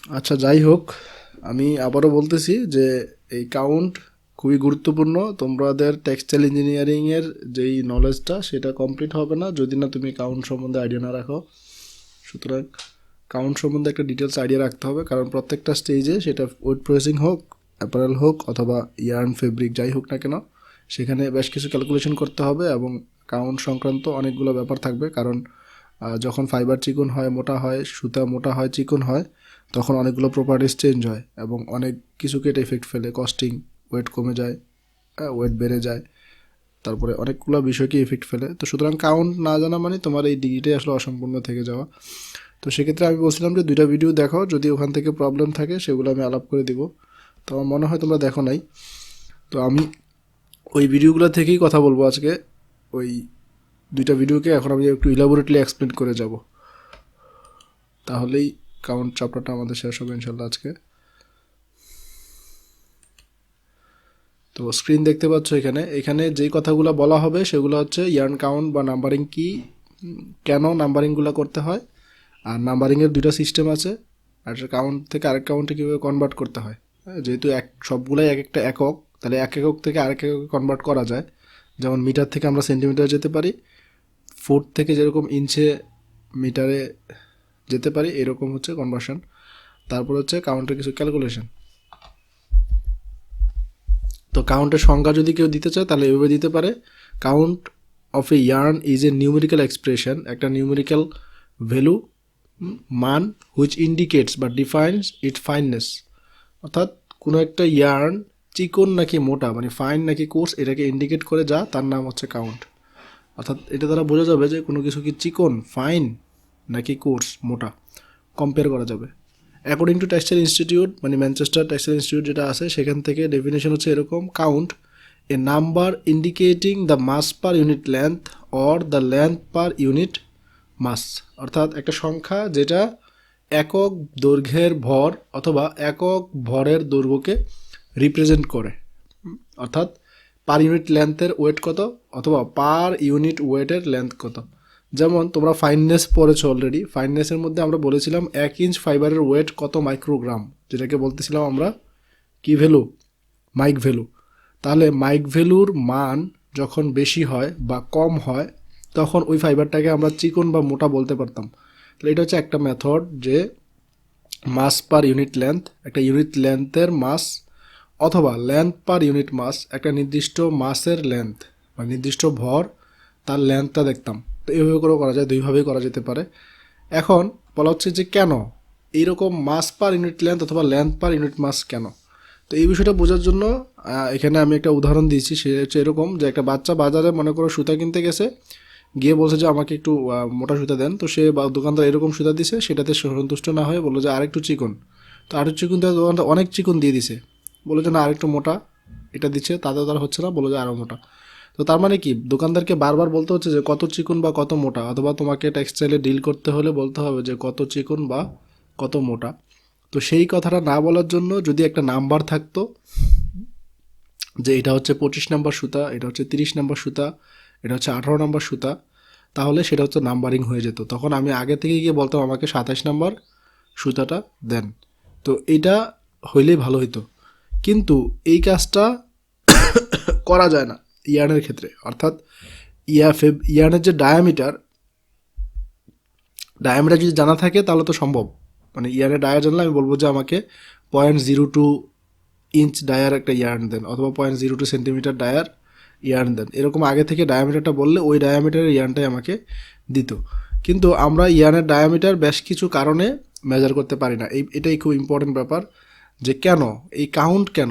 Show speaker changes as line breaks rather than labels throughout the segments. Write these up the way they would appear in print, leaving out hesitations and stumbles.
আচ্ছা, যাই হোক, আমি আবারও বলতেছি যে এই কাউন্ট খুবই গুরুত্বপূর্ণ। তোমাদের টেক্সটাইল ইঞ্জিনিয়ারিংয়ের যেই নলেজটা সেটা কমপ্লিট হবে না যদি না তুমি কাউন্ট সম্বন্ধে আইডিয়া না রাখো। সুতরাং কাউন্ট সম্বন্ধে একটা ডিটেলস আইডিয়া রাখতে হবে, কারণ প্রত্যেকটা স্টেজে সেটা ওয়েট প্রসেসিং হোক, অ্যাপারেল হোক অথবা ইয়ার্ন ফেব্রিক যাই হোক না কেন, সেখানে বেশ কিছু ক্যালকুলেশন করতে হবে এবং কাউন্ট সংক্রান্ত অনেকগুলো ব্যাপার থাকবে। কারণ যখন ফাইবার চিকন হয়, মোটা হয়, সুতা মোটা হয়, চিকন হয়, তখন অনেকগুলো প্রপার্টিস চেঞ্জ হয় এবং অনেক কিছুকে এটা এফেক্ট ফেলে। কস্টিং, ওয়েট কমে যায়, ওয়েট বেড়ে যায়, তারপরে অনেকগুলো বিষয়কে এফেক্ট ফেলে। তো সুতরাং কাউন্ট না জানা মানে তোমার এই ডিগ্রিটাই আসলে অসম্পূর্ণ থেকে যাওয়া। তো সেক্ষেত্রে আমি বলছিলাম যে 2টা ভিডিও দেখো, যদি ওখান থেকে প্রবলেম থাকে সেগুলো আমি আলাপ করে দিব। তো আমার মনে হয় তোমরা দেখো নাই। তো আমি ওই ভিডিওগুলো থেকেই কথা বলবো আজকে। ওই 2টা ভিডিওকে এখন আমি একটু ইলাবোরেটলি এক্সপ্লেন করে যাব, তাহলেই কাউন্ট চ্যাপ্টারটা আমাদের শেষ হবে ইনশাল্লাহ আজকে। তো স্ক্রিন দেখতে পাচ্ছ এখানে। এখানে যেই কথাগুলো বলা হবে সেগুলো হচ্ছে ইয়ার্ন কাউন্ট বা নাম্বারিং কি, কেন নাম্বারিংগুলো করতে হয়, আর নাম্বারিংয়ের 2টা সিস্টেম আছে, আর কাউন্ট থেকে আরেক কাউন্টে কীভাবে কনভার্ট করতে হয়। যেহেতু সবগুলাই এক একটা একক, তাহলে এক একক থেকে আরেক একক কনভার্ট করা যায়। যেমন মিটার থেকে আমরা সেন্টিমিটার যেতে পারি, ফুট থেকে যেরকম ইঞ্চে মিটারে যেতে পারি, এরকম হচ্ছে কনভার্সন। তারপর হচ্ছে কাউন্টের কিছু ক্যালকুলেশন। তো কাউন্টের সংজ্ঞা যদি কেউ দিতে চায় তাহলে এভাবে দিতে পারে: count of A yarn is a numerical expression, একটা নিউমেরিক্যাল ভ্যালু, মান, হুইচ ইন্ডিকেটস বা ডিফাইন্স ইট ফাইননেস। অর্থাৎ কোনো একটা ইয়ার্ন চিকন নাকি মোটা, মানে ফাইন নাকি কোর্স, এটাকে ইন্ডিকেট করে যা, তার নাম হচ্ছে কাউন্ট। অর্থাৎ এটা দ্বারা বোঝা যাবে যে কোনো কিছু কি চিকন, ফাইন নাকি কোর্স, মোটা, কম্পেয়ার করা যাবে। অ্যাকর্ডিং টু টেক্সটাইল ইনস্টিটিউট, মানে ম্যানচেস্টার টেক্সটাইল ইনস্টিটিউট যেটা আছে, সেখান থেকে ডেফিনেশন হচ্ছে এরকম: count a number indicating the mass per unit length or the length per unit mass. অর্থাৎ একটা সংখ্যা যেটা একক দৈর্ঘ্যের ভর অথবা একক ভরের দৈর্ঘ্যকে রিপ্রেজেন্ট করে। অর্থাৎ পার ইউনিট লেন্থের ওয়েট কত অথবা পার ইউনিট ওয়েটের লেন্থ কত। যেমন তোমরা ফাইননেস পড়েছো অলরেডি। ফাইননেসের মধ্যে আমরা বলেছিলাম 1 ইঞ্চ ফাইবারের ওয়েট কত মাইক্রোগ্রাম, যেটাকে বলতেছিলাম আমরা কি ভ্যালু, মাইক ভ্যালু। তাহলে মাইক ভ্যালুর মান যখন বেশি হয় বা কম হয়, তখন ওই ফাইবারটাকে আমরা চিকন বা মোটা বলতে পারতাম। তাহলে এটা হচ্ছে একটা মেথড, যে মাস পার ইউনিট লেন্থ, একটা ইউনিট লেন্থের মাস, অথবা লেন্থ পার ইউনিট মাস, একটা নির্দিষ্ট মাসের লেন্থ বা নির্দিষ্ট ভর, তার লেন্থটা দেখতাম। তো এইভাবে করেও করা যায়, দুইভাবেই করা যেতে পারে। এখন বলা হচ্ছে যে কেন এইরকম মাস পার ইউনিট লেন্থ অথবা লেন্থ পার ইউনিট মাস কেন। তো এই বিষয়টা বোঝার জন্য এখানে আমি একটা উদাহরণ দিয়েছি। সেটা হচ্ছে এরকম যে একটা বাচ্চা বাজারে মনে করো সুতা কিনতে গেছে, গিয়ে বলছে যে আমাকে একটু মোটা সুতা দেন। তো সে দোকানদার এরকম সুতা দিছে, সেটাতে সন্তুষ্ট না হয়ে বললো যে আরেকটু চিকন। তো আরেকটু চিকন দেওয়া, দোকানদার অনেক চিকন দিয়ে দিছে, বললো যে না আরেকটু মোটা এটা দিচ্ছে, তাদের দ্বারা হচ্ছে না, বললো যে আরও মোটা। তো তার মানে কি, দোকানদারকে বারবার বলতে হচ্ছে যে কত চিকন বা কত মোটা, অথবা তোমাকে টেক্সটাইলে ডিল করতে হলে বলতে হবে যে কত চিকন বা কত মোটা। তো সেই কথাটা না বলার জন্য যদি একটা নাম্বার থাকতো, যে এটা হচ্ছে 25 নাম্বার সুতা, এটা হচ্ছে 30 নাম্বার সুতা, এটা হচ্ছে 18 নাম্বার সুতা, তাহলে সেটা হচ্ছে নাম্বারিং হয়ে যেত। তখন আমি আগে থেকে গিয়ে বলতাম আমাকে 27 নাম্বার সুতাটা দেন। তো এটা হইলেই ভালো হইতো। কিন্তু এই কাজটা করা যায় না ইয়ার্নের ক্ষেত্রে। অর্থাৎ ইয়ার্নের যে ডায়ামিটার যদি জানা থাকে তাহলে তো সম্ভব। মানে ইয়ার্নের ডায়া জানলে আমি বলবো যে আমাকে 0.02 ইঞ্চ ডায়ার একটা ইয়ার্ন দেন, অথবা 0.02 সেন্টিমিটার ডায়ার ইয়ার্ন দেন, এরকম আগে থেকে ডায়ামিটারটা বললে ওই ডায়ামিটারের ইয়ার্নটাই আমাকে দিত। কিন্তু আমরা ইয়ার্নের ডায়ামিটার বেশ কিছু কারণে মেজার করতে পারি না। এটাই খুব ইম্পর্টেন্ট ব্যাপার, যে কেন এই কাউন্ট, কেন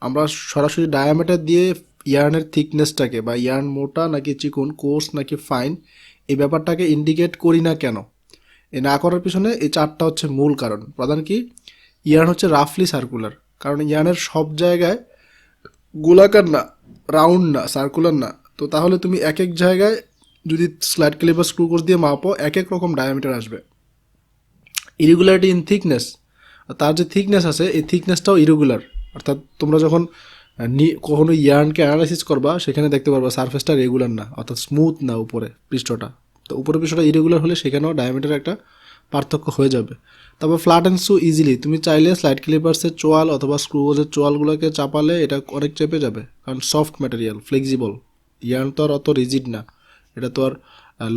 আমরা সরাসরি ডায়ামিটার দিয়ে ইয়ার্নের থিকনেসটাকে, বা ইয়ার্ন মোটা নাকি চিকন, কোর্স নাকি ফাইন, এই ব্যাপারটাকে ইন্ডিকেট করি না কেন। এ না করার পিছনে এই 4টা হচ্ছে মূল কারণ। প্রধান কি, ইয়ার্ন হচ্ছে রাফলি সার্কুলার, কারণ ইয়ার্নের সব জায়গায় গোলাকার না, রাউন্ড না, সার্কুলার না। তো তাহলে তুমি এক এক জায়গায় যদি স্লাইড ক্লিপার স্ক্রু কোর্স দিয়ে মাপো, এক এক রকম ডায়ামিটার আসবে। ইরেগুলারিটি ইন থিকনেস, তার যে থিকনেস আছে এই থিকনেসটাও ইরেগুলার। অর্থাৎ তোমরা যখন কখনো ইয়ার্নকে অ্যানালাইসিস করবা, সেখানে দেখতে পারবা সারফেসটা রেগুলার না, অর্থাৎ স্মুথ না উপরে পৃষ্ঠটা। তো উপরে পৃষ্ঠটা ইরেগুলার হলে সেখানেও ডায়ামিটার একটা পার্থক্য হয়ে যাবে। তারপর ফ্ল্যাট অ্যান্ড সু ইজিলি, তুমি চাইলে স্লাইড ক্লিপার্সের চোয়াল অথবা স্ক্রুজের চোয়ালগুলোকে চাপালে এটা অনেক চেপে যাবে, কারণ সফট ম্যাটেরিয়াল, ফ্লেক্সিবল। ইয়ার্ন তো আর অত রিজিড না, এটা তো আর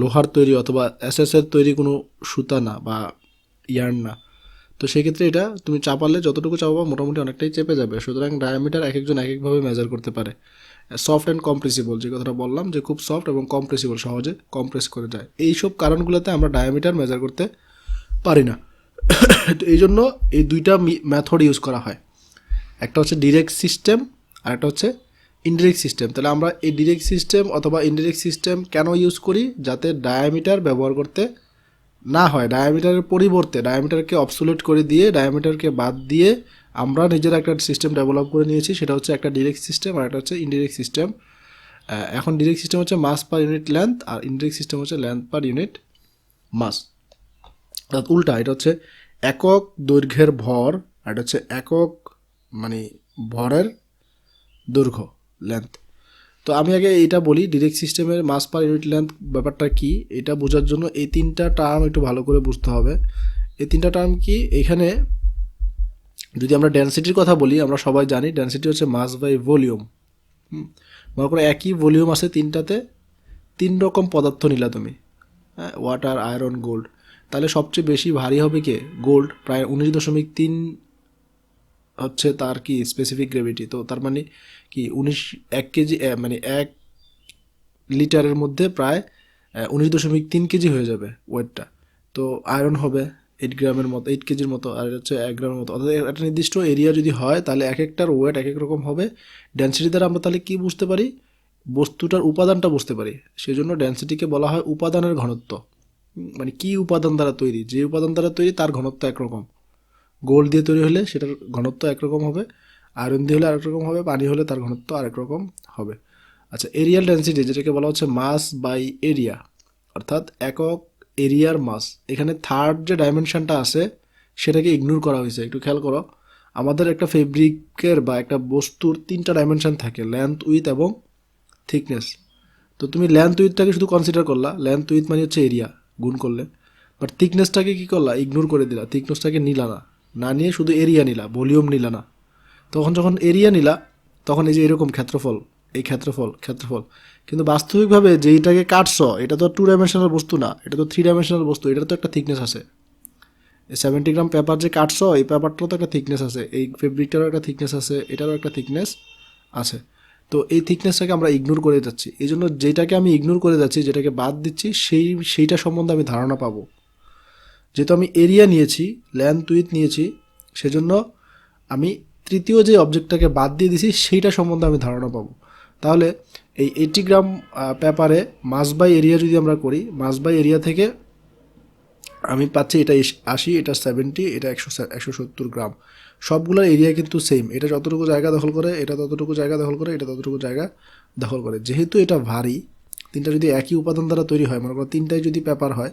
লোহার তৈরি অথবা এসএসের তৈরি কোনো সুতা না বা ইয়ার্ন না। তো সেক্ষেত্রে এটা তুমি চাপালে যতটুকু চাপাবা মোটামুটি অনেকটাই চেপে যাবে। সুতরাং ডায়ামিটার এক একজন এক একভাবে মেজার করতে পারে। সফট অ্যান্ড কম্প্রেসিবল, যে কথাটা বললাম যে খুব সফট এবং কম্প্রেসিবল, সহজে কম্প্রেস করে যায়, এইসব কারণগুলোতে আমরা ডায়ামিটার মেজার করতে পারি না। তো এই জন্য এই দুইটা মেথড ইউজ করা হয়, একটা হচ্ছে ডিরেক্ট সিস্টেম আর একটা হচ্ছে ইনডিরেক্ট সিস্টেম। তাহলে আমরা এই ডিরেক্ট সিস্টেম অথবা ইনডিরেক্ট সিস্টেম কেন ইউজ করি? যাতে ডায়ামিটার ব্যবহার করতে না হয়, ডায়ামিটারের পরিবর্তে ডায়ামিটারকে অবসোলেট করে দিয়ে, ডায়ামিটারকে বাদ দিয়ে আমরা নিজের একটা সিস্টেম ডেভেলপ করে নিয়েছি, সেটা হচ্ছে একটা ডিরেক্ট সিস্টেম আর একটা হচ্ছে ইনডিরেক্ট সিস্টেম। এখন ডিরেক্ট সিস্টেম হচ্ছে মাস পার ইউনিট লেন্থ আর ইনডিরেক্ট সিস্টেম হচ্ছে লেন্থ পার ইউনিট মাস। উল্টা, এটা হচ্ছে একক দৈর্ঘ্যের ভর আর এটা হচ্ছে একক মানে ভরের দৈর্ঘ্য, লেন্থ। তো আমি আগে এটা বলি, ডিরেক্ট সিস্টেমের মাস পার ইউনিট লেন্থ ব্যাপারটা কি, এটা বোঝার জন্য এই তিনটা টার্ম একটু ভালো করে বুঝতে হবে। এই তিনটা টার্ম কি? এখানে যদি আমরা ডেনসিটির কথা বলি, আমরা সবাই জানি ডেনসিটি হচ্ছে মাস বাই ভলিউম। মনে করো একই ভলিউম আছে তিনটাতে, তিন রকম পদার্থ নিলা তুমি, হ্যাঁ, ওয়াটার, আয়রন, গোল্ড, তাহলে সবচেয়ে বেশি ভারী হবে কে? গোল্ড, প্রায় 19.3 হচ্ছে তার কি স্পেসিফিক গ্রেভিটি। তো তার মানে কি 1 কেজি মানে 1 লিটারের মধ্যে প্রায় 19.3 কেজি হয়ে যাবে ওয়েটটা। তো আয়রন হবে 8 গ্রামের মতো, 8 কেজির মতো, আর হচ্ছে 1 গ্রামের মতো। অর্থাৎ একটা নির্দিষ্ট এরিয়া যদি হয় তাহলে এক একটার ওয়েট এক এক রকম হবে। ডেন্সিটি দ্বারা আমরা তাহলে কি বুঝতে পারি? বস্তুটার উপাদানটা বুঝতে পারি। সেই জন্য ডেন্সিটিকে বলা হয় উপাদানের ঘনত্ব। মানে কি উপাদান দ্বারা তৈরি, যে উপাদান দ্বারা তৈরি তার ঘনত্ব একরকম। গোল্ড দিয়ে তৈরি হলে সেটার ঘনত্ব একরকম হবে, আয়রন দিয়ে হলে আরেক রকম হবে, পানি হলে তার ঘনত্ব আরেক রকম হবে। আচ্ছা, এরিয়াল ডেন্সিটি যেটাকে বলা হচ্ছে মাস বাই এরিয়া, অর্থাৎ একক এরিয়ার মাস। এখানে থার্ড যে ডাইমেনশনটা আছে সেটাকে ইগনোর করা হয়েছে। একটু খেয়াল করো, আমাদের একটা ফেব্রিকের বা একটা বস্তুর তিনটা ডাইমেনশন থাকে, লেন্থ, উইথ এবং থিকনেস। তো তুমি লেন্থ উইথটাকে শুধু কনসিডার করলা, লেন্থ উইথ মানে হচ্ছে এরিয়া গুণ করলে, বাট থিকনেসটাকে কী করলা? ইগনোর করে দিলা, থিকনেসটাকে নিলা না, না নিয়ে শুধু এরিয়া নিলা, ভলিউম নিলা না। তখন যখন এরিয়া নিলা তখন এই যে এরকম ক্ষেত্রফল, এই ক্ষেত্রফল, কিন্তু বাস্তবিকভাবে যেইটাকে কাটছো এটা তো 2 ডাইমেনশনাল বস্তু না, এটা তো 3 ডাইমেনশনাল বস্তু, এটার তো একটা থিকনেস আছে। এই 70 গ্রাম পেপার যে কাটছো, এই পেপারটারও তো একটা থিকনেস আছে, এই ফেব্রিকটারও একটা থিকনেস আছে, এটারও একটা থিকনেস আছে। তো এই থিকনেসটাকে আমরা ইগনোর করে যাচ্ছি। এই জন্য যেটাকে আমি ইগনোর করে যাচ্ছি, যেটাকে বাদ দিচ্ছি, সেইটা সম্বন্ধে আমি ধারণা পাবো। যেহেতু আমি এরিয়া নিয়েছি, লেন্থ উইথ নিয়েছি, সেজন্য আমি তৃতীয় যে অবজেক্টটাকে বাদ দিয়ে দিছি সেইটা সম্বন্ধে আমি ধারণা পাবো। তাহলে এই 80 গ্রাম পেপারে মাস বাই এরিয়া যদি আমরা করি, মাস বাই এরিয়া থেকে আমি পাচ্ছি এটা 80, এটা 70, এটা 170 গ্রাম। সবগুলোর এরিয়া কিন্তু সেম, এটা যতটুকু জায়গা দখল করে, এটা ততটুকু জায়গা দখল করে, এটা ততটুকু জায়গা দখল করে। যেহেতু এটা ভারী, তিনটা যদি একই উপাদান দ্বারা তৈরি হয়, মনে করো তিনটাই যদি পেপার হয়,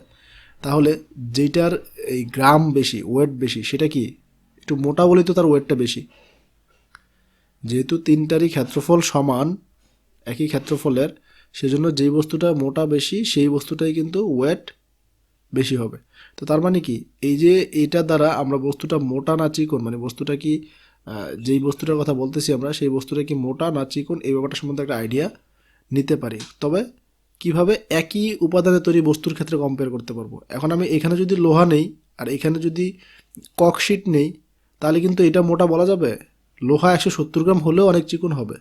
তাহলে যেটার এই গ্রাম বেশি, ওয়েট বেশি, সেটা কি একটু মোটা বলেই তো তার ওয়েটটা বেশি। যেহেতু তিনটারই ক্ষেত্রফল সমান, একই ক্ষেত্রফলের, সেজন্য যেই বস্তুটা মোটা বেশি সেই বস্তুটাই কিন্তু ওয়েট বেশি হবে। তো তার মানে কি, এই যে এইটা দ্বারা আমরা বস্তুটা মোটা না চিকন, মানে বস্তুটা কি, যেই বস্তুটার কথা বলতেছি আমরা, সেই বস্তুটা কি মোটা না চিকন, এই ব্যাপারটা সম্বন্ধে একটা আইডিয়া নিতে পারি। তবে কিভাবে একই উপাদানে তৈরি বস্তুর ক্ষেত্রে কম্পেয়ার করতে পারবো। এখন আমি এখানে যদি লোহা নেই আর এখানে যদি ককশিট নেই, তাহলে কিন্তু এটা মোটা বলা যাবে? লোহা 170 গ্রাম হলেও অনেক চিকন হবে,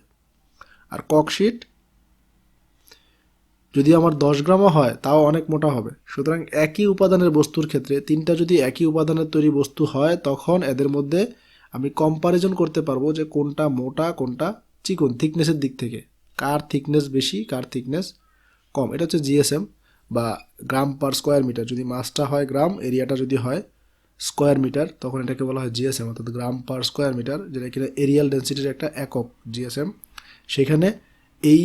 আর ককশিট যদি আমার 10 গ্রামও হয় তাও অনেক মোটা হবে। সুতরাং একই উপাদানের বস্তুর ক্ষেত্রে, তিনটা যদি একই উপাদানের তৈরি বস্তু হয়, তখন এদের মধ্যে আমি কম্পারিজন করতে পারবো যে কোনটা মোটা কোনটা চিকন, থিকনেসের দিক থেকে কার থিকনেস বেশি কার থিকনেস কম। এটা হচ্ছে জিএসএম বা গ্রাম পার স্কোয়ার মিটার। যদি মাসটা হয় গ্রাম, এরিয়াটা যদি হয় স্কোয়ার মিটার, তখন এটাকে বলা হয় জিএসএম, অর্থাৎ গ্রাম পার স্কোয়ার মিটার, যেটা কিনা এরিয়াল ডেন্সিটির একটা একক জিএসএম। সেখানে এই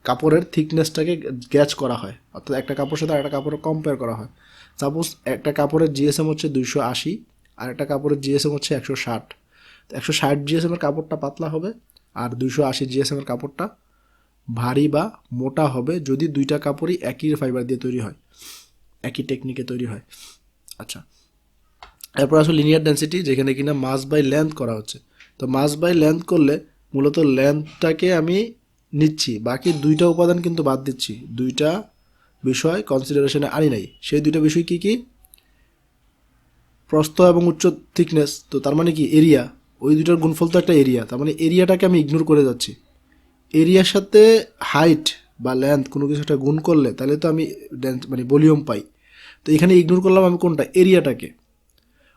কাপড়ের থিকনেসটাকে গ্যাচ করা হয়, অর্থাৎ একটা কাপড়ের সাথে একটা কাপড় কম্পেয়ার করা হয়। সাপোজ একটা কাপড়ের জিএসএম হচ্ছে 280 আর একটা কাপড়ের জিএসএম হচ্ছে 160। 160 জিএসএমের কাপড়টা পাতলা হবে আর 280 জিএসএমের কাপড়টা ভারী বা মোটা হবে, যদি দুইটা কাপড়ই একই ফাইবার দিয়ে তৈরি হয়। একই টেকনিকে তৈরি হয়। আচ্ছা, এরপর আসলে লিনিয়ার ডেন্সিটি, যেখানে কিনা মাস বাই লেন্থ করা হচ্ছে। তো মাস বাই লেন্থ করলে মূলত লেন্থটাকে আমি নিচ্ছি, বাকি দুইটা উপাদান কিন্তু বাদ দিচ্ছি, দুইটা বিষয় কনসিডারেশনে আনি নাই। সেই দুইটা বিষয় কি কি? প্রস্থ এবং উচ্চ থিকনেস। তো তার মানে কি এরিয়া, ওই দুইটার গুণফল তো একটা এরিয়া, তার মানে এরিয়াটাকে আমি ইগনোর করে যাচ্ছি। এরিয়ার সাথে হাইট বা লেন্থ কোনো কিছু একটা গুণ করলে তাহলে তো আমি মানে ভলিউম পাই। তো এখানে ইগনোর করলাম আমি কোনটা? এরিয়াটাকে।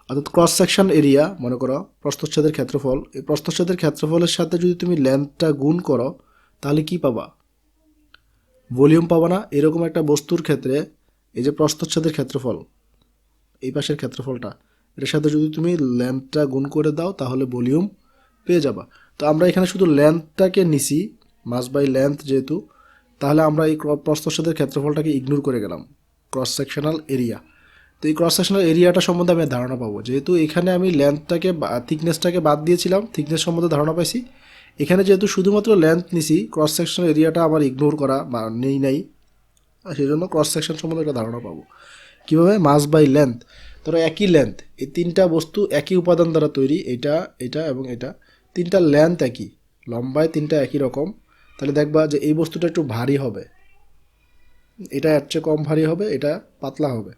অর্থাৎ ক্রস সেকশন এরিয়া, মনে করো প্রস্থচ্ছেদের ক্ষেত্রফল, এই প্রস্থচ্ছেদের ক্ষেত্রফলের সাথে যদি তুমি লেন্থটা গুণ করো তাহলে কি পাবা? ভলিউম পাবা না? এরকম একটা বস্তুর ক্ষেত্রে এই যে প্রস্থচ্ছেদের ক্ষেত্রফল, এই পাশের ক্ষেত্রফলটা, এটার সাথে যদি তুমি লেন্থটা গুণ করে দাও তাহলে ভলিউম পেয়ে যাবা। তো আমরা এখানে শুধু লেন্থটাকে নিছি, মাস বাই লেন্থ যেহেতু, তাহলে আমরা এই প্রস্থচ্ছেদের ক্ষেত্রফলটাকে ইগনোর করে গেলাম, ক্রস সেকশনাল এরিয়া। তো এই ক্রস সেকশনাল এরিয়াটা সম্বন্ধে আমি ধারণা পাবো, যেহেতু এখানে আমি লেন্থটাকে থিকনেসটাকে বাদ দিয়েছিলাম, থিকনেস সম্বন্ধে ধারণা পাইছি। এখানে যেহেতু শুধুমাত্র লেন্থ নিছি, ক্রস সেকশনাল এরিয়াটা আমার ইগনোর করা বা নেই, সেই জন্য ক্রস সেকশন সম্বন্ধে একটা ধারণা পাবো। কীভাবে? মাস বাই লেন্থ। ধরো একই লেন্থ, এই তিনটা বস্তু একই উপাদান দ্বারা তৈরি, এটা এবং এটা, তিনটা লেন্থ একই, লম্বায় তিনটা একই রকম, তাহলে দেখবা যে এই বস্তুটা একটু ভারী হবে, এটা এর চেয়ে কম ভারী হবে, এটা পাতলা হবে।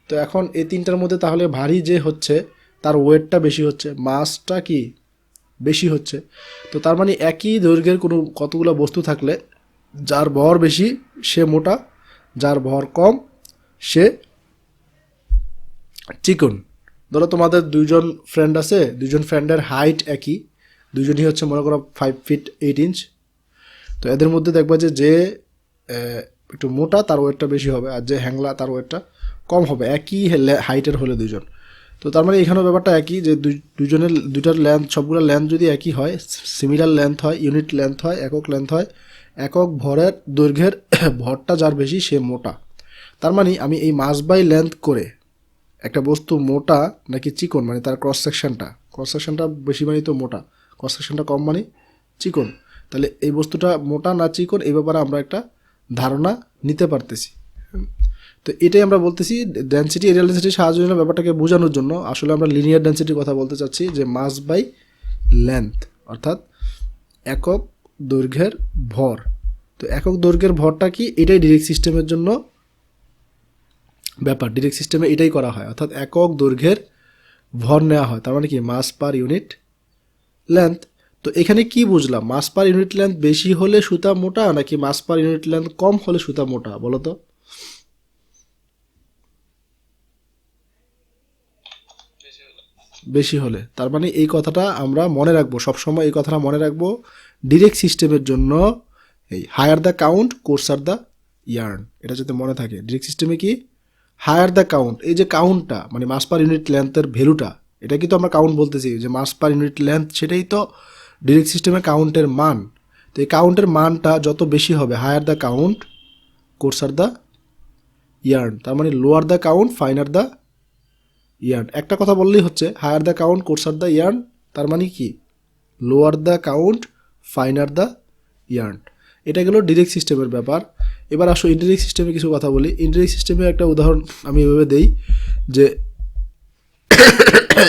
তো এখন এই তিনটার মধ্যে তাহলে ভারী যে হচ্ছে তার ওয়েটটা বেশি হচ্ছে, মাসটা কি বেশি হচ্ছে। তো তার মানে একই দৈর্ঘ্যের কতগুলো বস্তু থাকলে যার ভর বেশি সে মোটা, যার ভর কম সে চিকন। ধরো তোমাদের দুইজন ফ্রেন্ড আছে, দুইজন ফ্রেন্ডের হাইট একই, দুইজনই হচ্ছে মনে করো 5 feet 8 inch। তো এদের মধ্যে দেখবা যে একটু মোটা তার ওয়েটটা বেশি হবে, আর যে হ্যাংলা তার ওয়েটটা কম হবে, একই হাইটের হলে দুইজন। তো তার মানে এখানেও ব্যাপারটা একই, যে দুইজনের দুইটার লেন্থ, সবগুলো লেন্থ যদি একই হয়, সিমিলার লেন্থ হয়, ইউনিট লেন্থ হয়, একক লেন্থ হয়, একক ভরের দৈর্ঘ্যের ভরটা যার বেশি সে মোটা। তার মানে আমি এই মাস বাই লেন্থ করে একটা বস্তু মোটা নাকি চিকন, মানে তার ক্রস সেকশনটা বেশি মানে তো মোটা, ক্রস সেকশনটা কম মানে চিকন, তাহলে এই বস্তুটা মোটা না চিকন এই ব্যাপারে আমরা একটা ধারণা নিতে পারতেছি। তো এটাই আমরা বলতেছি ডেনসিটি, এরিয়াল ডেনসিটির সাহায্য নিয়ে ব্যাপারটাকে বোঝানোর জন্য আসলে আমরা লিনিয়ার ডেনসিটির কথা বলতে চাচ্ছি, যে মাস বাই লেন্থ, অর্থাৎ একক দৈর্ঘ্যের ভর। তো একক দৈর্ঘ্যের ভরটা কি? এটাই ডিরেক্ট সিস্টেমের জন্য ব্যাপার, ডিরেক্ট সিস্টেমে এটাই করা হয়, অর্থাৎ একক দৈর্ঘ্যের ভর নেওয়া হয়, তার মানে কি মাস পার ইউনিট লেন্থ। তো এখানে কি বুঝলাম? মাস পার ইউনিট লেন্থ বেশি হলে সুতা মোটা নাকি মাস পার ইউনিট লেন্থ কম হলে সুতা মোটা, বলো তো? বেশি হলে। তার মানে এই কথাটা আমরা মনে রাখবো, সবসময় এই কথাটা মনে রাখবো, ডিরেক্ট সিস্টেমের জন্য এই higher the count coarser the yarn, এটা যাতে মনে থাকে। ডিরেক্ট সিস্টেমে কি হায়ার দ্য কাউন্ট, এই যে কাউন্টটা মানে মাস পার ইউনিট লেন্থের ভ্যালুটা, এটা কিন্তু আমরা কাউন্ট বলতেছি, যে মাস পার ইউনিট লেন্থ সেটাই তো ডিরেক্ট সিস্টেমে কাউন্টের মান। তো এই কাউন্টের মানটা যত বেশি হবে, higher the count coarser the yarn, তার মানে lower the count finer the yarn. একটা কথা বললেই হচ্ছে, higher the count coarser the yarn, তার মানে কি lower the count finer the yarn. এটা গেল ডিরেক্ট সিস্টেমের ব্যাপার। এবার আসো ইনডিরেক্ট সিস্টেমে কিছু কথা বলি। ইনডিরেক্ট সিস্টেমে একটা উদাহরণ আমি এভাবে দেই, যে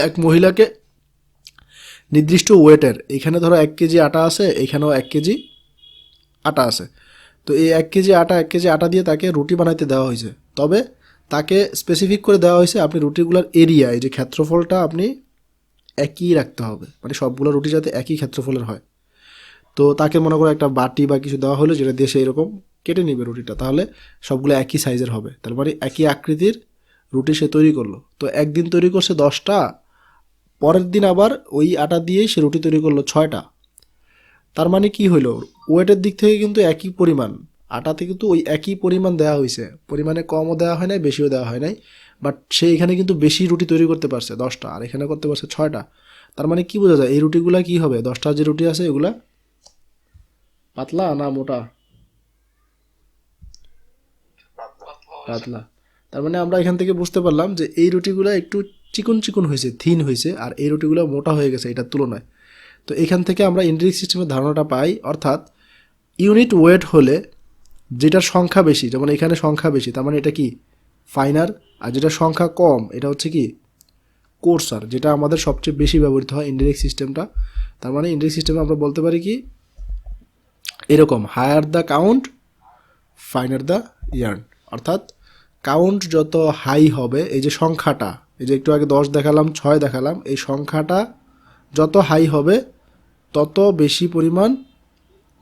এক মহিলাকে নির্দিষ্ট ওয়েটের, এখানে ধরো 1 কেজি আটা আছে, এখানেও 1 কেজি আটা আছে, তো এই 1 কেজি আটা দিয়ে তাকে রুটি বানাইতে দেওয়া হয়েছে। তবে তাকে স্পেসিফিক করে দেওয়া হয়েছে আপনি রুটিগুলোর এরিয়া, এই যে ক্ষেত্রফলটা আপনি একই রাখতে হবে, মানে সবগুলো রুটি যাতে একই ক্ষেত্রফলের হয়। তো তাকে মনে করো একটা বাটি বা কিছু দেওয়া হলো, যেটা দিয়ে সে এরকম কেটে নিবে রুটিটা, তাহলে সবগুলো একই সাইজের হবে, তার মানে একই আকৃতির রুটি সে তৈরি করলো। তো একদিন তৈরি করছে 10টা, পরের দিন আবার ওই আটা দিয়েই সে রুটি তৈরি করলো 6টা। তার মানে কি হলো, ওয়েটের দিক থেকে কিন্তু একই পরিমাণ, আটাতে কিন্তু ওই একই পরিমাণ দেওয়া হয়েছে, পরিমাণে কমও দেওয়া হয় নাই, বেশিও দেওয়া হয় নাই, বাট সে এখানে কিন্তু বেশি রুটি তৈরি করতে পারছে 10টা, আর এখানে করতে পারছে 6টা। তার মানে কি বোঝা যায়, এই রুটিগুলা কি হবে, 10টা যে রুটি আছে এগুলা পাতলা না মোটা? পাতলা। তার মানে আমরা এখান থেকে বুঝতে পারলাম যে এই রুটিগুলো একটু চিকন হয়েছে, থিন হয়েছে, আর এই রুটিগুলো মোটা হয়ে গেছে এটার তুলনায়। তো এখান থেকে আমরা ইনডিরেক্ট সিস্টেমের ধারণাটা পাই, অর্থাৎ ইউনিট ওয়েট হলে যেটার সংখ্যা বেশি, যেমন এখানে সংখ্যা বেশি, তার মানে এটা কি ফাইনার, আর যেটা সংখ্যা কম এটা হচ্ছে কি কোর্সার, যেটা আমাদের সবচেয়ে বেশি ব্যবহৃত হয় ইনডাইরেক্ট সিস্টেমটা। তার মানে ইনডাইরেক্ট সিস্টেমে আমরা বলতে পারি কি এরকম, higher the count finer the yarn, অর্থাৎ কাউন্ট যত হাই হবে, এই যে সংখ্যাটা, এই যে একটু আগে 10 দেখালাম 6 দেখালাম, এই সংখ্যাটা যত হাই হবে তত বেশি পরিমাণ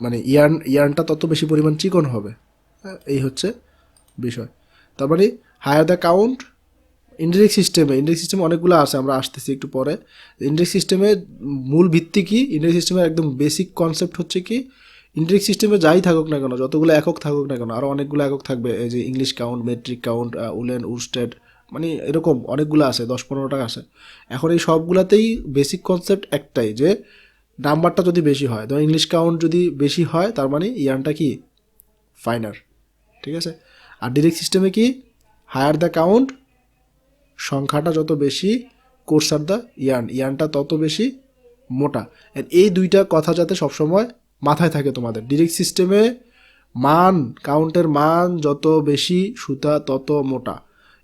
মানে ইয়ার্নটা তত বেশি পরিমাণ চিকন হবে। এই হচ্ছে বিষয়। তার মানে হায়ার দ্য কাউন্ট ইনডাইরেক্ট সিস্টেমে অনেকগুলো আছে, আমরা আসতেছি একটু পরে। ইনডাইরেক্ট সিস্টেমের মূল ভিত্তি কি, ইনডাইরেক্ট সিস্টেমের একদম বেসিক কনসেপ্ট হচ্ছে কি, ইনডাইরেক্ট সিস্টেমে যাই থাকুক না কেন, যতগুলো একক থাকুক না কেন, আরও অনেকগুলো একক থাকবে, এই যে English count, metric count, woollen, worsted, মানে এরকম অনেকগুলো আছে, 10-15টা আছে। এখন এই সবগুলাতেই বেসিক কনসেপ্ট একটাই, যে নাম্বারটা যদি বেশি হয়, ধরো ইংলিশ কাউন্ট যদি বেশি হয় তার মানে ইয়ার্নটা কি ফাইনার, ঠিক আছে। আর ডিরেক্ট সিস্টেমে কি হায়ার দ্য কাউন্ট, সংখ্যাটা যত বেশি, কোর্সার দ্য ইয়ার্নটা তত বেশি মোটা। এই দুইটা কথা যাতে সবসময় মাথায় থাকে তোমাদের। ডিরেক্ট সিস্টেমে মান, কাউন্টের মান যত বেশি সুতা তত মোটা,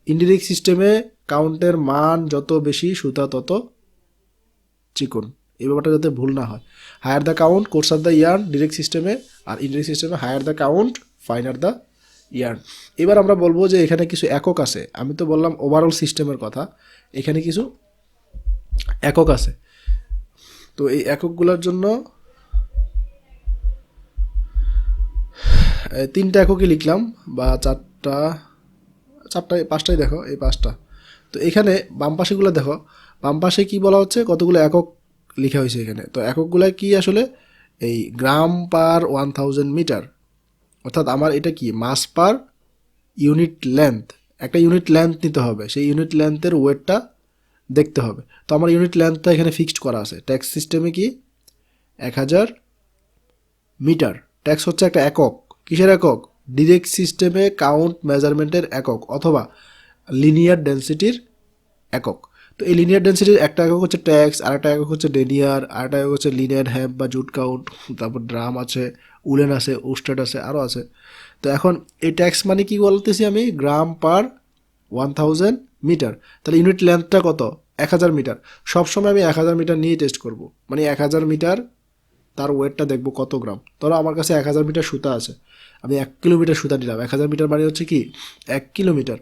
ইনডিরেক্ট সিস্টেমে কাউন্টের মান যত বেশি সুতা তত চিকন। এই ব্যাপারটা যাতে ভুল না হয়। Higher the count coarser the yarn direct সিস্টেমে, আর ইনডিরেক্ট সিস্টেমে higher the count finer the yarn. এবার আমরা বলবো যে এখানে কিছু একক আছে, আমি তো বললাম ওভারঅল সিস্টেমের কথা, এখানে কিছু একক আছে। তো এই এককগুলোর জন্য 3টা এককই লিখলাম, বা 5টাই দেখো, এই 5টা। তো এখানে বাম পাশেগুলো দেখো, বাম পাশে কী বলা হচ্ছে, কতগুলো একক লেখা হয়েছে এখানে। তো এককগুলো কি আসলে এই গ্রাম পার 1000 মিটার, অর্থাৎ আমার এটা কি মাস পার ইউনিট লেন্থ, একটা ইউনিট লেন্থ নিতে হবে, সেই ইউনিট লেন্থের ওয়েটটা দেখতে হবে। তো আমার ইউনিট লেন্থটা এখানে ফিক্সড করা আছে। ট্যাক্স সিস্টেমে কি 1000 মিটার, ট্যাক্স হচ্ছে একটা একক, কিসের একক, ডিরেক্ট সিস্টেমে কাউন্ট মেজারমেন্টের একক অথবা লিনিয়ার ডেন্সিটির একক। তো এই লিনিয়ার ডেন্সিটির একটা একক হচ্ছে ট্যাক্স, আরেকটা একক হচ্ছে ডেনিয়ার, আরেকটা একক হচ্ছে লিনিয়ার হ্যাপ বা জুট কাউন্ট, তারপর ড্রাম আছে, উলেন আছে, ওস্টেড আছে, আরও আছে। তো এখন এই ট্যাক্স মানে কি বলতেছি আমি, গ্রাম পার 1000 মিটার, তাহলে ইউনিট লেন্থটা কত, 1000 মিটার। সবসময় আমি 1000 মিটার নিয়ে টেস্ট করব, মানে 1000 মিটার তার ওয়েটটা দেখবো কত গ্রাম। ধরো আমার কাছে 1000 মিটার সুতা আছে, আমি 1 কিলোমিটার সুতা নিলাম, 1000 মিটার মানে হচ্ছে কি 1 কিলোমিটার।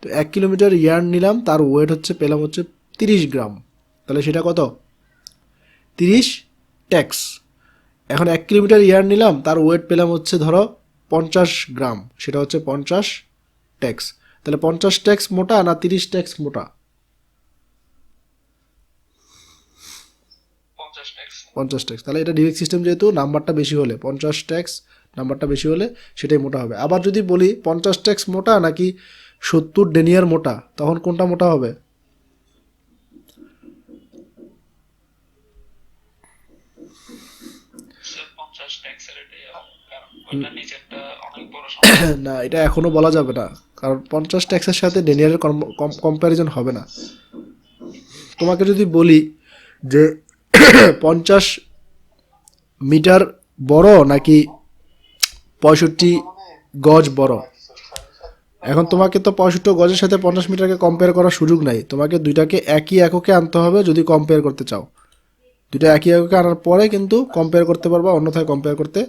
তো 1 কিলোমিটার ইয়ার্ন নিলাম, তার ওয়েট হচ্ছে পেলাম হচ্ছে 30 গ্রাম, তাহলে সেটা কত 30 ট্যাক্স। এখন 1 কিলোমিটার ইয়ার্ন নিলাম, তার ওয়েট পেলাম হচ্ছে ধরো 50 গ্রাম, সেটা হচ্ছে 50 ট্যাক্স। তাহলে 50 ট্যাক্স মোটা না 30 ট্যাক্স মোটা, 50 ট্যাক্স। তাহলে এটা ডিরেক্ট সিস্টেম, যেহেতু নাম্বারটা বেশি হলে 50 ট্যাক্স নাম্বারটা বেশি হলে সেটাই মোটা হবে। আবার যদি বলি 50 ট্যাক্স মোটা নাকি 70 ডেনিয়ার মোটা, তখন কোনটা মোটা হবে, না এটা এখনো বলা যাবে না, কারণ 50 ট্যাক্সের সাথে ডেনিয়ারের কম্প্যারিজন হবে না। তোমাকে যদি বলি যে 50 মিটার বড় নাকি 65 গজ বড়, এখন তোমাকে তো 65 গজের সাথে 50 মিটারকে কম্পেয়ার করার সুযোগ নাই, তোমাকে দুইটাকে একই এককে আনতে হবে যদি কম্পেয়ার করতে চাও। দুইটা একই এককে আনার পরে কিন্তু কম্পেয়ার করতে পারবা, অন্যথায় কম্পেয়ার করতে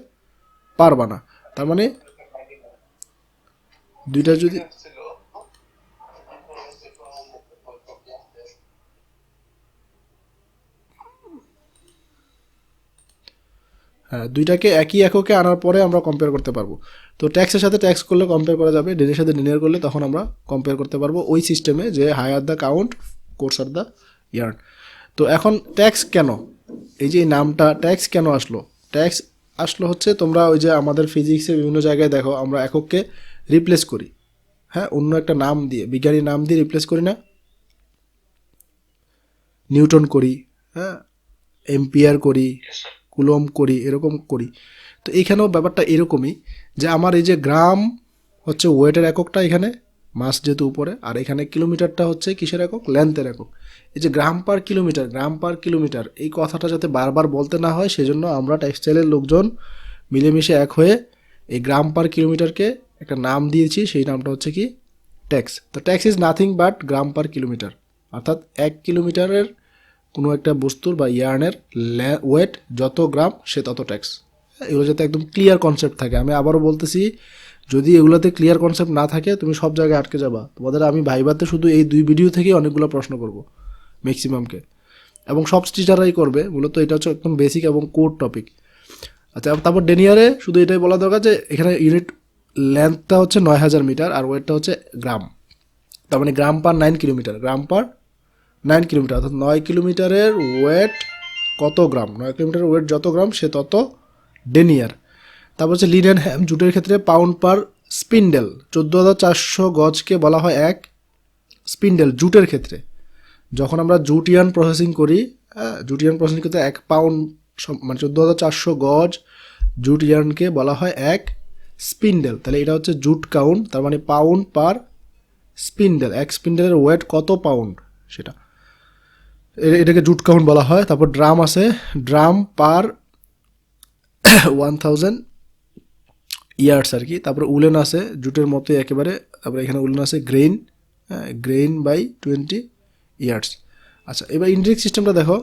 পারবা না। তার মানে দুইটা যদি হ্যাঁ, দুইটাকে একই এককে আনার পরে আমরা কম্পেয়ার করতে পারবো। তো ট্যাক্সের সাথে ট্যাক্স করলে কম্পেয়ার করা যাবে, ডেনের সাথে ডেনিয়ার করলে তখন আমরা কম্পেয়ার করতে পারবো ওই সিস্টেমে, যে higher the count coarser the yarn. তো এখন ট্যাক্স কেন, এই যে নামটা ট্যাক্স কেন আসলো, ট্যাক্স আসলো হচ্ছে, তোমরা ওই যে আমাদের ফিজিক্সে বিভিন্ন জায়গায় দেখো আমরা এককে রিপ্লেস করি, হ্যাঁ, অন্য একটা নাম দিয়ে, বিজ্ঞানী নাম দিয়ে রিপ্লেস করি না, নিউটন করি, হ্যাঁ, এম্পিয়ার করি, কুলম করি, এরকম করি। তো এইখানেও ব্যাপারটা এরকমই, যে আমার এই যে গ্রাম হচ্ছে ওয়েটের এককটা, এখানে মাস যেহেতু উপরে, আর এখানে কিলোমিটারটা হচ্ছে কিসের একক, লেন্থের একক। এই যে গ্রাম পার কিলোমিটার এই কথাটা যাতে বারবার বলতে না হয়, সেজন্য আমরা টেক্সটাইলের লোকজন মিলেমিশে এক হয়ে এই গ্রাম পার কিলোমিটারকে একটা নাম দিয়েছি, সেই নামটা হচ্ছে কি ট্যাক্স। তো tax is nothing but gram per kilometre, অর্থাৎ 1 কিলোমিটারের কোনো একটা বস্তুর বা ইয়ার্নের ওয়েট যত গ্রাম সে তত ট্যাক্স। এগুলো যাতে একদম ক্লিয়ার কনসেপ্ট থাকে। আমি আবারও বলতেছি, যদি এগুলোতে ক্লিয়ার কনসেপ্ট না থাকে তুমি সব জায়গায় আটকে যাবা। তোমাদের আমি ভাইবাতে শুধু এই 2 ভিডিও থেকেই অনেকগুলো প্রশ্ন করব ম্যাক্সিমামকে, এবং সব টিচাররাই করবে। মূলত এটা হচ্ছে একদম বেসিক এবং কোর টপিক। আচ্ছা, তারপর ডেনিয়ারে শুধু এটাই বলা দরকার যে এখানে ইউনিট লেন্থটা হচ্ছে 9000 মিটার আর ওয়েটটা হচ্ছে গ্রাম। তার মানে গ্রাম পার 9 কিলোমিটার, গ্রাম পার 9 কিলোমিটার, অর্থাৎ 9 কিলোমিটারের ওয়েট কত গ্রাম, 9 কিলোমিটারের ওয়েট যত গ্রাম সে তত ডেনিয়ার। তারপর হচ্ছে লিনেন হ্যাম, জুটের ক্ষেত্রে পাউন্ড পার স্পিন্ডেল, 14400 গজকে বলা হয় এক স্পিন্ডেল জুটের ক্ষেত্রে। যখন আমরা জুট ইয়ার্ন প্রসেসিং করি, জুট ইয়ার্ন প্রসেসিং করতে 1 পাউন্ড মানে 14400 গজ জুট ইয়ার্নকে বলা হয় এক স্পিন্ডেল। তাহলে এটা হচ্ছে জুট কাউন্ট, তার মানে পাউন্ড পার স্পিন্ডেল, এক স্পিন্ডেলের ওয়েট কত পাউন্ড সেটা, এটাকে জুট কাউন্ট বলা হয়। তারপর ড্রাম আছে, ড্রাম পার 1000 ইয়ার্ডস আর কি। তারপরে উলেন আছে জুটের মতোই একেবারে, তারপরে এখানে উলেন আছে গ্রেইন, গ্রেইন বাই 20 ইয়ার্ডস। আচ্ছা, এবার ইনডিরেক্ট সিস্টেমটা দেখো।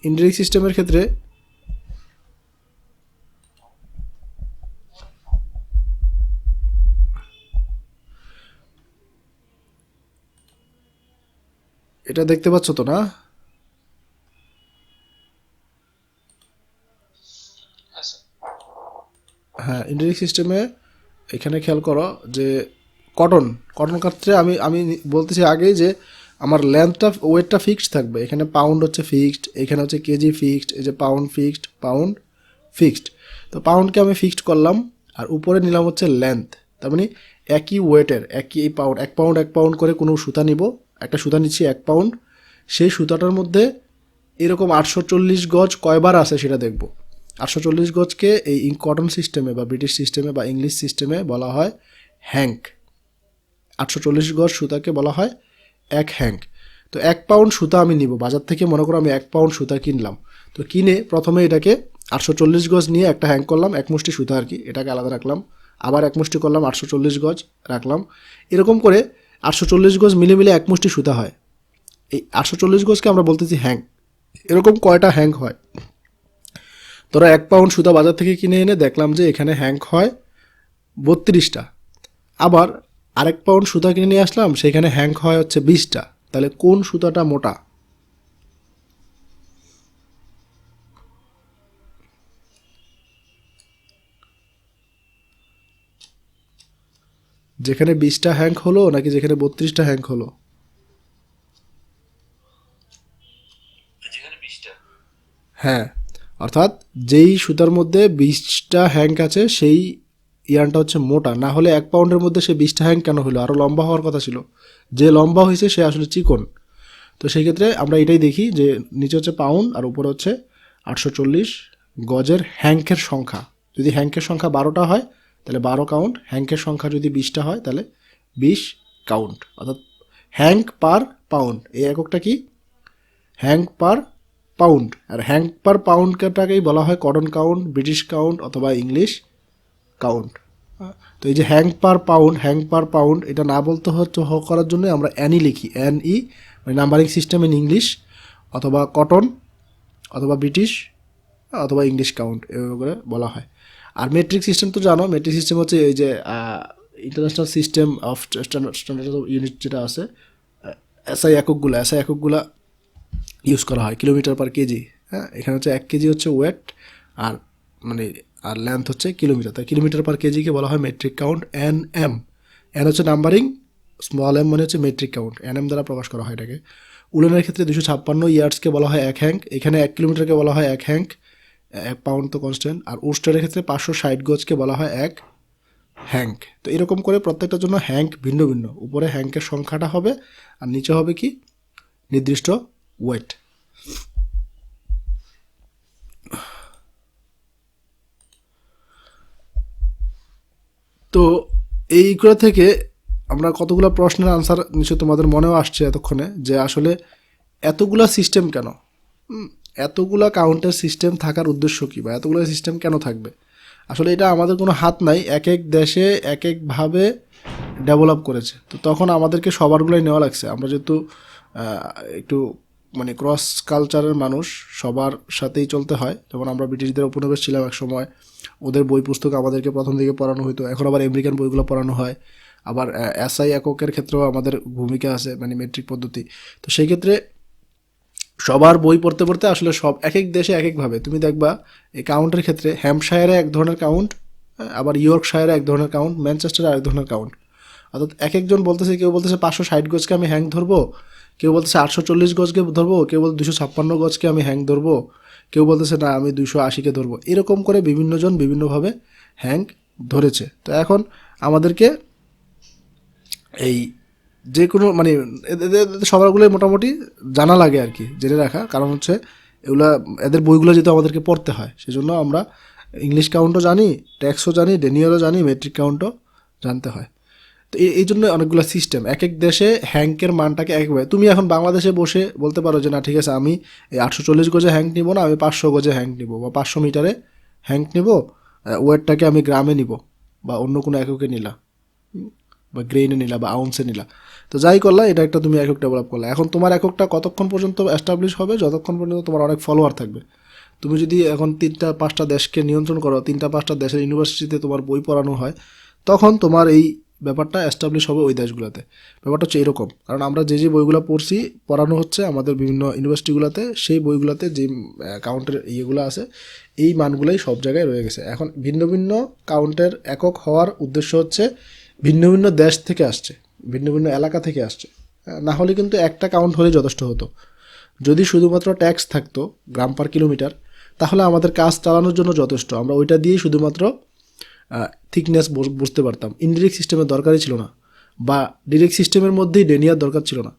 ইনডিরেক্ট সিস্টেমের ক্ষেত্রে এটা দেখতে পাচ্ছ তো না? হ্যাঁ, ইনডিরেক্ট সিস্টেমে এখানে খেয়াল করো যে কটন ক্ষেত্রে আমি বলতেছি আগেই যে আমার লেন্থটা ওয়েটটা ফিক্সড থাকবে। এখানে পাউন্ড হচ্ছে ফিক্সড, এখানে হচ্ছে কেজি ফিক্সড, এই যে পাউন্ড ফিক্সড, পাউন্ড ফিক্সড। তো পাউন্ডকে আমি ফিক্সড করলাম আর উপরে নিলাম হচ্ছে লেন্থ। তার মানে একই ওয়েটের একই পাউন্ড, 1 পাউন্ড করে কোনো সুতা নিব, একটা সুতা নিচ্ছি 1 পাউন্ড, সেই সুতাটার মধ্যে এরকম 840 গজ কয়বার আছে সেটা দেখব। 840 গজকে এই কটন সিস্টেমে বা ব্রিটিশ সিস্টেমে বা ইংলিশ সিস্টেমে বলা হয় হ্যাঙ্ক। 840 গজ সুতাকে বলা হয় এক হ্যাঙ্ক। তো 1 পাউন্ড সুতা আমি নিব বাজার থেকে, মনে করো আমি 1 পাউন্ড সুতা কিনলাম। তো কিনে প্রথমে এটাকে 840 গজ নিয়ে একটা হ্যাঙ্ক করলাম, 1 মুষ্টি সুতা আর কি, এটাকে আলাদা রাখলাম। আবার 1 মুষ্টি করলাম, 840 গজ রাখলাম। এরকম করে 840 গজ মিলে মিলে 1 মুষ্টি সুতা হয়। এই 840 গজকে আমরা বলতেছি হ্যাঙ্ক। এরকম কয়টা হ্যাঙ্ক হয়? তোরা 1 পাউন্ড সুতা বাজার থেকে কিনে এনে দেখলাম যে এখানে হ্যাঙ্ক হয় 32টা। আবার 1 পাউন্ড সুতা কিনে নিয়ে আসলাম, সেখানে হ্যাঙ্ক হয় হচ্ছে 20টা। তাহলে কোন সুতাটা মোটা? যেখানে 20টা হ্যাঙ্ক হলো নাকি যেখানে 32টা হ্যাঙ্ক হলো? হ্যাঁ, অর্থাৎ যেই সুতার মধ্যে 20টা হ্যাঙ্ক আছে সেই ইয়ার্নটা হচ্ছে মোটা। না হলে 1 পাউন্ডের মধ্যে সে 20টা হ্যাঙ্ক কেন হলো? আরও লম্বা হওয়ার কথা ছিল। যে লম্বা হয়েছে সে আসলে চিকন। তো সেই ক্ষেত্রে আমরা এটাই দেখি যে নিচে হচ্ছে পাউন্ড আর উপরে হচ্ছে 840 গজের হ্যাঙ্কের সংখ্যা। যদি হ্যাঙ্কের সংখ্যা 12টা হয় তাহলে 12 কাউন্ট, হ্যাঙ্কের সংখ্যা যদি 20টা হয় তাহলে 20 কাউন্ট। অর্থাৎ হ্যাঙ্ক পার পাউন্ড, এই এককটা কি? Hank per pound. আর হ্যাঙ্ক পার পাউন্ডটাকেই বলা হয় কটন কাউন্ট, ব্রিটিশ কাউন্ট অথবা ইংলিশ কাউন্ট। তো এই যে হ্যাঙ্ক পার পাউন্ড এটা না বলতে করার জন্য আমরা অ্যানি লিখি, NE, মানে নাম্বারিং সিস্টেম ইন ইংলিশ, অথবা কটন অথবা ব্রিটিশ অথবা ইংলিশ কাউন্ট, এভাবে করে বলা হয়। আর মেট্রিক সিস্টেম তো জানো, মেট্রিক সিস্টেম হচ্ছে এই যে international system of standard of unit যেটা আছে, এসআই এককগুলা ইউজ করা হয় কিলোমিটার পার কেজি। হ্যাঁ, এখানে হচ্ছে 1 কেজি হচ্ছে ওয়েট আর মানে আর লেন্থ হচ্ছে কিলোমিটার, তাই কিলোমিটার পার কেজিকে বলা হয় মেট্রিক কাউন্ট, NM। এন হচ্ছে নাম্বারিং, স্মল m মানে হচ্ছে মেট্রিক কাউন্ট, NM দ্বারা প্রকাশ করা হয় এটাকে। উলেনের ক্ষেত্রে 256 ইয়ার্ডসকে বলা হয় এক হ্যাঙ্ক, এখানে 1 কিলোমিটারকে বলা হয় এক হ্যাঙ্ক, 1 পাউন্ড তো কনস্ট্যান্ট। আর উস্টারের ক্ষেত্রে 560 গজকে বলা হয় এক হ্যাঙ্ক। তো এরকম করে প্রত্যেকটার জন্য হ্যাঙ্ক ভিন্ন ভিন্ন, উপরে হ্যাঙ্কের সংখ্যাটা হবে আর নিচে হবে কি নির্দিষ্ট ওয়েট। তো এইগুলো থেকে আমরা কতগুলো প্রশ্নের আনসার নিশ্চয় তোমাদের মনেও আসছে এতক্ষণে, যে আসলে এতগুলা সিস্টেম কেন, এতগুলা কাউন্টের সিস্টেম থাকার উদ্দেশ্য কী, বা এতগুলো সিস্টেম কেন থাকবে? আসলে এটা আমাদের কোনো হাত নাই, এক এক দেশে এক একভাবে ডেভেলপ করেছে। তো তখন আমাদেরকে সবারগুলোই নেওয়া লাগছে। আমরা যেহেতু একটু মানে ক্রস কালচারের মানুষ, সবার সাথেই চলতে হয়। যেমন আমরা ব্রিটিশদের উপনিবেশ ছিলাম এক সময়, ওদের বই পুস্তক আমাদেরকে প্রথম দিকে পড়ানো হতো, এখন আবার আমেরিকান বইগুলো পড়ানো হয়। আবার এসআই এককের ক্ষেত্রেও আমাদের ভূমিকা আছে, মানে মেট্রিক পদ্ধতি। তো সেই ক্ষেত্রে সবার বই পড়তে পড়তে আসলে সব এক এক দেশে এক একভাবে, তুমি দেখবা এই কাউন্টের ক্ষেত্রে হ্যাম্পশায়ারে এক ধরনের কাউন্ট, আবার ইয়র্কশায়ারে এক ধরনের কাউন্ট, ম্যানচেস্টারে আরেক ধরনের কাউন্ট। অর্থাৎ এক একজন বলতেছে, কেউ বলতেছে 560 গজকে আমি হ্যাং ধরবো, কেউ বলতেছে 840 গজকে ধরবো, কেউ বলতে 256 গজকে আমি হ্যাং ধরবো, কেউ বলতেছে না আমি 280কে ধরবো। এরকম করে বিভিন্নজন বিভিন্নভাবে হ্যাং ধরেছে। তো এখন আমাদেরকে এই যে কোনো মানে সবারগুলোই মোটামুটি জানা লাগে আর কি, জেনে রাখা। কারণ হচ্ছে এগুলা এদের বইগুলো যেহেতু আমাদেরকে পড়তে হয়, সেজন্য আমরা ইংলিশ কাউন্টও জানি, ট্যাক্সও জানি, ডেনিয়ারও জানি, মেট্রিক কাউন্টও জানতে হয়। তো এই জন্য অনেকগুলো সিস্টেম, এক এক দেশে হ্যাঙ্কের মানটাকে একভাবে। তুমি এখন বাংলাদেশে বসে বলতে পারো যে না ঠিক আছে, আমি এই 840 গজে হ্যাঙ্ক নিব না, আমি 500 গজে হ্যাঙ্ক নিব, বা 500 মিটারে হ্যাঙ্ক নিব, ওয়েটটাকে আমি গ্রামে নিব, বা অন্য কোনো এককে নিলা, বা গ্রেইনে নিলা, বা আউন্সে নিলা। তো যাই করলা, এটা একটা তুমি একক ডেভেলপ করলা। এখন তোমার এককটা কতক্ষণ পর্যন্ত এস্টাবলিশ হবে? যতক্ষণ পর্যন্ত তোমার অনেক ফলোয়ার থাকবে। তুমি যদি এখন 3-5টা দেশকে নিয়ন্ত্রণ করো, 3-5টা দেশের ইউনিভার্সিটিতে তোমার বই পড়ানো হয়, তখন তোমার এই ব্যাপারটা এস্টাবলিশ হবে ওই দেশগুলোতে। ব্যাপারটা হচ্ছে এরকম, কারণ আমরা যে যে বইগুলো পড়ছি, পড়ানো হচ্ছে আমাদের বিভিন্ন ইউনিভার্সিটিগুলোতে, সেই বইগুলোতে যে কাউন্টের ইয়েগুলো আছে, এই মানগুলোই সব জায়গায় রয়ে গেছে। এখন ভিন্ন ভিন্ন কাউন্টের একক হওয়ার উদ্দেশ্য হচ্ছে ভিন্ন ভিন্ন দেশ থেকে আসছে, ভিন্ন ভিন্ন এলাকা থেকে আসছে। না হলে কিন্তু একটা কাউন্ট হলেই যথেষ্ট হতো। যদি শুধুমাত্র ট্যাক্স থাকতো গ্রাম পার কিলোমিটার, তাহলে আমাদের কাজ চালানোর জন্য যথেষ্ট, আমরা ওইটা দিয়েই শুধুমাত্র থিকনেস বুঝতে পারতাম। ইনডিরেক্ট সিস্টেমের দরকারই ছিল না, বা ডিরেক্ট সিস্টেমের মধ্যেই ডেনিয়ার দরকার ছিল না।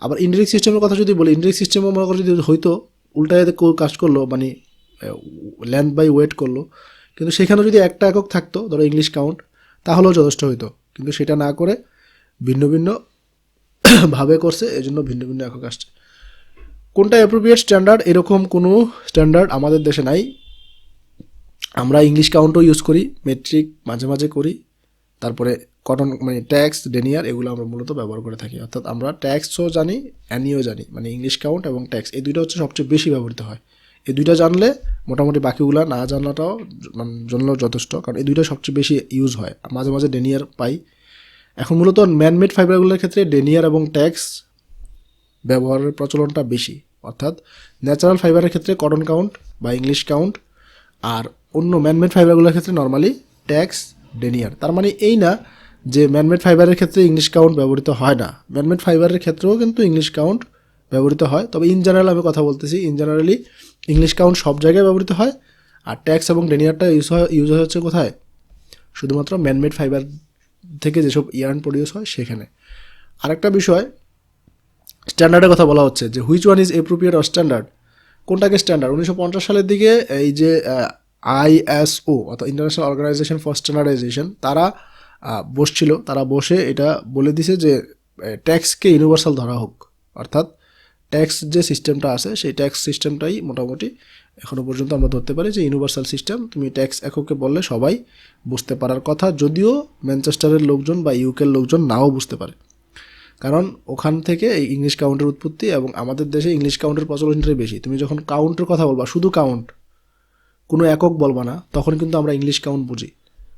আবার ইনডিরেক্ট সিস্টেমের কথা যদি বলি, ইনডিরেক্ট সিস্টেমও মনে করো যদি হয়তো উল্টায় কাজ করলো, মানে লেন্থ বাই ওয়েট করলো, কিন্তু সেখানে যদি একটা একক থাকতো, ধরো ইংলিশ কাউন্ট, তাহলেও যথেষ্ট হইতো। কিন্তু সেটা না করে ভিন্ন ভিন্ন ভাবে করছে, এই জন্য ভিন্ন ভিন্ন একক আসছে। কোনটা অ্যাপ্রোপ্রিয়েট স্ট্যান্ডার্ড, এরকম কোনো স্ট্যান্ডার্ড আমাদের দেশে নাই। আমরা ইংলিশ কাউন্টও ইউজ করি, মেট্রিক মাঝে মাঝে করি, তারপরে কটন মানে ট্যাক্স, ডেনিয়ার, এগুলো আমরা মূলত ব্যবহার করে থাকি। অর্থাৎ আমরা ট্যাক্সও জানি, অ্যানিও জানি, মানে ইংলিশ কাউন্ট এবং ট্যাক্স, এই দুইটা হচ্ছে সবচেয়ে বেশি ব্যবহৃত হয়। এই দুইটা জানলে মোটামুটি বাকিগুলো না জানাটাও মানে জানলেও যথেষ্ট, কারণ এই দুইটা সবচেয়ে বেশি ইউজ হয়। মাঝে মাঝে ডেনিয়ার পাই। এখন মূলত ম্যানমেড ফাইবারগুলোর ক্ষেত্রে ডেনিয়ার এবং ট্যাক্স ব্যবহারের প্রচলনটা বেশি। অর্থাৎ ন্যাচারাল ফাইবারের ক্ষেত্রে কটন কাউন্ট বা ইংলিশ কাউন্ট, আর অন্য ম্যানমেড ফাইবারগুলোর ক্ষেত্রে নর্মালি ট্যাক্স, ডেনিয়ার। তার মানে এই না যে ম্যানমেড ফাইবারের ক্ষেত্রে ইংলিশ কাউন্ট ব্যবহৃত হয় না, ম্যানমেড ফাইবারের ক্ষেত্রেও কিন্তু ইংলিশ কাউন্ট ব্যবহৃত হয়। তবে ইন জেনারেল আমি কথা বলতেছি, ইন জেনারেলি ইংলিশ কাউন্ট সব জায়গায় ব্যবহৃত হয়, আর ট্যাক্স এবং ডেনিয়ারটা ইউজ হচ্ছে কোথায়? শুধুমাত্র ম্যানমেড ফাইবার থেকে যেসব ইয়ার্ন প্রডিউস হয় সেখানে। আরেকটা বিষয়, স্ট্যান্ডার্ডের কথা বলা হচ্ছে যে which one is appropriate or standard, কোনটাকে স্ট্যান্ডার্ড। 1950 সালের দিকে এই যে ISO অর্থাৎ ইন্টারন্যাশনাল অর্গানাইজেশন ফর স্ট্যান্ডার্ডাইজেশন, তারা বসছিল, তারা বসে এটা বলে দিছে যে ট্যাক্সকে ইউনিভার্সাল ধরা হোক। অর্থাৎ ট্যাক্স যে সিস্টেমটা আছে, সেই ট্যাক্স সিস্টেমটাই মোটামুটি এখনও পর্যন্ত আমরা ধরতে পারি যে ইউনিভার্সাল সিস্টেম। তুমি ট্যাক্স এককে বললে সবাই বুঝতে পারার কথা, যদিও ম্যানচেস্টারের লোকজন বা ইউকের লোকজন নাও বুঝতে পারে, কারণ ওখান থেকে এই ইংলিশ কাউন্টের উৎপত্তি, এবং আমাদের দেশে ইংলিশ কাউন্টের প্রচলনটাই বেশি। তুমি যখন কাউন্টের কথা বলবা, শুধু কাউন্ট, কোনো একক বলবা না, তখন কিন্তু আমরা ইংলিশ কাউন্ট বুঝি।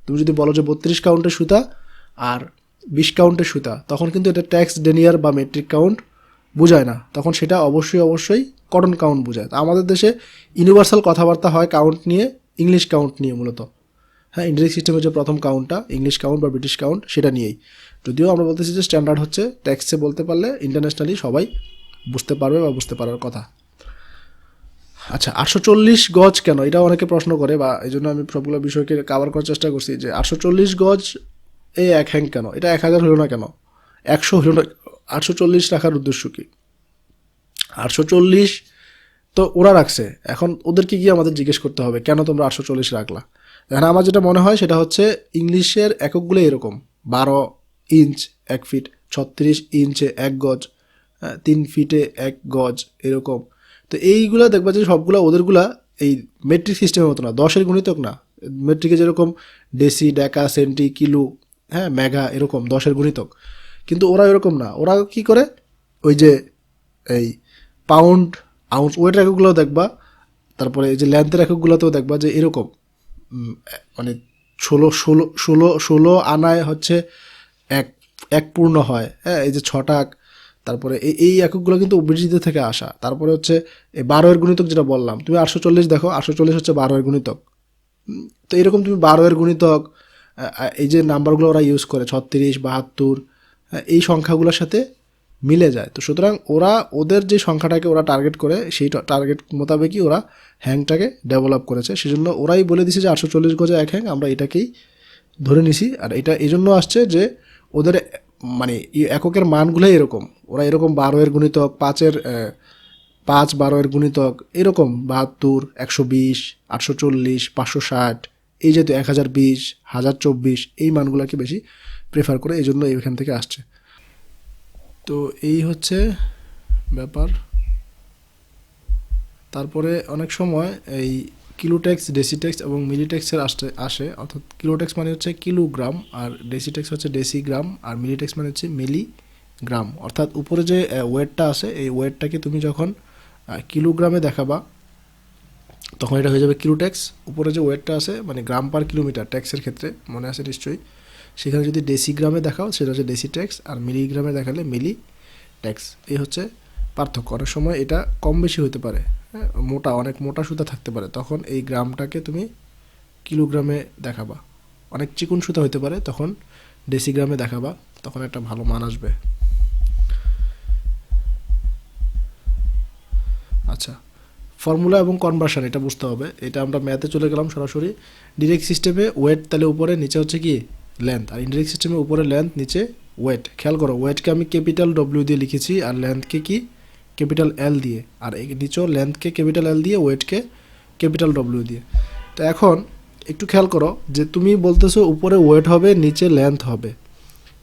তুমি যদি বলো যে 32 কাউন্টের সুতা আর 20 কাউন্টের সুতা, তখন কিন্তু এটা ট্যাক্স, ডেনিয়ার বা মেট্রিক কাউন্ট বোঝায় না, তখন সেটা অবশ্যই কটন কাউন্ট বোঝায়। তো আমাদের দেশে ইউনিভার্সাল কথাবার্তা হয় কাউন্ট নিয়ে, ইংলিশ কাউন্ট নিয়ে মূলত। হ্যাঁ, ইন্ডিয়ান সিস্টেমের যে প্রথম কাউন্টটা ইংলিশ কাউন্ট বা ব্রিটিশ কাউন্ট, সেটা নিয়েই। যদিও আমরা বলতেছি যে স্ট্যান্ডার্ড হচ্ছে ট্যাক্সে বলতে পারলে ইন্টারন্যাশনালি সবাই বুঝতে পারবে বা বুঝতে পারার কথা। আচ্ছা, 840 গজ কেন, এটা অনেকে প্রশ্ন করে, বা এই জন্য আমি সবগুলো বিষয়কে কাভার করার চেষ্টা করছি যে 840 গজ এই এক হ্যাং কেন, এটা 1000 হলো না কেন, 100 হলো না, 840 রাখার উদ্দেশ্য কী? 840 তো ওরা রাখছে, এখন ওদেরকে গিয়ে আমাদের জিজ্ঞেস করতে হবে কেন তোমরা 840 রাখলা। এখন আমার যেটা মনে হয় সেটা হচ্ছে ইংলিশের এককগুলো এরকম: 12 ইঞ্চ 1 ফিট, 36 ইঞ্চে 1 গজ, 3 ফিটে 1 গজ, এরকম। তো এইগুলা দেখবা যে সবগুলা ওদেরগুলা এই মেট্রিক সিস্টেমের মতো না, 10-এর গুণিতক না। মেট্রিকে যেরকম ডেসি, ডেকা, সেন্টি, কিলো, হ্যাঁ, মেগা এরকম 10-এর গুণিতক। কিন্তু ওরা এরকম না, ওরা কি করে ওই যে এই পাউন্ড, আউন্স, ওয়েটের এককগুলোও দেখবা, তারপরে এই যে লেন্থের এককগুলোতেও দেখবা যে এরকম মানে 16 আনায় হচ্ছে এক এক পূর্ণ হয়। হ্যাঁ, এই যে 6 টাক, তারপরে এই এককগুলো কিন্তু ইংরেজিতে থেকে আসা। তারপরে হচ্ছে এই 12-এর গুণিতক যেটা বললাম, তুমি 840 দেখো, 840 হচ্ছে 12-এর গুণিতক। তো এরকম তুমি 12-এর গুণিতক, এই যে নাম্বারগুলো ওরা ইউজ করে 36, 72, এই সংখ্যাগুলোর সাথে মিলে যায়। তো সুতরাং ওরা ওদের যে সংখ্যাটাকে ওরা টার্গেট করে, সেই টার্গেট মোতাবেকই ওরা হ্যাংটাকে ডেভেলপ করেছে। সেজন্য ওরাই বলে দিছে যে 840 গজে এক হ্যাং, আমরা এটাকেই ধরে নিছি। আর এটা এই জন্য আসছে যে ওদের মানে এককের মানগুলোই এরকম, ওরা এরকম 12-এর গুণিতক, 5, 12-এর গুণিতক এরকম 72, 120, 840, 560, এই যেহেতু 1020, 1024, এই মানগুলোকে বেশি প্রেফার করে, এই জন্য এইখান থেকে আসছে। তো এই হচ্ছে ব্যাপার। তারপরে অনেক সময় এই কিলোটেক্স, ডেসিটেক্স এবং মিলিটেক্সের আসে, অর্থাৎ কিলোটেক্স মানে হচ্ছে কিলোগ্রাম, আর ডেসিটেক্স হচ্ছে ডেসিগ্রাম, আর মিলিটেক্স মানে হচ্ছে মিলিগ্রাম। অর্থাৎ উপরে যে ওয়েটটা আছে, এই ওয়েটটাকে তুমি যখন কিলোগ্রামে দেখাবা তখন এটা হয়ে যাবে কিলোটেক্স। উপরে যে ওয়েটটা আছে মানে গ্রাম পার কিলোমিটার ট্যাক্সের ক্ষেত্রে মনে আছে নিশ্চয়ই, সেখানে যদি ডেসিগ্রামে দেখাও সেটা হচ্ছে ডেসিটেক্স, আর মিলিগ্রামে দেখালে মিলিটেক্স। এই হচ্ছে পার্থক্য। অনেক সময় এটা কম বেশি হতে পারে, হ্যাঁ, অনেক মোটা সুতা থাকতে পারে, তখন এই গ্রামটাকে তুমি কিলোগ্রামে দেখাবা। অনেক চিকন সুতা হতে পারে, তখন ডেসিগ্রামে দেখাবা, তখন একটা ভালো মান আসবে। আচ্ছা, ফর্মুলা এবং কনভার্সন এটা বুঝতে হবে। এটা আমরা ম্যাথে চলে গেলাম সরাসরি। ডিরেক্ট সিস্টেমে ওয়েট তাহলে উপরে, নিচে হচ্ছে কি লেন্থ, আর ইনডিরেক্ট সিস্টেমে উপরে লেন্থ, নিচে ওয়েট। খেয়াল করো, ওয়েটকে আমি ক্যাপিটাল ডব্লিউ দিয়ে লিখেছি, আর লেন্থকে কি ক্যাপিটাল এল দিয়ে, আর নিচেও লেন্থকে ক্যাপিটাল এল দিয়ে, ওয়েটকে ক্যাপিটাল ডব্লিউ দিয়ে। তো এখন একটু খেয়াল করো যে তুমি বলতেছো উপরে ওয়েট হবে, নিচে লেন্থ হবে।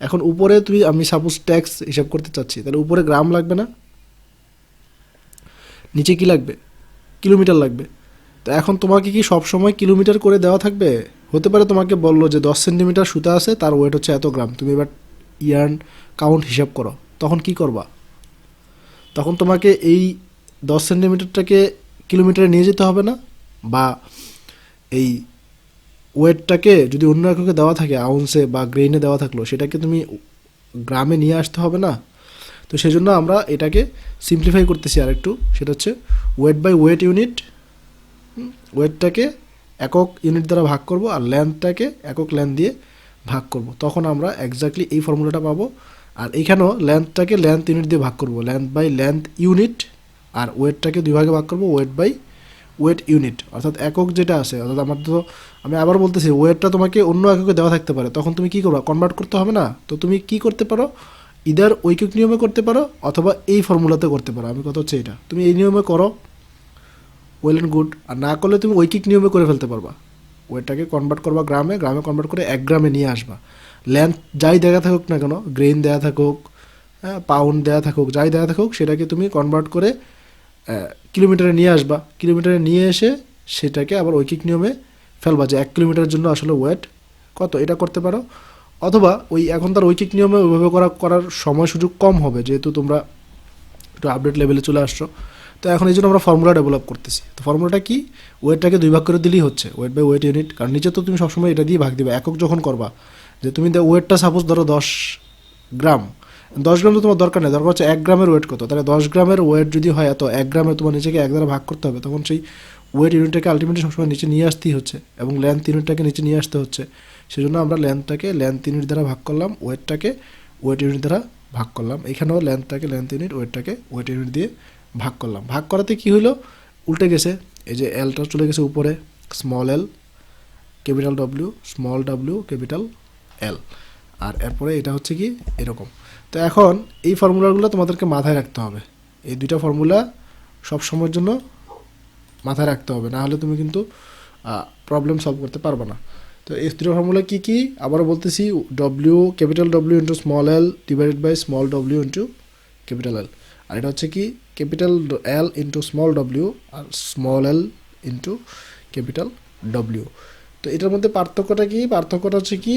এখন উপরে আমি সাপোজ ট্যাক্স হিসাব করতে চাচ্ছি, তাহলে উপরে গ্রাম লাগবে না, নিচে কি লাগবে, কিলোমিটার লাগবে। তো এখন তোমাকে কি সব সময় কিলোমিটার করে দেওয়া থাকবে? হতে পারে তোমাকে বললো যে 10 সেন্টিমিটার সুতা আছে, তার ওয়েট হচ্ছে এত গ্রাম, তুমি এবার ইয়ার্ন কাউন্ট হিসাব করো, তখন কি করবা? তখন তোমাকে এই 10 সেন্টিমিটারটাকে কিলোমিটারে নিয়ে যেতে হবে না? বা এই ওয়েটটাকে যদি অন্য এককে দেওয়া থাকে, আউন্সে বা গ্রেইনে দেওয়া থাকলো, সেটাকে তুমি গ্রামে নিয়ে আসতে হবে না? তো সেই জন্য আমরা এটাকে সিম্পলিফাই করতেছি আর একটু, সেটা হচ্ছে ওয়েট বাই ওয়েট ইউনিট। ওয়েটটাকে একক ইউনিট দ্বারা ভাগ করব, আর লেন্থটাকে একক লেন্থ দিয়ে ভাগ করব, তখন আমরা এক্স্যাক্টলি এই ফর্মুলাটা পাবো। আর এইখানেও লেন্থটাকে লেন্থ ইউনিট দিয়ে ভাগ করব, লেন্থ বাই লেন্থ ইউনিট, আর ওয়েটটাকে 2 ভাগে ভাগ করব, ওয়েট বাই ওয়েট ইউনিট। অর্থাৎ একক যেটা আছে, অর্থাৎ আমি আবার বলতেছি, ওয়েটটা তোমাকে অন্য এককে দেওয়া থাকতে পারে, তখন তুমি কী করবা, কনভার্ট করতে হবে না? তো তুমি কি করতে পারো, ইদার ঐকিক নিয়মে করতে পারো অথবা এই ফর্মুলাতে করতে পারো। আমি কথা হচ্ছে এটা, তুমি এই নিয়মে করো, ওয়েল অ্যান্ড গুড। আর না করলে তুমি ঐকিক নিয়মে করে ফেলতে পারবা, ওয়েটটাকে কনভার্ট করবা গ্রামে, গ্রামে কনভার্ট করে 1 গ্রামে নিয়ে আসবা। লেন্থ যাই দেওয়া থাকুক না কেন, গ্রেইন দেওয়া থাকুক, হ্যাঁ, পাউন্ড দেওয়া থাকুক, যাই দেওয়া থাকুক, সেটাকে তুমি কনভার্ট করে কিলোমিটারে নিয়ে আসবা। কিলোমিটারে নিয়ে এসে সেটাকে আবার ঐকিক নিয়মে ফেলবা যে 1 কিলোমিটারের জন্য আসলে ওয়েট কত, এটা করতে পারো। অথবা এখন তার ঐকিক নিয়মে ওইভাবে করার সময় সুযোগ কম হবে, যেহেতু তোমরা একটু আপডেট লেভেলে চলে আসছো। তো এখন এই জন্য আমরা ফর্মুলা ডেভেলপ করতেছি। তো ফর্মুলাটা কি, ওয়েটটাকে 2 ভাগ করে দিলেই হচ্ছে, ওয়েট বাই ওয়েট ইউনিট। কারণ নিচে তো তুমি সবসময় এটা দিয়ে ভাগ দিবে, একক যখন করবা, যে তুমি ওয়েটটা সাপোজ ধরো 10 গ্রাম, 10 গ্রাম তো তোমার দরকার নেই, দরকার হচ্ছে 1 গ্রামের ওয়েট কত। তাহলে 10 গ্রামের ওয়েট যদি হয়, এত 1 গ্রামে তোমার নিচেকে 1 দ্বারা ভাগ করতে হবে, তখন সেই ওয়েট ইউনিটটাকে আলটিমেটলি সবসময় নিচে নিয়ে আসতেই হচ্ছে, এবং লেন্থ ইউনিটটাকে নিচে নিয়ে আসতে হচ্ছে। সেজন্য আমরা লেন্থটাকে লেন্থ ইউনিট দ্বারা ভাগ করলাম, ওয়েটটাকে ওয়েট ইউনিট দ্বারা ভাগ করলাম। এখানেও লেন্থটাকে লেন্থ ইউনিট, ওয়েটটাকে ওয়েট ইউনিট দিয়ে ভাগ করলাম। ভাগ করাতে কি হলো, উল্টে গেছে, এই যে এলটা চলে গেছে উপরে, small L capital W, small W capital L, আর এরপরে এটা হচ্ছে কি এরকম। তো এখন এই ফর্মুলাগুলো তোমাদেরকে মাথায় রাখতে হবে, এই দুইটা ফর্মুলা সব সময়ের জন্য মাথায় রাখতে হবে, না হলে তুমি কিন্তু প্রবলেম সলভ করতে পারবে না। তো এই দুটো ফর্মুলা কী কী আবারও বলতেছি, W capital W into small L divided by small W into capital L, আর এটা হচ্ছে কি capital L into small W আর small L into capital W. তো এটার মধ্যে পার্থক্যটা কি, পার্থক্যটা হচ্ছে কি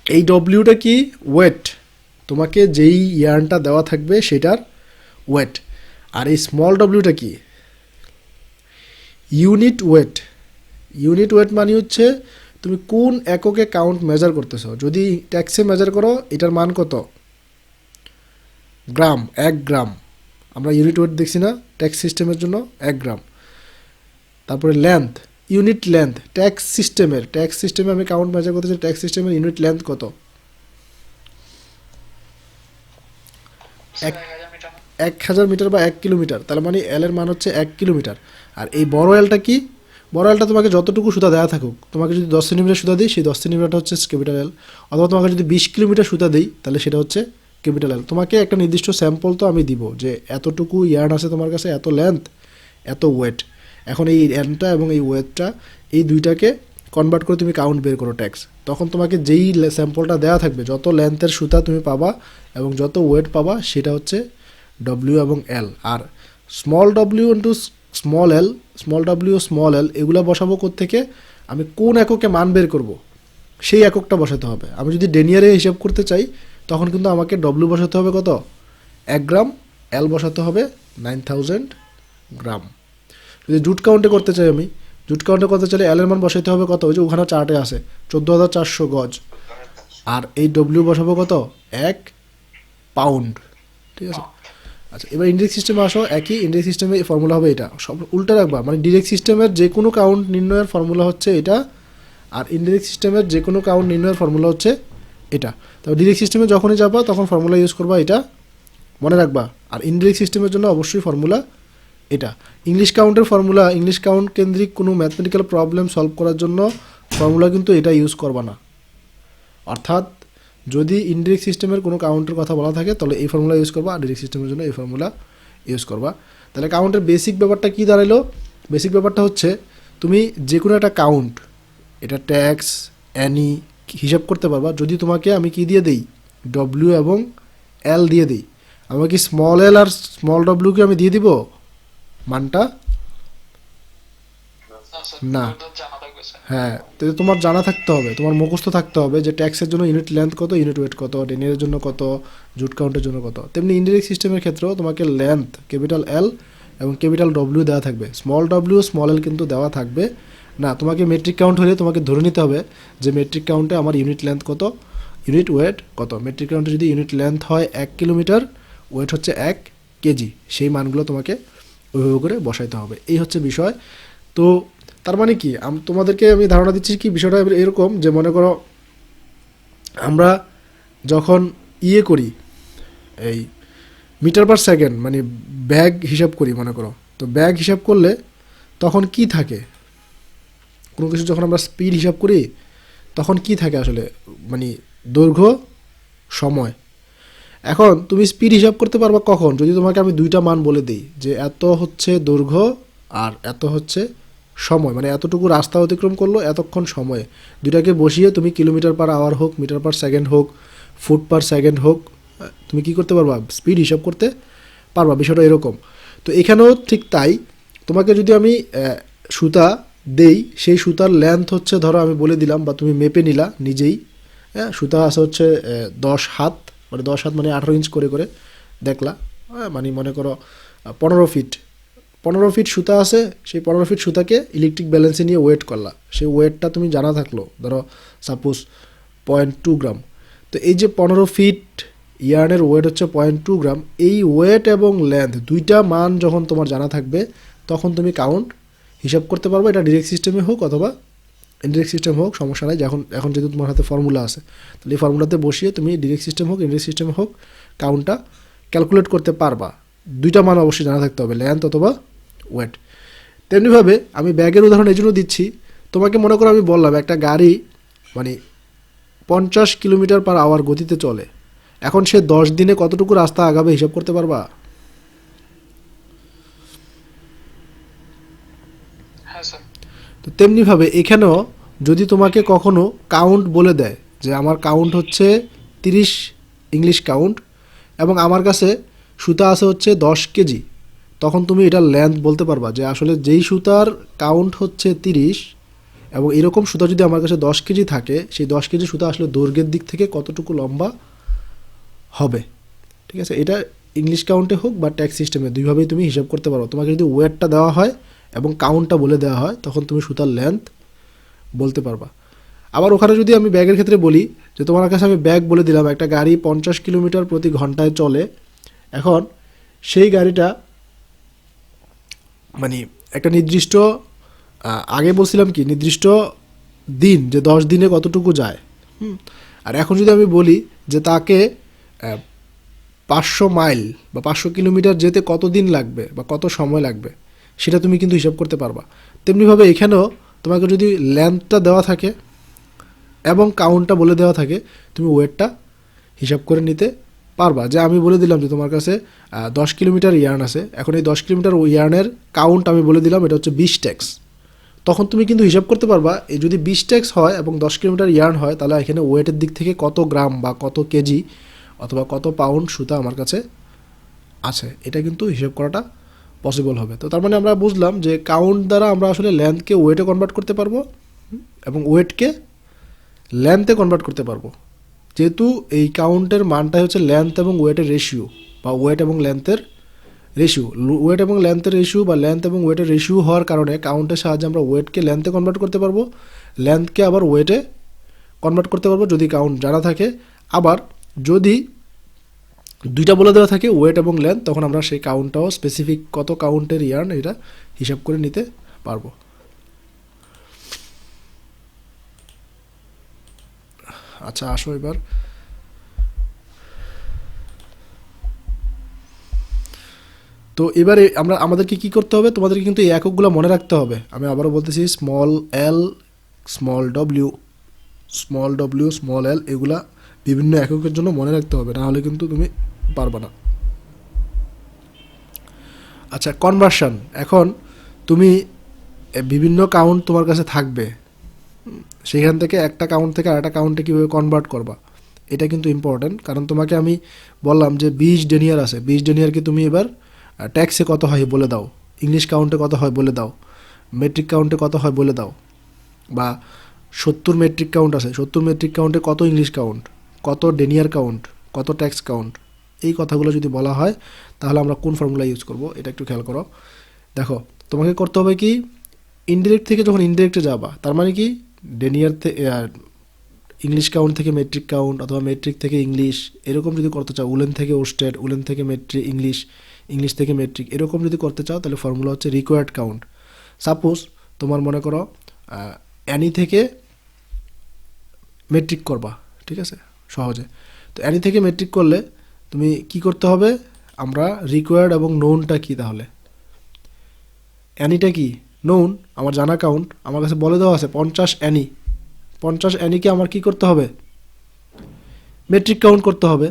এই ডব্লিউটা কি? ওয়েট। তোমাকে যেই ইয়ার্নটা দেওয়া থাকবে সেটার ওয়েট। আর এই স্মল ডব্লিউটা কি? Unit wait. ইউনিট ওয়েট মানে হচ্ছে তুমি কোন এককে কাউন্ট মেজার করতেছো। যদি ট্যাক্সে মেজার করো, এটার মান কত? গ্রাম, 1 গ্রাম। আমরা ইউনিট ওয়েট দেখছি না ট্যাক্স সিস্টেমের জন্য? 1 গ্রাম। তারপরে লেন্থ, ইউনিট লেন্থ ট্যাক্স সিস্টেমে আমি কাউন্ট মেজার করতে চাই, ট্যাক্স সিস্টেমের ইউনিট লেন্থ কত? 1000 মিটার বা 1 কিলোমিটার। তার মানে এল এর মান হচ্ছে 1 কিলোমিটার। আর এই বড় এলটা কি? বড় এলটা তোমাকে যতটুকু সুতা দেওয়া থাকুক, তোমাকে যদি 10 সেন্টিমিটার সুতা দিই, সেই 10 সেন্টিমিটারটা হচ্ছে ক্যাপিটাল এল। অথবা তোমাকে যদি 20 কিলোমিটার সুতা দিই, তাহলে সেটা হচ্ছে ক্যাপিটাল এল। তোমাকে একটা নির্দিষ্ট স্যাম্পল তো আমি দিব যে এতটুকু ইয়ার্ন আছে তোমার কাছে, এত লেন্থ, এত ওয়েট। এখন এই এনটা এবং এই ওয়েটটা, এই দুইটাকে কনভার্ট করে তুমি কাউন্ট বের করো ট্যাক্স। তখন তোমাকে যেই স্যাম্পলটা দেওয়া থাকবে, যত লেন্থের সুতা তুমি পাবা এবং যত ওয়েট পাবা, সেটা হচ্ছে ডব্লিউ এবং এল। আর small W into small L, small W small L, এগুলো বসাবো কোত্থেকে? আমি কোন এককে মান বের করব সেই এককটা বসাতে হবে। আমি যদি ডেনিয়ারে হিসাব করতে চাই, তখন কিন্তু আমাকে ডব্লিউ বসাতে হবে কত? 1 গ্রাম। এল বসাতে হবে 9000 গ্রাম। যদি জুট কাউন্টে করতে চাই, আমি জুট কাউন্টে করতে চাইলে এল এর মান বসাতে হবে কত? ওই যে ওখানে চার্টে আছে 14400 গজ। আর এই ডব্লিউ বসাবো কত? 1 পাউন্ড। ঠিক আছে। আচ্ছা, এবার ইন্ডেক্স সিস্টেমে আসো। একই ইন্ডেক্স সিস্টেমে ফর্মুলা হবে এটা, সব উল্টা রাখবা। মানে ডিরেক্ট সিস্টেমের যে কোনো কাউন্ট নির্ণয়ের ফর্মুলা হচ্ছে এটা, আর ইনডিরেক্ট সিস্টেমের যে কোনো কাউন্ট নির্ণয়ের ফর্মুলা হচ্ছে এটা। তবে ডিরেক্ট সিস্টেমে যখনই যাবা তখন ফর্মুলা ইউজ করবা এটা, মনে রাখবা। আর ইনডিরেক্ট সিস্টেমের জন্য অবশ্যই ফর্মুলা এটা। ইংলিশ কাউন্টের ফর্মুলা, ইংলিশ কাউন্ট কেন্দ্রিক কোনো ম্যাথমেটিক্যাল প্রবলেম সলভ করার জন্য ফর্মুলা কিন্তু এটা ইউজ করবা না। অর্থাৎ যদি ইনডিরেক্ট সিস্টেমের কোনো কাউন্টের কথা বলা থাকে, তাহলে এই ফর্মুলা ইউজ করবা, আর ডিরেক্ট সিস্টেমের জন্য এই ফর্মুলা ইউজ করবা। তাহলে কাউন্টের বেসিক ব্যাপারটা কী দাঁড়ালো? বেসিক ব্যাপারটা হচ্ছে তুমি যে কোনো একটা কাউন্ট, এটা ট্যাক্স, অ্যানি হিসাব করতে পারবা যদি তোমাকে আমি কি দিয়ে দিই? ডব্লিউ এবং এল দিয়ে দিই। আমাকে স্মল এল আর স্মল ডব্লিউকে আমি দিয়ে দিব মানটা? না। হ্যাঁ, তো তোমার জানা থাকতে হবে, তোমার মুখস্থ থাকতে হবে যে ট্যাক্সের জন্য ইউনিট লেন্থ কত, ইউনিট ওয়েট কত, ডেনিয়ারের জন্য কত, জুট কাউন্টের জন্য কত। তেমনি ইনডিরেক্ট সিস্টেমের ক্ষেত্রেও তোমাকে লেন্থ ক্যাপিটাল এল এবং ক্যাপিটাল ডব্লিউ দেওয়া থাকবে, স্মল ডব্লিউ স্মল এল কিন্তু দেওয়া থাকবে না। তোমাকে মেট্রিক কাউন্ট হলে তোমাকে ধরে নিতে হবে যে মেট্রিক কাউন্টে আমার ইউনিট লেন্থ কত, ইউনিট ওয়েট কত। মেট্রিক কাউন্টে যদি ইউনিট লেন্থ হয় 1 কিলোমিটার, ওয়েট হচ্ছে 1 কেজি, সেই মানগুলো তোমাকে ওইভাবে করে বসাইতে হবে। এই হচ্ছে বিষয়। তো তার মানে কি, তোমাদেরকে আমি ধারণা দিচ্ছি কি, বিষয়টা এরকম যে মনে করো আমরা যখন করি এই মিটার পার সেকেন্ড, মানে ব্যাগ হিসাব করি মনে করো, তো ব্যাগ হিসাব করলে তখন কি থাকে? কোনো কিছু যখন আমরা স্পিড হিসাব করি তখন কি থাকে আসলে? মানে দৈর্ঘ্য, সময়। এখন তুমি স্পিড হিসাব করতে পারবা কখন? যদি তোমাকে আমি দুইটা মান বলে দিই যে এত হচ্ছে দৈর্ঘ্য আর এত হচ্ছে সময়, মানে এতটুকু রাস্তা অতিক্রম করলো এতক্ষণ সময়ে। দুইটাকে বসিয়ে তুমি কিলোমিটার পার আওয়ার হোক, মিটার পার সেকেন্ড হোক, ফুট পার সেকেন্ড হোক, তুমি কি করতে পারবা? স্পিড হিসাব করতে পারবা। বিষয়টা এরকম। তো এখানেও ঠিক তাই। তোমাকে যদি আমি সুতা দেই, সেই সুতার লেন্থ হচ্ছে, ধরো আমি বলে দিলাম বা তুমি মেপে নিলা নিজেই, হ্যাঁ, সুতা আছে হচ্ছে 10 হাত, মানে 10 হাত মানে 18 ইঞ্চ করে করে দেখলা, হ্যাঁ, মানে মনে করো 15 ফিট, 15 ফিট সুতা আছে। সেই 15 ফিট সুতাকে ইলেকট্রিক ব্যালেন্সে নিয়ে ওয়েট করলা, সেই ওয়েটটা তুমি জানা থাকলো ধরো সাপোজ 0.2 গ্রাম। তো এই যে 15 ফিট ইয়ার্নের ওয়েট হচ্ছে 0.2 গ্রাম, এই ওয়েট এবং লেন্থ দুইটা মান যখন তোমার জানা থাকবে, তখন তুমি কাউন্ট হিসাব করতে পারবে। এটা ডিরেক্ট সিস্টেমে হোক অথবা ইনডিরেক্ট সিস্টেম হোক, সমস্যা নাই। এখন যেহেতু তোমার হাতে ফর্মুলা আছে, তাহলে এই ফর্মুলাতে বসিয়ে তুমি ডিরেক্ট সিস্টেম হোক ইনডিরেক্ট সিস্টেম হোক কাউন্টটা ক্যালকুলেট করতে পারবা। দুইটা মান অবশ্যই জানা থাকতে হবে, লেন্থ অথবা ওয়েট। তেমনিভাবে আমি ব্যাগের উদাহরণ এই জন্য দিচ্ছি, তোমাকে মনে করো আমি বললাম একটা গাড়ি মানে 50 কিলোমিটার পার আওয়ার গতিতে চলে, এখন সে 10 দিনে কতটুকু রাস্তা আগাবে হিসাব করতে পারবা? তো তেমনিভাবে এখানেও যদি তোমাকে কখনো কাউন্ট বলে দেয় যে আমার কাউন্ট হচ্ছে 30 ইংলিশ কাউন্ট এবং আমার কাছে সুতা আছে হচ্ছে 10 কেজি, তখন তুমি এটা লেন্থ বলতে পারবা যে আসলে যেই সুতার কাউন্ট হচ্ছে 30 এবং এরকম সুতা যদি আমার কাছে 10 কেজি থাকে, সেই 10 কেজি সুতা আসলে দৈর্ঘ্যের দিক থেকে কতটুকু লম্বা হবে, ঠিক আছে। এটা ইংলিশ কাউন্টে হোক বা ট্যাক্স সিস্টেমে, দুইভাবেই তুমি হিসাব করতে পারো। তোমাকে যদি ওয়েটটা দেওয়া হয় এবং কাউন্টটা বলে দেওয়া হয়, তখন তুমি সুতার লেন্থ বলতে পারবা। আবার ওখানে যদি আমি ব্যাগের ক্ষেত্রে বলি যে তোমার কাছে আমি ব্যাগ বলে দিলাম, একটা গাড়ি 50 কিলোমিটার প্রতি ঘন্টায় চলে, এখন সেই গাড়িটা মানে একটা নির্দিষ্ট আগে বলছিলাম কি নির্দিষ্ট দিন, যে 10 দিনে কতটুকু যায়। আর এখন যদি আমি বলি যে তাকে 500 মাইল বা 500 কিলোমিটার যেতে কত দিন লাগবে বা কত সময় লাগবে, সেটা তুমি কিন্তু হিসাব করতে পারবা। তেমনিভাবে এখানেও তোমাকে যদি লেন্থটা দেওয়া থাকে এবং কাউন্টটা বলে দেওয়া থাকে, তুমি ওয়েটটা হিসাব করে নিতে পারবা। যে আমি বলে দিলাম যে তোমার কাছে 10 কিলোমিটার ইয়ার্ন আছে, এখন এই 10 কিলোমিটার ইয়ার্নের কাউন্ট আমি বলে দিলাম এটা হচ্ছে 20 ট্যাক্স, তখন তুমি কিন্তু হিসাব করতে পারবা এই যদি 20 ট্যাক্স হয় এবং 10 কিলোমিটার ইয়ার্ন হয়, তাহলে এখানে ওয়েটের দিক থেকে কত গ্রাম বা কত কেজি অথবা কত পাউন্ড সুতা আমার কাছে আছে, এটা কিন্তু হিসাব করাটা পসিবল হবে। তো তার মানে আমরা বুঝলাম যে কাউন্ট দ্বারা আমরা আসলে লেন্থকে ওয়েটে কনভার্ট করতে পারবো এবং ওয়েটকে লেন্থে কনভার্ট করতে পারবো, যেহেতু এই কাউন্টের মানটাই হচ্ছে লেন্থ এবং ওয়েটের রেশিও বা ওয়েট এবং লেন্থের রেশিও। ওয়েট এবং লেন্থের রেশিও বা লেন্থ এবং ওয়েটের রেশিও হওয়ার কারণে কাউন্টের সাহায্যে আমরা ওয়েটকে লেন্থে কনভার্ট করতে পারবো, লেন্থকে আবার ওয়েটে কনভার্ট করতে পারবো যদি কাউন্ট জানা থাকে। আবার যদি দুইটা বলে দেওয়া থাকে ওয়েট এবং লেন্থ, তখন আমরা সেই কাউন্টটাও স্পেসিফিক কত কাউন্টের ইয়ার্ন এটা হিসাব করে নিতে পারবো। আচ্ছা আসো এবার তো এবারে আমরা আমাদেরকে কি করতে হবে, তোমাদেরকে কিন্তু এই এককগুলো মনে রাখতে হবে। আমি আবারও বলতেছি, small L, small W, small W, small এল, এগুলা বিভিন্ন এককের জন্য মনে রাখতে হবে, না হলে কিন্তু তুমি পারবে না। আচ্ছা কনভার্সন, এখন তুমি বিভিন্ন কাউন্ট তোমার কাছে থাকবে, সেখান থেকে একটা কাউন্ট থেকে আরেকটা কাউন্টে কীভাবে কনভার্ট করবা, এটা কিন্তু ইম্পর্ট্যান্ট। কারণ তোমাকে আমি বললাম যে 20 ডেনিয়ার আছে, 20 ডেনিয়ারকে তুমি এবার ট্যাক্সে কত হয় বলে দাও, ইংলিশ কাউন্টে কত হয় বলে দাও, মেট্রিক কাউন্টে কত হয় বলে দাও, বা 70 মেট্রিক কাউন্ট আছে, 70 মেট্রিক কাউন্টে কত ইংলিশ কাউন্ট, কত ডেনিয়ার কাউন্ট, কত ট্যাক্স কাউন্ট, এই কথাগুলো যদি বলা হয় তাহলে আমরা কোন ফর্মুলা ইউজ করব এটা একটু খেয়াল করো। দেখো তোমাকে করতে হবে কি, ইনডিরেক্ট থেকে যখন ইনডিরেক্টে যাবা, তার মানে কি ডেনিয়ার থেকে ইংলিশ কাউন্ট থেকে মেট্রিক কাউন্ট অথবা মেট্রিক থেকে ইংলিশ, এরকম যদি করতে চাও, উলেন থেকে ওস্টেড, উলেন থেকে মেট্রিক ইংলিশ, ইংলিশ থেকে মেট্রিক, এরকম যদি করতে চাও তাহলে ফর্মুলা হচ্ছে রিকোয়ার্ড কাউন্ট। সাপোজ তোমার মনে করো অ্যানি থেকে মেট্রিক করবা, ঠিক আছে, সহজে। তো অ্যানি থেকে মেট্রিক করলে তুমি কি করতে হবে, আমরা রিকোয়ার্ড এবং নোনটা কি, তাহলে অ্যানিটা কি নোন, আমার জানা কাউন্ট, আমার কাছে বলে দেওয়া আছে 50 অ্যানি, 50 অ্যানিকে আমার কি করতে হবে, মেট্রিক কাউন্ট করতে হবে।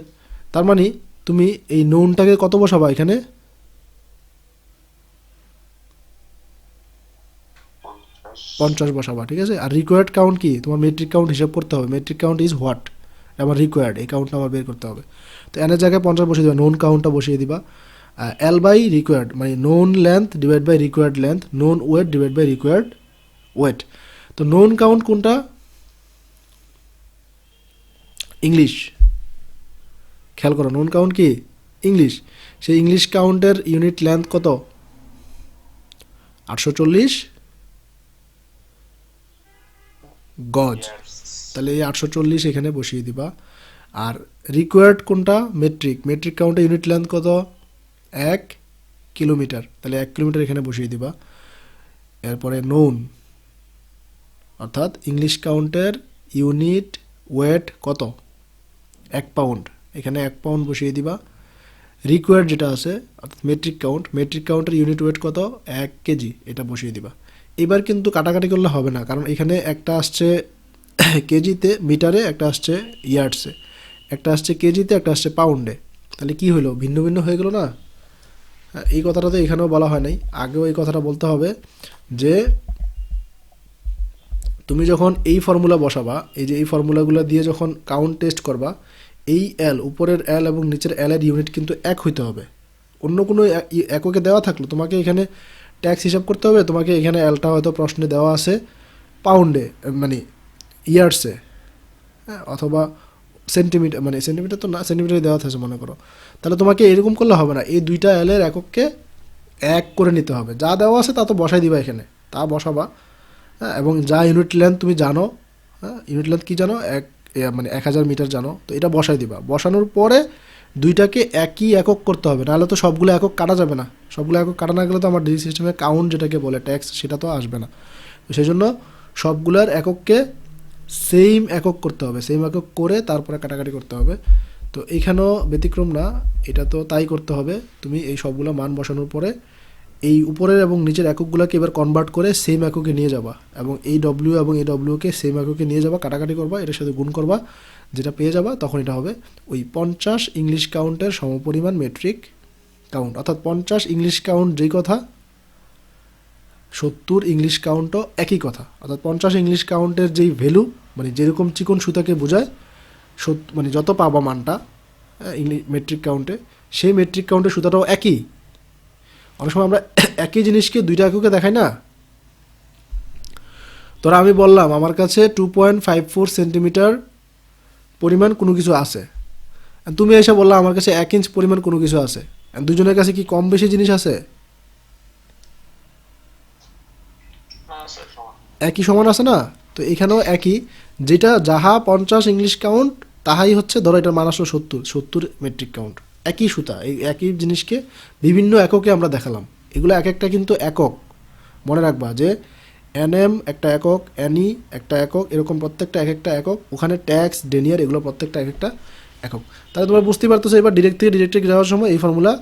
তার মানে তুমি এই নোনটাকে কত বসাবা এখানে, 50 বসাবা, ঠিক আছে। আর রিকোয়ার্ড কাউন্ট কি, তোমার মেট্রিক কাউন্ট হিসাব করতে হবে, মেট্রিক কাউন্ট ইজ হোয়াট, আমার রিকোয়ার্ড, এই কাউন্টটা আমার বের করতে হবে। তো এনের জায়গায় 50 বসিয়ে দিবা, নোন কাউন্টটা বসিয়ে দিবা, এল বাই রিকোয়ার্ড মানে known length divide by required length, known weight divide by required weight. তো নোন কাউন্ট কোনটা, ইংলিশ, খেয়াল করো নোন কাউন্ট কি ইংলিশ, সেই ইংলিশ কাউন্টের ইউনিট লেন্থ কত, 840 গজ, তাহলে এই 840 এখানে বসিয়ে দিবা। আর রিকোয়ার্ড কোনটা, মেট্রিক, মেট্রিক কাউন্টের ইউনিট লেন্থ কত, 1 কিলোমিটার, তাহলে 1 কিলোমিটার এখানে বসিয়ে দিবা। এরপরে নোন অর্থাৎ ইংলিশ কাউন্টের ইউনিট ওয়েট কত, 1 পাউন্ড, এখানে 1 পাউন্ড বসিয়ে দিবা। রিকোয়ার্ড যেটা আছে অর্থাৎ মেট্রিক কাউন্ট, মেট্রিক কাউন্টের ইউনিট ওয়েট কত, 1 কেজি, এটা বসিয়ে দিবা। এবার কিন্তু কাটাকাটি করলে হবে না, কারণ এখানে একটা আসছে কেজিতে, মিটারে, একটা আসছে ইয়ার্ডসে, একটা আসছে কেজিতে, একটা আসছে পাউন্ডে, তাহলে কি হলো, ভিন্ন ভিন্ন হয়ে গেল না। এই কথাটা তো এখানেও বলা হয় নাই, আগেও এই কথাটা বলতে হবে যে তুমি যখন এই ফর্মুলা বসাবা, এই যে এই ফর্মুলাগুলো দিয়ে যখন কাউন্ট টেস্ট করবা, এই এল, উপরের এল এবং নিচের এল এর ইউনিট কিন্তু এক হইতে হবে। অন্য কোনো এককে দেওয়া থাকলো তোমাকে এখানে ট্যাক্স হিসাব করতে হবে, তোমাকে এখানে এলটা হয়তো প্রশ্নে দেওয়া আছে পাউন্ডে মানে ইয়ার্সে, হ্যাঁ, অথবা সেন্টিমিটার, মানে সেন্টিমিটার তো না, সেন্টিমিটারে দেওয়া আছে মনে করো, তাহলে তোমাকে এরকম করলে হবে না, এই দুইটা এলের একককে এক করে নিতে হবে, যা দেওয়া আছে তা তো বসাই দিবা এখানে, তা বসাবা, হ্যাঁ, এবং যা ইউনিট লেন্থ তুমি জানো, হ্যাঁ, ইউনিট লেন্থ কী জানো, মানে 1000 মিটার জানো, তো এটা বসাই দিবা। বসানোর পরে দুইটাকে একই একক করতে হবে, নাহলে তো সবগুলো একক কাটা যাবে না, সবগুলো একক কাটা না গেলে তো আমার ডিজি সিস্টেমে কাউন্ট যেটাকে বলে ট্যাক্স সেটা তো আসবে না। তো সেই জন্য সবগুলোর একককে সেম একক করতে হবে, সেম একক করে তারপরে কাটাকাটি করতে হবে। তো এইখানেও ব্যতিক্রম না, এটা তো তাই করতে হবে। তুমি এই সবগুলো মান বসানোর পরে এই উপরের এবং নিচের এককগুলোকে এবার কনভার্ট করে সেম এককে নিয়ে যাবা, এবং এই ডব্লিউ এবং এই ডব্লিউকে সেম এককে নিয়ে যাবা, কাটাকাটি করবা, এটার সাথে গুণ করবা, যেটা পেয়ে যাবা তখন এটা হবে ওই 50 ইংলিশ কাউন্টের সমপরিমাণ মেট্রিক কাউন্ট। অর্থাৎ 50 ইংলিশ কাউন্ট যেই কথা, 70 ইংলিশ কাউন্টও একই কথা। অর্থাৎ 50 ইংলিশ কাউন্টের যেই ভ্যালু, মানে যেরকম চিকন সুতাকে বোঝায়, মানে যত পাবা মানটা ইংলিশ মেট্রিক কাউন্টে, সেই মেট্রিক কাউন্টের সুতাটাও একই। অনেক সময় আমরা একই জিনিসকে দুইটা এককে দেখাই না। তোরা আমি বললাম আমার কাছে 2.54 সেন্টিমিটার পরিমাণ কোনো কিছু আছে, তুমি এসে বললা আমার কাছে 1 ইঞ্চ পরিমাণ কোনো কিছু আছে, দুজনের কাছে কি কম বেশি জিনিস আছে? একই সমান আছে না? তো এখানেও একই, যেটা যাহা 50 ইংলিশ কাউন্ট তাহাই হচ্ছে, ধরো এটার মান আসলো 70 মেট্রিক কাউন্ট। একই সুতা, এই একই জিনিসকে বিভিন্ন এককে আমরা দেখালাম। এগুলো এক একটা কিন্তু একক, মনে রাখবা যে এনএম একটা একক, এনই একটা একক, এরকম প্রত্যেকটা এক একটা একক। ওখানে ট্যাক্স, ডেনিয়ার, এগুলো প্রত্যেকটা এক একটা একক। তাহলে তোমরা বুঝতেই পারতেছো, এবার ডিরেক্ট থেকে ডিরেক্টে যাওয়ার সময় এই ফর্মুলা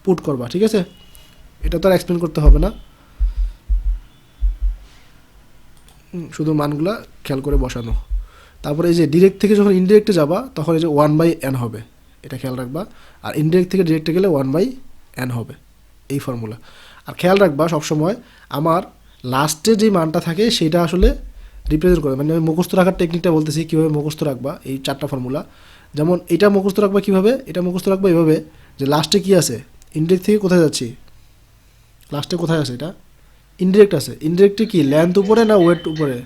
পুট করবা, ঠিক আছে? এটা তো আর এক্সপ্লেন করতে হবে না, শুধু মানগুলা খেয়াল করে বসানো। তারপরে এই যে ডিরেক্ট থেকে যখন ইনডিরেক্টে যাবা তখন এই যে 1/n হবে, এটা খেয়াল রাখবা। আর ইনডিরেক্ট থেকে ডিরেক্টে গেলে 1/n হবে, এই ফর্মুলা। আর খেয়াল রাখবা সবসময় আমার লাস্টে যে মানটা থাকে সেটা আসলে রিপ্রেজেন্ট করে, মানে আমি মুখস্থ রাখার টেকনিকটা বলতেছি, কীভাবে মুখস্থ রাখবা এই 4টা ফর্মুলা। যেমন এটা মুখস্থ রাখবা কীভাবে, এটা মুখস্থ রাখবা এভাবে যে লাস্টে কী আছে, ইনডিরেক্ট থেকে কোথায় যাচ্ছি, লাস্টে কোথায় আছে, এটা ইনডিরেক্ট আছে। ইনডিরেক্টে কি লেন্থ উপরে না ওয়েট উপরে?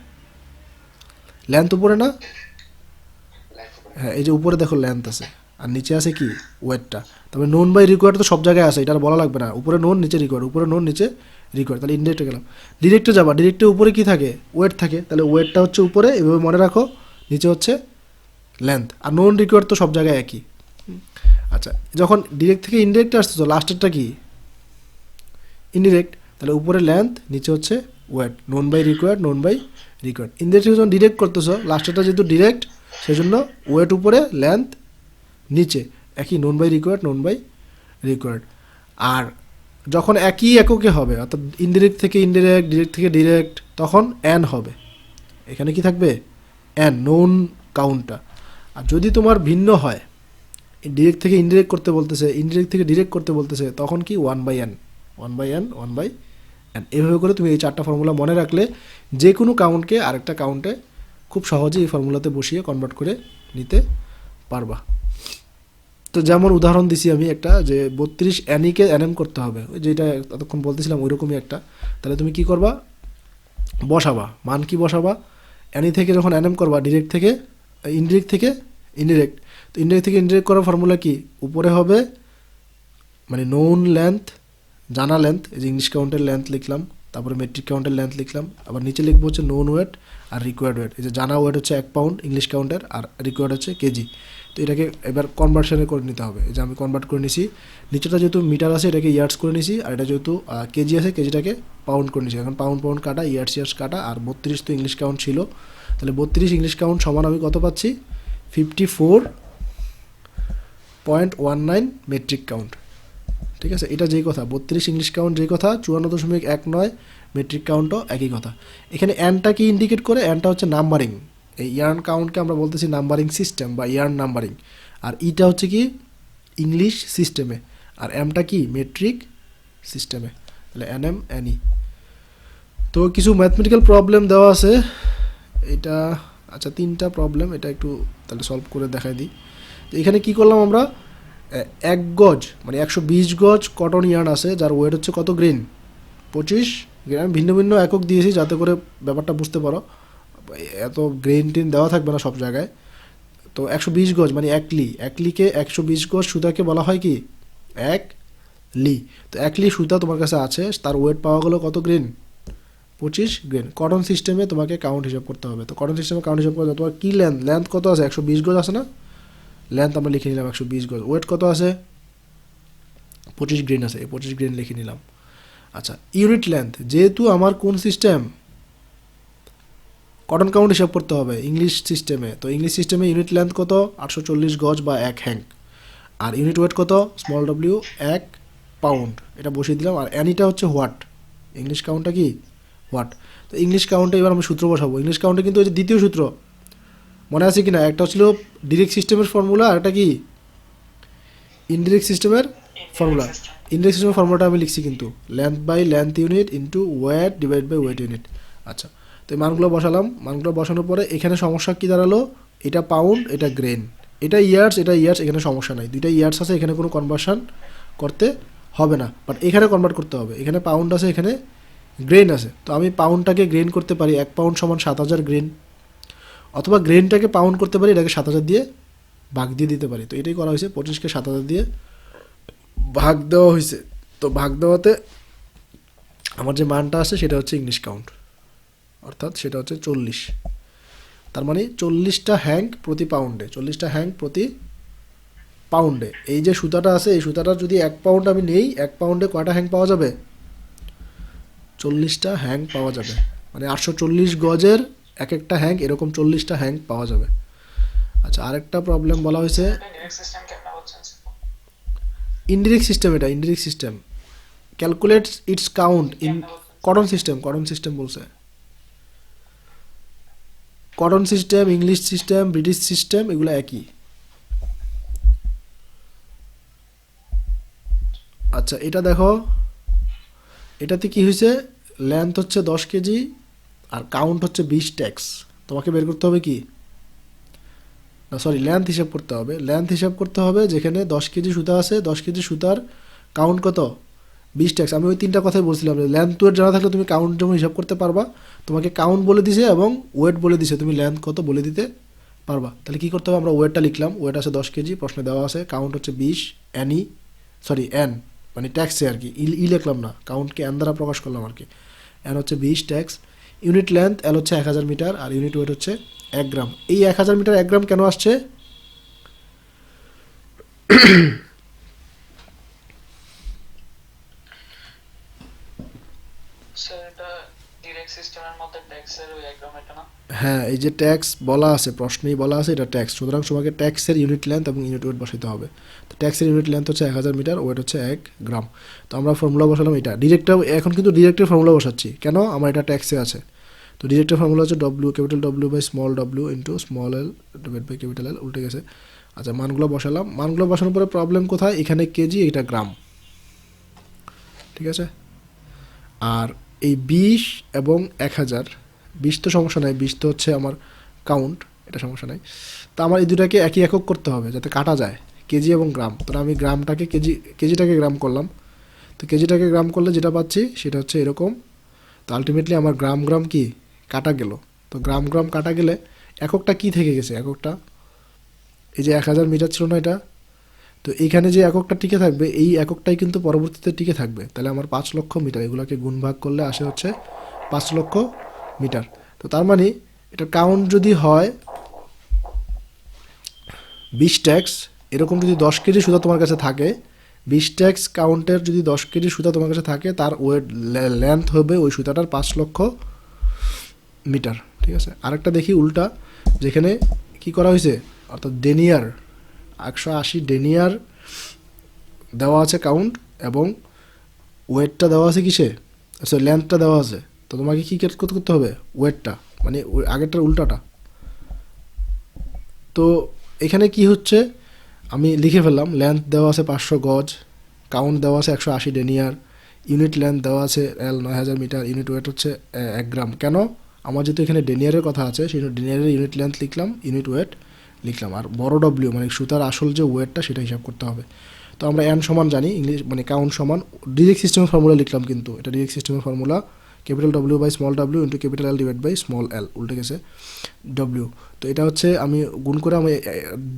লেন্থ উপরে না? হ্যাঁ, এই যে উপরে দেখো লেন্থ আছে, আর নিচে আছে কি ওয়েটটা। তবে নোন বাই রিকোয়ার্ড তো সব জায়গায় আছে, এটা আর বলা লাগবে না। উপরে নোন, নিচে রিকোয়ার্ড, উপরে নোন, নিচে রিকোয়ার্ড। তাহলে ইনডিরেক্টে গেলাম, ডিরেক্টে যাবা, ডিরেক্টে উপরে কি থাকে, ওয়েট থাকে, তাহলে ওয়েটটা হচ্ছে উপরে, এভাবে মনে রাখো, নিচে হচ্ছে লেন্থ। আর নোন রিকোয়ার্ড তো সব জায়গায় একই। আচ্ছা, যখন ডিরেক্ট থেকে ইনডিরেক্টে আসছে তো লাস্টেরটা কি ইনডিরেক্ট, তাহলে উপরে লেন্থ, নিচে হচ্ছে weight, known by required, known by required. Indirect থেকে যখন ডিরেক্ট করতেছো, লাস্টেরটা যেহেতু ডিরেক্ট সেই জন্য ওয়েট উপরে, লেন্থ নিচে, একই, known by required, known by required. আর যখন একই এককে হবে, অর্থাৎ ইনডিরেক্ট থেকে ইনডিরেক্ট, ডিরেক্ট থেকে ডিরেক্ট, তখন এন হবে, এখানে কি থাকবে এন, নোন কাউন্টটা। আর যদি তোমার ভিন্ন হয়, ডিরেক্ট থেকে ইনডিরেক্ট করতে বলতেছে, ইনডিরেক্ট থেকে ডিরেক্ট করতে বলতেছে, তখন কি 1/n, 1/n, 1/n। এভাবে করে তুমি এই 4টা ফর্মুলা মনে রাখলে যে কোনো কাউন্টকে আরেকটা কাউন্টে খুব সহজে এই ফর্মুলাতে বসিয়ে কনভার্ট করে নিতে পারবা। তো যেমন উদাহরণ দিছি আমি একটা, যে 32 এনইকে এনএম করতে হবে, ওই যেটা ততক্ষণ বলতেছিলাম ওইরকমই একটা। তাহলে তুমি কি করবা, বসাবা মান, কি বসাবা, এনই থেকে যখন এনএম করবা, ডিরেক্ট থেকে ইনডিরেক্ট থেকে ইনডিরেক্ট, তো ইনডিরেক্ট থেকে ইনডিরেক্ট করার ফর্মুলা কি, উপরে হবে মানে নোন লেন্থ, জানা লেন্থ, এই যে ইংলিশ কাউন্টের লেন্থ লিখলাম, তারপরে মেট্রিক কাউন্টের লেন্থ লিখলাম, আবার নিচে লিখবো হচ্ছে নোন ওয়েট আর রিকোয়ার্ড ওয়েট। এই যে জানা ওয়েট হচ্ছে 1 পাউন্ড ইংলিশ কাউন্টের, আর রিকোয়ার্ড হচ্ছে কেজি। তো এটাকে এবার কনভার্সনে করে নিতে হবে। এই যে আমি কনভার্ট করে নিছি, নিচেটা যেহেতু মিটার আছে এটাকে ইয়ার্ডস করে নিছি, আর এটা যেহেতু কেজি আছে কেজিটাকে পাউন্ড করে নিছি। এখন পাউন্ড পাউন্ড কাটা, ইয়ার্ডস কাটা, আর 32 তো ইংলিশ কাউন্ট ছিল, তাহলে 32 ইংলিশ কাউন্ট সমান আমি কত পাচ্ছি, 54.19 মেট্রিক কাউন্ট। ঠিক আছে, এটা যেই কথা 32 ইংলিশ কাউন্ট যেই কথা, 54.19 মেট্রিক কাউন্টও একই কথা। এখানে এনটা কি ইন্ডিকেট করে, এনটা হচ্ছে নাম্বারিং। এই ইয়ার্ন কাউন্টকে আমরা বলতেছি নাম্বারিং সিস্টেম বা ইয়ার্ন নাম্বারিং। আর ইটা হচ্ছে কি ইংলিশ সিস্টেমে, আর এমটা কি মেট্রিক সিস্টেমে, তাহলে এনএম এনই। তো কিছু ম্যাথমেটিক্যাল প্রবলেম দেওয়া আছে, এটা আচ্ছা 3টা প্রবলেম, এটা একটু তাহলে সলভ করে দেখাই দিই। তো এখানে কি করলাম আমরা, 1 গজ মানে 120 গজ কটন ইয়ার্ন আছে, যার ওয়েট হচ্ছে কত গ্রেন, 25 গ্রাম। ভিন্ন ভিন্ন একক দিয়েছি যাতে করে ব্যাপারটা বুঝতে পারো। এত গ্রেন টেন দেওয়া থাকবে না সব জায়গায়। তো 120 গজ মানে 1 লিকে 120 গজ সুতাকে বলা হয় কি 1 লি। তো 1 লি সুতা তোমার কাছে আছে, তার ওয়েট পাওয়া গেলো কত গ্রেন, 25 গ্রেন। কটন সিস্টেমে তোমাকে কাউন্ট হিসাব করতে হবে। তো কটন সিস্টেমে কাউন্ট হিসাব করতে তোমার কী লেন্থ কত আছে, 120 গজ আছে না, লেন্থ আমরা লিখে নিলাম 120 গজ। ওয়েট কত আছে, 25 গ্রেন আছে, এই 25 গ্রেন লিখে নিলাম। আচ্ছা, ইউনিট লেন্থ, যেহেতু আমার কোন সিস্টেম, কটন কাউন্ট হিসাব করতে হবে ইংলিশ সিস্টেমে। তো ইংলিশ সিস্টেমে ইউনিট লেন্থ কত, 840 গজ বা 1 হ্যাঙ্ক। আর ইউনিট ওয়েট কত, স্মল ডব্লিউ 1 পাউন্ড, এটা বসিয়ে দিলাম। আর অ্যানিটা হচ্ছে হোয়াট, ইংলিশ কাউন্টটা কি হোয়াট। তো ইংলিশ কাউন্টে এবার আমি সূত্র বসাবো। ইংলিশ কাউন্টে কিন্তু ওই যে দ্বিতীয় সূত্র মনে আছে কি না, একটা ছিল ডিরেক্ট সিস্টেমের ফর্মুলা, আর একটা কি ইনডিরেক্ট সিস্টেমের ফর্মুলা। ইনডিরেক্ট সিস্টেমের ফর্মুলাটা আমি লিখছি কিন্তু, length by length unit into weight divide by weight unit. আচ্ছা, তো এই মানগুলো বসালাম। মানগুলো বসানোর পরে এখানে সমস্যা কী দাঁড়ালো, এটা পাউন্ড, এটা গ্রেন, এটা ইয়ার্স, এটা ইয়ার্স, এখানে সমস্যা নাই, দুইটা ইয়ার্স আছে, এখানে কোনো কনভার্সন করতে হবে না, বাট এখানে কনভার্ট করতে হবে। এখানে পাউন্ড আছে, এখানে গ্রেন আছে। তো আমি পাউন্ডটাকে গ্রেন করতে পারি, 1 পাউন্ড সমান 7000 গ্রেন, অথবা গ্রেনটাকে পাউন্ড করতে পারি, এটাকে 7000 দিয়ে ভাগ দিয়ে দিতে পারি। তো এটাই করা হয়েছে, 25কে 7000 দিয়ে ভাগ দেওয়া হয়েছে। তো ভাগ দেওয়াতে আমার যে মানটা আসে সেটা হচ্ছে ইংলিশ কাউন্ট, অর্থাৎ সেটা হচ্ছে 40। তার মানে 40টা হ্যাঙ্ক প্রতি পাউন্ডে, 40টা হ্যাঙ্ক প্রতি পাউন্ডে। এই যে সুতাটা আছে, এই সুতাটা যদি 1 পাউন্ড আমি নেই, 1 পাউন্ডে কয়টা হ্যাঙ্ক পাওয়া যাবে, 40টা হ্যাঙ্ক পাওয়া যাবে। মানে 840 গজের এক একটা হ্যাঙ্ক, এরকম 40টা হ্যাঙ্ক পাওয়া যাবে। আচ্ছা, আরেকটা প্রবলেম বলা হয়েছে ইনডিরেক্ট সিস্টেম। এটা indirect system calculates its count in cotton system. Cotton system বলছে, cotton system, English system, British system, এগুলো একই। আচ্ছা, এটা দেখো, এটাতে কি হয়েছে, লেন্থ হচ্ছে 10 কেজি আর কাউন্ট হচ্ছে 20 ট্যাক্স। তোমাকে বের করতে হবে কি, না সরি, লেন্থ হিসাব করতে হবে। লেন্থ হিসাব করতে হবে, যেখানে 10 কেজি সুতা আছে, 10 কেজি সুতার কাউন্ট কত, 20 ট্যাক্স। আমি ওই তিনটা কথাই বলছিলাম, লেন্থ ওয়েট জানা থাকলে তুমি কাউন্ট যেমন হিসাব করতে পারবা, তোমাকে কাউন্ট বলে দিছে এবং ওয়েট বলে দিছে, তুমি লেন্থ কত বলে দিতে পারবা। তাহলে কী করতে হবে, আমরা ওয়েটটা লিখলাম, ওয়েট আছে 10 কেজি, প্রশ্নে দেওয়া আছে, কাউন্ট হচ্ছে 20, এন মানে ট্যাক্সে আর কি, লিখলাম না, কাউন্টকে এন দ্বারা প্রকাশ করলাম আর কি। এন হচ্ছে 20 ট্যাক্স। ইউনিট লেন্থ এল হচ্ছে 1000 মিটার, আর ইউনিট ওয়েট হচ্ছে 1 গ্রাম। এই 1000 মিটার 1 গ্রাম কেন আসছে, হ্যাঁ, এই যে ট্যাক্স বলা আছে, প্রশ্নেই বলা আছে এটা ট্যাক্স, সুতরাং তোমাকে ট্যাক্সের ইউনিট লেন্থ এবং ইউনিট ওয়েট বসাতে হবে। তো ট্যাক্সের ইউনিট লেন্থ হচ্ছে 1000 মিটার, ওয়েট হচ্ছে 1 গ্রাম। তো আমরা ফর্মুলা বসালাম এটা, ডিরেক্টটা এখন কিন্তু ডিরেক্টের ফর্মুলা বসাচ্ছি, কেন, আমার এটা ট্যাক্সে আছে। তো ডিরেক্টের ফর্মুলা হচ্ছে W, capital W by small W into small L divide by capital L, উল্টে গেছে। আচ্ছা, মানগুলো বসালাম। মানগুলো বসানোর পরে প্রবলেম কোথায়, এখানে কেজি, এটা গ্রাম, ঠিক আছে। আর এই 20 এবং 1000, 20 তো সমস্যা নাই, 20 তো হচ্ছে আমার কাউন্ট, এটা সমস্যা নাই। তো আমার এই দুটাকে একই একক করতে হবে যাতে কাটা যায়, কেজি এবং গ্রাম। তো আমি গ্রামটাকে কেজিটাকে গ্রাম করলাম। তো কেজিটাকে গ্রাম করলে যেটা পাচ্ছি সেটা হচ্ছে এরকম। তো আলটিমেটলি আমার গ্রাম গ্রাম কি কাটা গেল। তো গ্রাম গ্রাম কাটা গেলে এককটা কি থেকে গেছে, এককটা এই যে 1000 মিটার ছিল না এটা, তো এইখানে যে এককটা টিকে থাকবে, এই এককটাই কিন্তু পরবর্তীতে টিকে থাকবে। তাহলে আমার 5 লক্ষ মিটার, এগুলোকে গুণ ভাগ করলে আসে হচ্ছে 5 লক্ষ মিটার। তো তার মানে এটা কাউন্ট যদি হয় 20 ট্যাক্স, এরকম যদি 10 কেজি সুতা তোমার কাছে থাকে, 20 ট্যাক্স কাউন্টের যদি 10 কেজি সুতা তোমার কাছে থাকে, তার ওয়েট লেন্থ হবে ওই সুতাটার 5 লক্ষ মিটার, ঠিক আছে। আরেকটা দেখি উল্টা, যেখানে কি করা হয়েছে, অর্থাৎ ডেনিয়ার 180 ডেনিয়ার দেওয়া আছে কাউন্ট, এবং ওয়েটটা দেওয়া আছে কিসে, আচ্ছা লেন্থটা দেওয়া আছে। তো তোমাকে কী করতে হবে, ওয়েটটা মানে আগেরটার উল্টাটা। তো এখানে কি হচ্ছে, আমি লিখে ফেললাম, লেন্থ দেওয়া আছে 500 গজ, কাউন্ট দেওয়া আছে 180 ডেনিয়ার, ইউনিট লেন্থ দেওয়া আছে এল 9000 মিটার, ইউনিট ওয়েট হচ্ছে 1 গ্রাম। কেন, আমার যেহেতু এখানে ডেনিয়ারের কথা আছে, সেই ডেনিয়ারের ইউনিট লেন্থ লিখলাম, ইউনিট ওয়েট লিখলাম, আর বড় ডব্লিউ মানে সুতার আসল যে ওয়েটটা সেটা হিসাব করতে হবে। তো আমরা এন সমান জানি, ইংলিশ মানে কাউন্ট সমান, ডিরেক্ট সিস্টেমের ফর্মুলা লিখলাম, কিন্তু এটা ডিরেক্ট সিস্টেমের formula, capital W by small W into capital L divide by small L, উল্টে গেছে ডব্লিউ। তো এটা হচ্ছে আমি গুণ করে আমি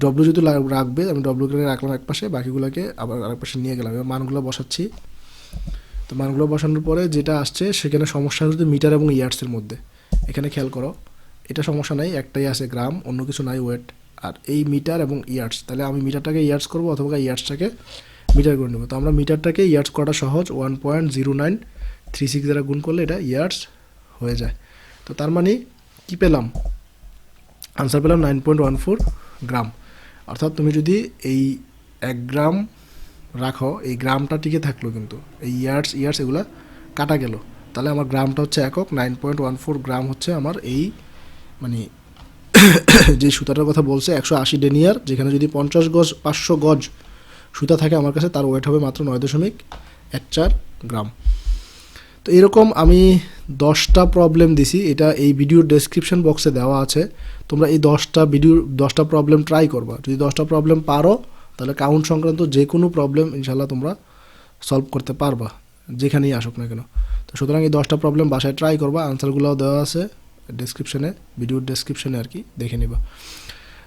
ডব্লিউ যদি রাখবে, আমি ডব্লিউকে রাখলাম এক পাশে, বাকিগুলোকে আবার আরেক পাশে নিয়ে গেলাম। এবার মানগুলো বসাচ্ছি। তো মানগুলো বসানোর পরে যেটা আসছে সেখানে সমস্যা হচ্ছে মিটার এবং ইয়ার্সের মধ্যে। এখানে খেয়াল করো, এটা সমস্যা নাই, একটাই আছে গ্রাম, অন্য কিছু নাই ওয়েট। আর এই মিটার এবং ইয়ার্স, তাহলে আমি মিটারটাকে ইয়ার্স করবো অথবা ইয়ার্সটাকে মিটার করে নেবো। তো আমরা মিটারটাকে ইয়ার্স করাটা সহজ, 1.0936 দ্বারা গুণ করলে এটা ইয়ার্স হয়ে যায়। তো তার মানে কী পেলাম, আনসার পেলাম 9.14 গ্রাম। অর্থাৎ তুমি যদি এই 1 গ্রাম রাখো, এই গ্রামটা টিকে থাকলো, কিন্তু এই ইয়ার্স এগুলো কাটা গেল, তাহলে আমার গ্রামটা হচ্ছে একক। 9.14 গ্রাম হচ্ছে আমার এই মানে যে সুতাটার কথা বলছে 180 ডেনিয়ার, যেখানে যদি 500 গজ সুতা থাকে আমার কাছে, তার ওয়েট হবে মাত্র 9.14 গ্রাম। তো এরকম আমি 10টা প্রবলেম দিছি, এটা এই ভিডিওর ডেসক্রিপশন বক্সে দেওয়া আছে। তোমরা এই 10টা প্রবলেম ট্রাই করবা। যদি 10টা প্রবলেম পারো তাহলে কাউন্ট সংক্রান্ত যে কোনো প্রবলেম ইনশাল্লাহ তোমরা সলভ করতে পারবা, যেখানেই আসুক না কেন। তো সুতরাং এই 10টা প্রবলেম বাসায় ট্রাই করবা, আনসারগুলোও দেওয়া আছে ডেসক্রিপশনে, ভিডিওর ডেসক্রিপশনে আর কি, দেখে নিবা।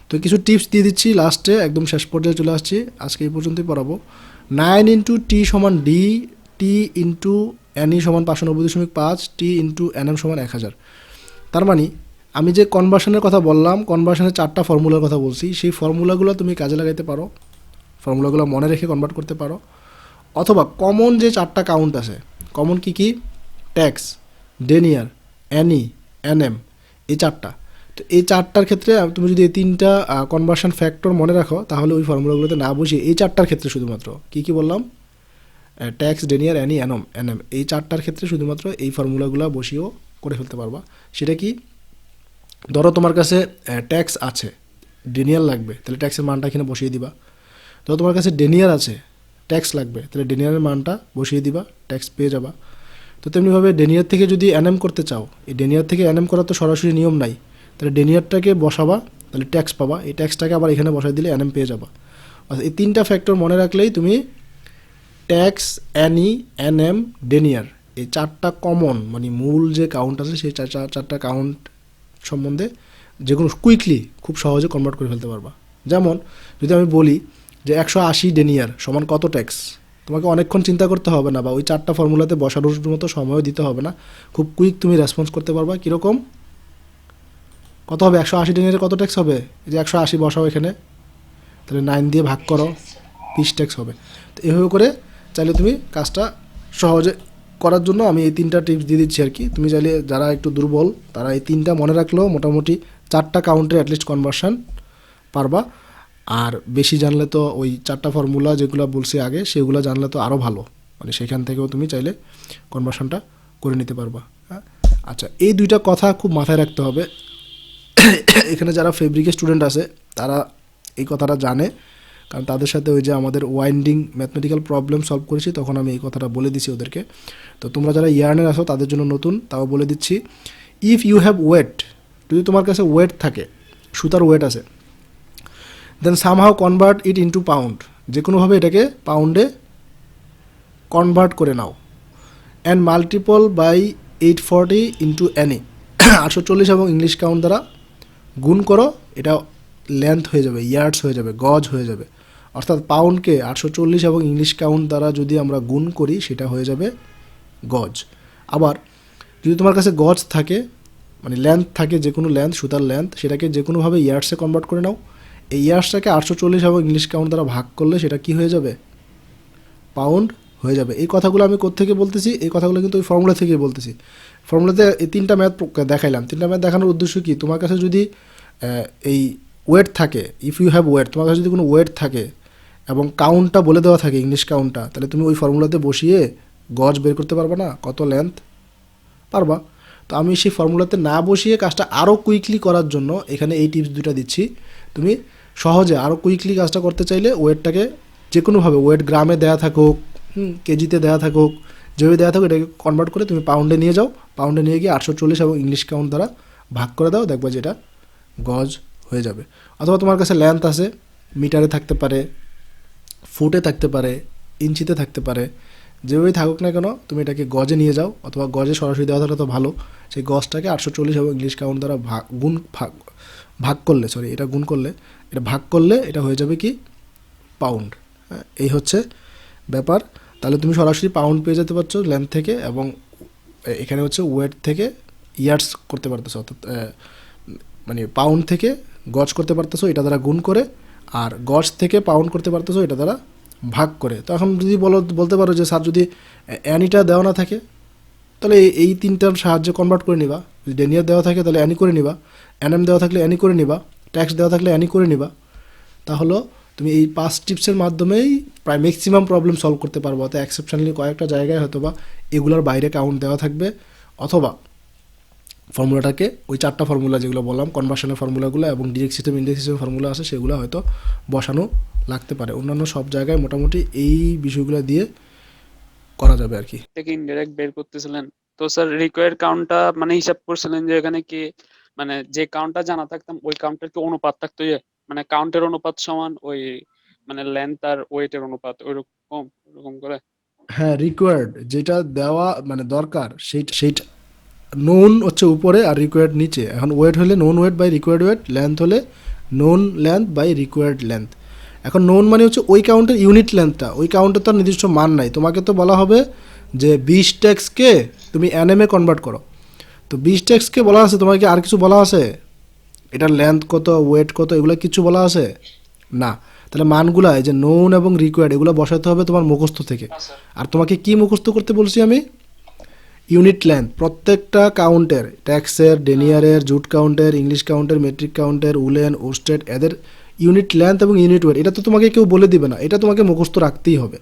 তো কিছু টিপস দিয়ে দিচ্ছি লাস্টে, একদম শেষ পর্যায়ে চলে আসছি। আজকে এই পর্যন্তই পড়াবো। 9 ইন্টু টি সমান ডি, টি ইন্টু এন ই সমান 590.5, টি ইন্টু এন এম সমান 1000। তার মানে আমি যে কনভার্সনের কথা বললাম, কনভার্সনের 4টা ফর্মুলার কথা বলছি, সেই ফর্মুলাগুলো তুমি কাজে লাগাইতে পারো, ফর্মুলাগুলো মনে রেখে কনভার্ট করতে পারো। অথবা কমন যে 4টা কাউন্ট আছে, কমন কি কি, ট্যাক্স, ডেনিয়ার, এনই, এনএম, এই 4টা। তো এই 4টার ক্ষেত্রে তুমি যদি এই 3টা কনভার্সন ফ্যাক্টর মনে রাখো, তাহলে ওই ফর্মুলাগুলোতে না বসিয়ে এই 4টার ক্ষেত্রে শুধুমাত্র কি বললাম, ট্যাক্স, ডেনিয়ার, এনই, এনএম, এই 4টার ক্ষেত্রে শুধুমাত্র এই ফর্মুলাগুলো বসিয়েও করে ফেলতে পারবা। সেটা কি, ধরো তোমার কাছে ট্যাক্স আছে, ডেনিয়ার লাগবে, তাহলে ট্যাক্সের মানটা এখানে বসিয়ে দিবা। ধরো তোমার কাছে ডেনিয়ার আছে, ট্যাক্স লাগবে, তাহলে ডেনিয়ারের মানটা বসিয়ে দিবা, ট্যাক্স পেয়ে যাবা। তো তেমনিভাবে ডেনিয়ার থেকে যদি এনএম করতে চাও, এই ডেনিয়ার থেকে এনএম করার তো সরাসরি নিয়ম নাই, তাহলে ডেনিয়ারটাকে বসাবা, তাহলে ট্যাক্স পাবা, এই ট্যাক্সটাকে আবার এখানে বসাই দিলে এনএম পেয়ে যাবা। অর্থাৎ এই 3টা ফ্যাক্টর মনে রাখলেই তুমি ট্যাক্স, এনই, এনএম, ডেনিয়ার, এই 4টা কমন মানে মূল যে কাউন্ট আছে সেই 4টা কাউন্ট সম্বন্ধে যে কোনো কুইকলি খুব সহজে কনভার্ট করে ফেলতে পারবা। যেমন যদি আমি বলি যে 180 ডেনিয়ার সমান কত ট্যাক্স, তোমাকে অনেকক্ষণ চিন্তা করতে হবে না, বা ওই 4টা ফর্মুলাতে বসানোর মতো সময়ও দিতে হবে না, খুব কুইক তুমি রেসপন্স করতে পারবা। কীরকম, কত হবে 180 ডেনিয়ারে কত ট্যাক্স হবে, এই যে 180 বসাও এখানে, তাহলে 9 দিয়ে ভাগ করো, 20 ট্যাক্স হবে। তো এভাবে করে চাইলে তুমি কাজটা সহজে করার জন্য আমি এই 3টা টিপস দিয়ে দিচ্ছি আর কি। তুমি চাইলে যারা একটু দুর্বল তারা এই 3টা মনে রাখলেও মোটামুটি 4টা কাউন্টে অ্যাটলিস্ট কনভার্সন পারবা। আর বেশি জানলে তো ওই 4টা ফর্মুলা যেগুলো বলছি আগে সেগুলো জানলে তো আরও ভালো, মানে সেখান থেকেও তুমি চাইলে কনভার্সনটা করে নিতে পারবা। হ্যাঁ, আচ্ছা, এই 2টা কথা খুব মাথায় রাখতে হবে। এখানে যারা ফেব্রিকের স্টুডেন্ট আছে তারা এই কথাটা জানে, কারণ তাদের সাথে ওই যে আমাদের ওয়াইন্ডিং ম্যাথমেটিক্যাল প্রবলেম সলভ করেছি, তখন আমি এই কথাটা বলে দিছি ওদেরকে। তো তোমরা যারা ইয়ার্নের আসো তাদের জন্য নতুন, তাও বলে দিচ্ছি। ইফ ইউ হ্যাভ ওয়েট, যদি তোমার কাছে ওয়েট থাকে, সুতার ওয়েট আছে, then somehow convert it into pound, যে কোনোভাবে এটাকে পাউন্ডে কনভার্ট করে নাও। And multiple by 840 into N, 840 এবং ইংলিশ কাউন্ট দ্বারা গুণ করো, এটা লেন্থ হয়ে যাবে, ইয়ার্ডস হয়ে যাবে, গজ হয়ে যাবে। অর্থাৎ পাউন্ডকে 840 এবং ইংলিশ কাউন্ট দ্বারা যদি আমরা গুণ করি সেটা হয়ে যাবে গজ। আবার যদি তোমার কাছে গজ থাকে, মানে লেন্থ থাকে, যে কোনো লেন্থ, সুতার লেন্থ, সেটাকে যে কোনোভাবে ইয়ার্ডসে কনভার্ট করে নাও। এই ইয়ার্সটাকে 840 এবং ইংলিশ কাউন্ট দ্বারা ভাগ করলে সেটা কি হয়ে যাবে, পাউন্ড হয়ে যাবে। এই কথাগুলো আমি কোত্থেকে বলতেছি, এই কথাগুলো কিন্তু ওই ফর্মুলা থেকেই বলতেছি। ফর্মুলাতে এই 3টা ম্যাথ দেখাইলাম। 3টা ম্যাথ দেখানোর উদ্দেশ্য কি, তোমার কাছে যদি এই ওয়েট থাকে, ইফ ইউ হ্যাভ ওয়েট, তোমার কাছে যদি কোনো ওয়েট থাকে এবং কাউন্টটা বলে দেওয়া থাকে, ইংলিশ কাউন্টটা, তাহলে তুমি ওই ফর্মুলাতে বসিয়ে গজ বের করতে পারবা না, কত লেন্থ, পারবা। তো আমি সেই ফর্মুলাতে না বসিয়ে কাজটা আরও কুইকলি করার জন্য এখানে এই টিপস 2টা দিচ্ছি। তুমি সহজে আরও কুইকলি কাজটা করতে চাইলে ওয়েটটাকে যে কোনোভাবে, ওয়েট গ্রামে দেওয়া থাকুক, কেজিতে দেওয়া থাকুক, যেভাবে দেওয়া থাকুক, এটাকে কনভার্ট করে তুমি পাউন্ডে নিয়ে যাও। পাউন্ডে নিয়ে গিয়ে 840 এবং ইংলিশ কাউন্ট দ্বারা ভাগ করে দাও, দেখবা যেটা গজ হয়ে যাবে। অথবা তোমার কাছে লেন্থ আছে, মিটারে থাকতে পারে, ফুটে থাকতে পারে, ইঞ্চিতে থাকতে পারে, যেভাবেই থাকুক না কেন তুমি এটাকে গজে নিয়ে যাও, অথবা গজে সরাসরি দেওয়া থাকলে তো ভালো। সেই গজটাকে 840 এবং ইংলিশ কাউন্ট দ্বারা ভাগ করলে, সরি এটা গুণ করলে, এটা ভাগ করলে এটা হয়ে যাবে কি পাউন্ড। হ্যাঁ, এই হচ্ছে ব্যাপার। তাহলে তুমি সরাসরি পাউন্ড পেয়ে যেতে পারছো লেন্থ থেকে, এবং এখানে হচ্ছে ওয়েট থেকে ইয়ার্স করতে পারতেছো, অর্থাৎ মানে পাউন্ড থেকে গজ করতে পারতেছো এটা দ্বারা গুণ করে, আর গজ থেকে পাউন্ড করতে পারতেছো এটা দ্বারা ভাগ করে। তো এখন যদি বলতে পারো যে স্যার যদি অ্যানিটা দেওয়া না থাকে তাহলে এই তিনটার সাহায্যে কনভার্ট করে নিবা। যদি ডেনিয়ার দেওয়া থাকে তাহলে অ্যানি করে নিবা, অ্যানএম দেওয়া থাকলে অ্যানি করে নিবা, ট্যাক্স দেওয়া থাকলে অ্যানি করে নিবা। তাহলে তুমি এই 5 টিপসের মাধ্যমেই প্রায় ম্যাক্সিমাম প্রবলেম সলভ করতে পারবো। অর্থাৎ এক্সেপশনালি কয়েকটা জায়গায় হয়তো বা এগুলোর বাইরে কাউন্ট দেওয়া থাকবে, অথবা ফর্মুলাটাকে ওই 4টা ফর্মুলা যেগুলো বললাম, কনভার্সনের ফর্মুলাগুলো এবং direct system indirect system formula আছে, সেগুলো হয়তো বসানো লাগতে পারে। অন্যান্য সব জায়গায় মোটামুটি এই বিষয়গুলো দিয়ে করা যাবে আর কি।
থেকে ইনডাইরেক্ট বের করতেছিলেন, তো স্যার রিকোয়ার্ড কাউন্টটা মানে হিসাব করছিলেন যে এখানে কি মানে যে কাউন্টটা জানা থাকতাম ওই কাউন্টের কি অনুপাত থাকতো, মানে কাউন্টের অনুপাত সমান ওই মানে লেন্থ আর ওয়েটের অনুপাত ওইরকম ওরকম করে?
হ্যাঁ, রিকোয়ার্ড যেটা দেওয়া মানে দরকার সেইটা নোন হচ্ছে উপরে আর রিকোয়ার্ড নিচে। এখন ওয়েট হলে known weight by required weight, length হলে known length by required length. এখন নোন মানে হচ্ছে ওই কাউন্টের ইউনিট লেন্থটা, ওই কাউন্টের তো নির্দিষ্ট মান নাই। তোমাকে তো বলা হবে যে 20 ট্যাক্সকে তুমি এনএমে কনভার্ট করো, তো 20 ট্যাক্সকে বলা আছে, তোমাকে আর কিছু বলা আছে এটার লেন্থ কত ওয়েট কত এগুলো কিছু বলা আছে না। তাহলে মানগুলা এই যে নোন এবং রিকোয়ার্ড এগুলো বসাতে হবে তোমার মুখস্থ থেকে। আর তোমাকে কি মুখস্থ করতে বলছি আমি? ইউনিট লেন্থ প্রত্যেকটা কাউন্টের, ট্যাক্সের, ডেনিয়ারের, জুট কাউন্টের, ইংলিশ কাউন্টের, মেট্রিক কাউন্টের, উলেন, ওস্টেড, এদের ইউনিট লেন্থ এবং ইউনিট ওয়েট এটা তো তোমাকে কেউ বলে দিবে না, এটা তোমাকে মুখস্থ রাখতেই হবে।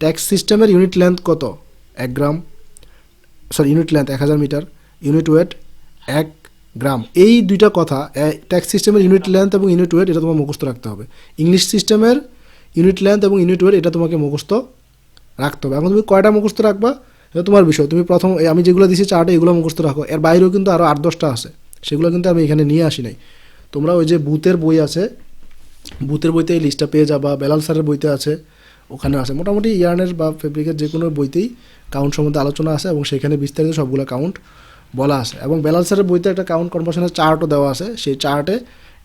ট্যাক্স সিস্টেমের ইউনিট লেন্থ কত? 1 gram, sorry unit length 1000 metre, unit weight 1 gram. এই দুইটা কথা, ট্যাক্স সিস্টেমের ইউনিট লেন্থ এবং ইউনিট ওয়েট এটা তোমার মুখস্থ রাখতে হবে। ইংলিশ সিস্টেমের ইউনিট লেন্থ এবং ইউনিট ওয়েট এটা তোমাকে মুখস্থ রাখতে হবে। এখন তুমি কয়টা মুখস্থ রাখবা এটা তোমার বিষয়। তুমি প্রথম আমি যেগুলো দিছি চার্টে এগুলো মুখস্থ রাখো, এর বাইরেও কিন্তু আরও 8-10টা আছে, সেগুলো কিন্তু আমি এখানে নিয়ে আসি নাই। তোমরা ওই যে বুথের বই আছে, বুথের বইতে এই লিস্টটা পেয়ে যাবা, বেলাল স্যারের বইতে আছে, ওখানে আছে। মোটামুটি ইয়ার্নের বা ফেব্রিকের যে কোনো বইতেই কাউন্ট সম্বন্ধে আলোচনা আছে, এবং সেখানে বিস্তারিত সবগুলো কাউন্ট বলা আছে। এবং বেলাল স্যারের বইতে একটা কাউন্ট কনভার্সনের চার্টও দেওয়া আছে, সেই চার্টে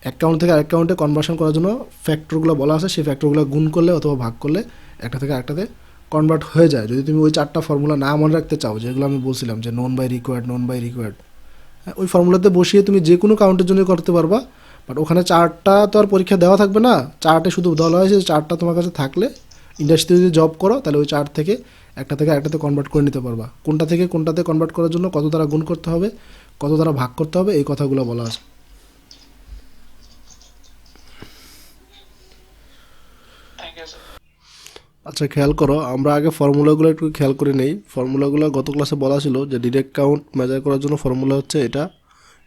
এক কাউন্ট থেকে আরেক কাউন্টে কনভার্সন করার জন্য ফ্যাক্টরগুলো বলা আছে, সেই ফ্যাক্টরগুলো গুণ করলে অথবা ভাগ করলে একটা থেকে আরেকটাতে কনভার্ট হয়ে যায়। যদি তুমি ওই 4টা ফর্মুলা না মনে রাখতে চাও, যেগুলো আমি বলছিলাম যে known by required, known by required, হ্যাঁ, ওই ফর্মুলাতে বসিয়ে তুমি যে কোনো কাউন্টের জন্য করতে পারবা। বাট ওখানে চার্টটা তো আর পরীক্ষা দেওয়া থাকবে না, চার্টে শুধু বলা হয়েছে চার্টটা তোমার কাছে থাকলে ইন্ডাস্ট্রিতে যদি জব করো তাহলে ওই চার্ট থেকে একটা থেকে আরেকটাতে কনভার্ট করে নিতে পারবা। কোনটা থেকে কোনটাতে কনভার্ট করার জন্য কত দ্বারা গুণ করতে হবে, কত দ্বারা ভাগ করতে হবে, এই কথাগুলো বলা আছে। আচ্ছা, খেয়াল করো, আমরা আগে ফর্মুলাগুলো একটু খেয়াল করে নেই। ফর্মুলাগুলো গত ক্লাসে বলা ছিল যে ডিরেক্ট কাউন্ট মেজার করার জন্য ফর্মুলা হচ্ছে এটা,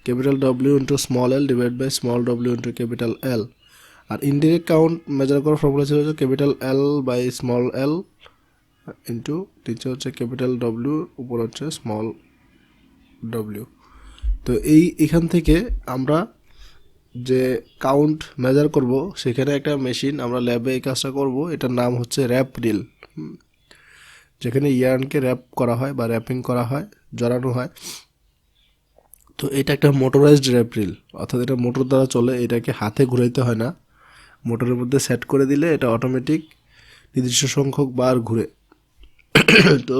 capital W into small L divide by small W into capital L. আর ইনডিরেক্ট কাউন্ট মেজার করার ফর্মুলা ছিল হচ্ছে capital L by small L into নিচে হচ্ছে ক্যাপিটাল ডব্লিউ, উপর হচ্ছে স্মল ডব্লিউ। তো এখান থেকে আমরা যে কাউন্ট মেজার করব সেখানে একটা মেশিন আমরা ল্যাবে এই কাজটা করব, এটার নাম হচ্ছে র্যাপ রিল, যেখানে ইয়ার্নকে র্যাপ করা হয় বা র্যাপিং করা হয়, জড়ানো হয়। তো এটা একটা মোটরাইজড র্যাপ রিল, অর্থাৎ এটা মোটর দ্বারা চলে, এটাকে হাতে ঘুরাইতে হয় না, মোটরের মধ্যে সেট করে দিলে এটা অটোমেটিক নির্দিষ্ট সংখ্যক বার ঘুরে। তো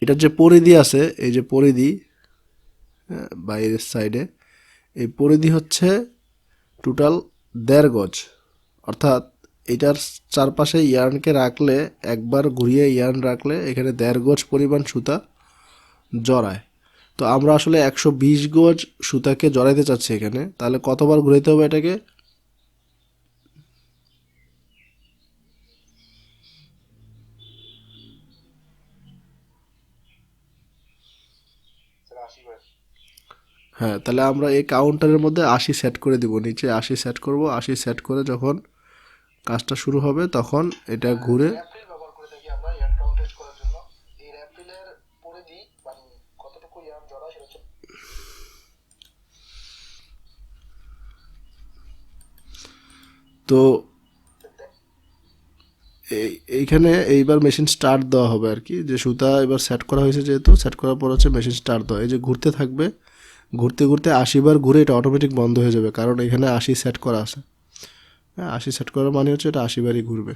এটার যে পরিধি আছে, এই যে পরিধি বাইরের সাইডে, এই পরিধি হচ্ছে টোটাল 1.5 গজ। অর্থাৎ এটার চারপাশে ইয়ার্নকে রাখলে, একবার ঘুরিয়ে ইয়ার্ন রাখলে এখানে 1.5 গজ পরিমাণ সুতা জড়ায়। তো আমরা আসলে 120 গজ সুতাকে জড়াইতে চাচ্ছি এখানে, তাহলে কতবার ঘুরাইতে হবে এটাকে? হ্যাঁ, তাহলে আমরা এই কাউন্টারের মধ্যে 80 সেট করে দিব, নিচে 80 সেট করব। 80 সেট করে যখন কাজটা শুরু হবে তখন এটা ঘুরে। তো এইখানে এইবার মেশিন স্টার্ট দেওয়া হবে আর কি, যে সুতা এবার সেট করা হয়েছে, যেহেতু সেট করার পর হচ্ছে মেশিন স্টার্ট দেওয়া, এই যে ঘুরতে থাকবে, ঘুরতে ঘুরতে 80 বার ঘুরে এটা অটোমেটিক বন্ধ হয়ে যাবে, কারণ এখানে 80 সেট করা আছে। হ্যাঁ, 80 সেট করা মানে হচ্ছে এটা 80 বারই ঘুরবে।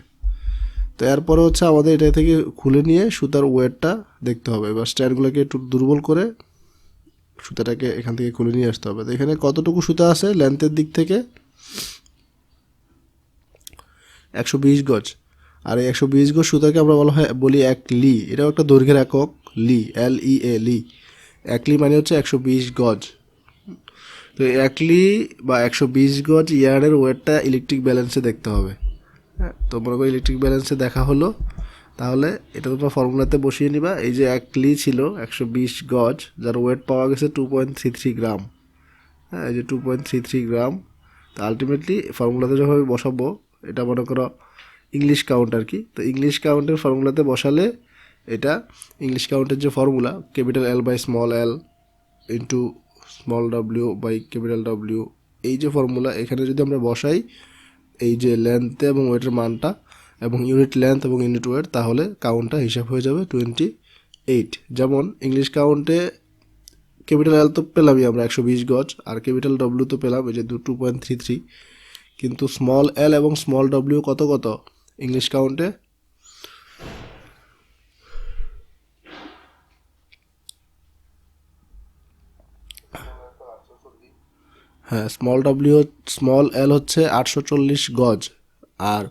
তো এরপরে হচ্ছে আমাদের এটা থেকে খুলে নিয়ে সুতার ওয়েটটা দেখতে হবে। এবার স্ট্যান্ডগুলোকে একটু দুর্বল করে সুতাটাকে এখান থেকে খুলে নিয়ে আসতে হবে। তো এখানে কতটুকু সুতা আছে লেন্থের দিক থেকে? 120 গজ। আর এই 120 গজ সুতাকে আমরা বলি 1 লি। এটাও একটা দৈর্ঘ্যের একক, লি, LEA, লি। 1 লি মানে হচ্ছে 120 গজ। তো 1 লি বা 120 গজ ইয়ার্নের ওয়েটটা ইলেকট্রিক ব্যালেন্সে দেখতে হবে। হ্যাঁ, তো মনে করি ইলেকট্রিক ব্যালেন্সে দেখা হলো, তাহলে এটা তোমরা ফর্মুলাতে বসিয়ে নিবা। এই যে 1 লি ছিল 120 গজ, যার ওয়েট পাওয়া গেছে 2.33 গ্রাম। হ্যাঁ, এই যে 2.33 গ্রাম। তো আলটিমেটলি ফর্মুলাতে যখন আমি বসাবো, এটা মনে করো ইংলিশ কাউন্ট আর কি, তো ইংলিশ কাউন্টের ফর্মুলাতে বসালে এটা ইংলিশ কাউন্টের যে formula, capital L by small L into small W by capital W, এই যে ফর্মুলা এখানে যদি আমরা বসাই এই যে লেন্থে এবং ওয়েটের মানটা এবং ইউনিট লেন্থ এবং ইউনিট ওয়েট, তাহলে কাউন্টটা হিসাব হয়ে যাবে 28। যেমন ইংলিশ কাউন্টে ক্যাপিটাল এল তো পেলামই আমরা 120 গজ, আর ক্যাপিটাল ডব্লিউ তো পেলাম এই যে 2.33, কিন্তু স্মল এল এবং স্মল ডব্লিউ কত কত ইংলিশ কাউন্টে? হ্যাঁ, স্মল এল হচ্ছে 840 গজ, আর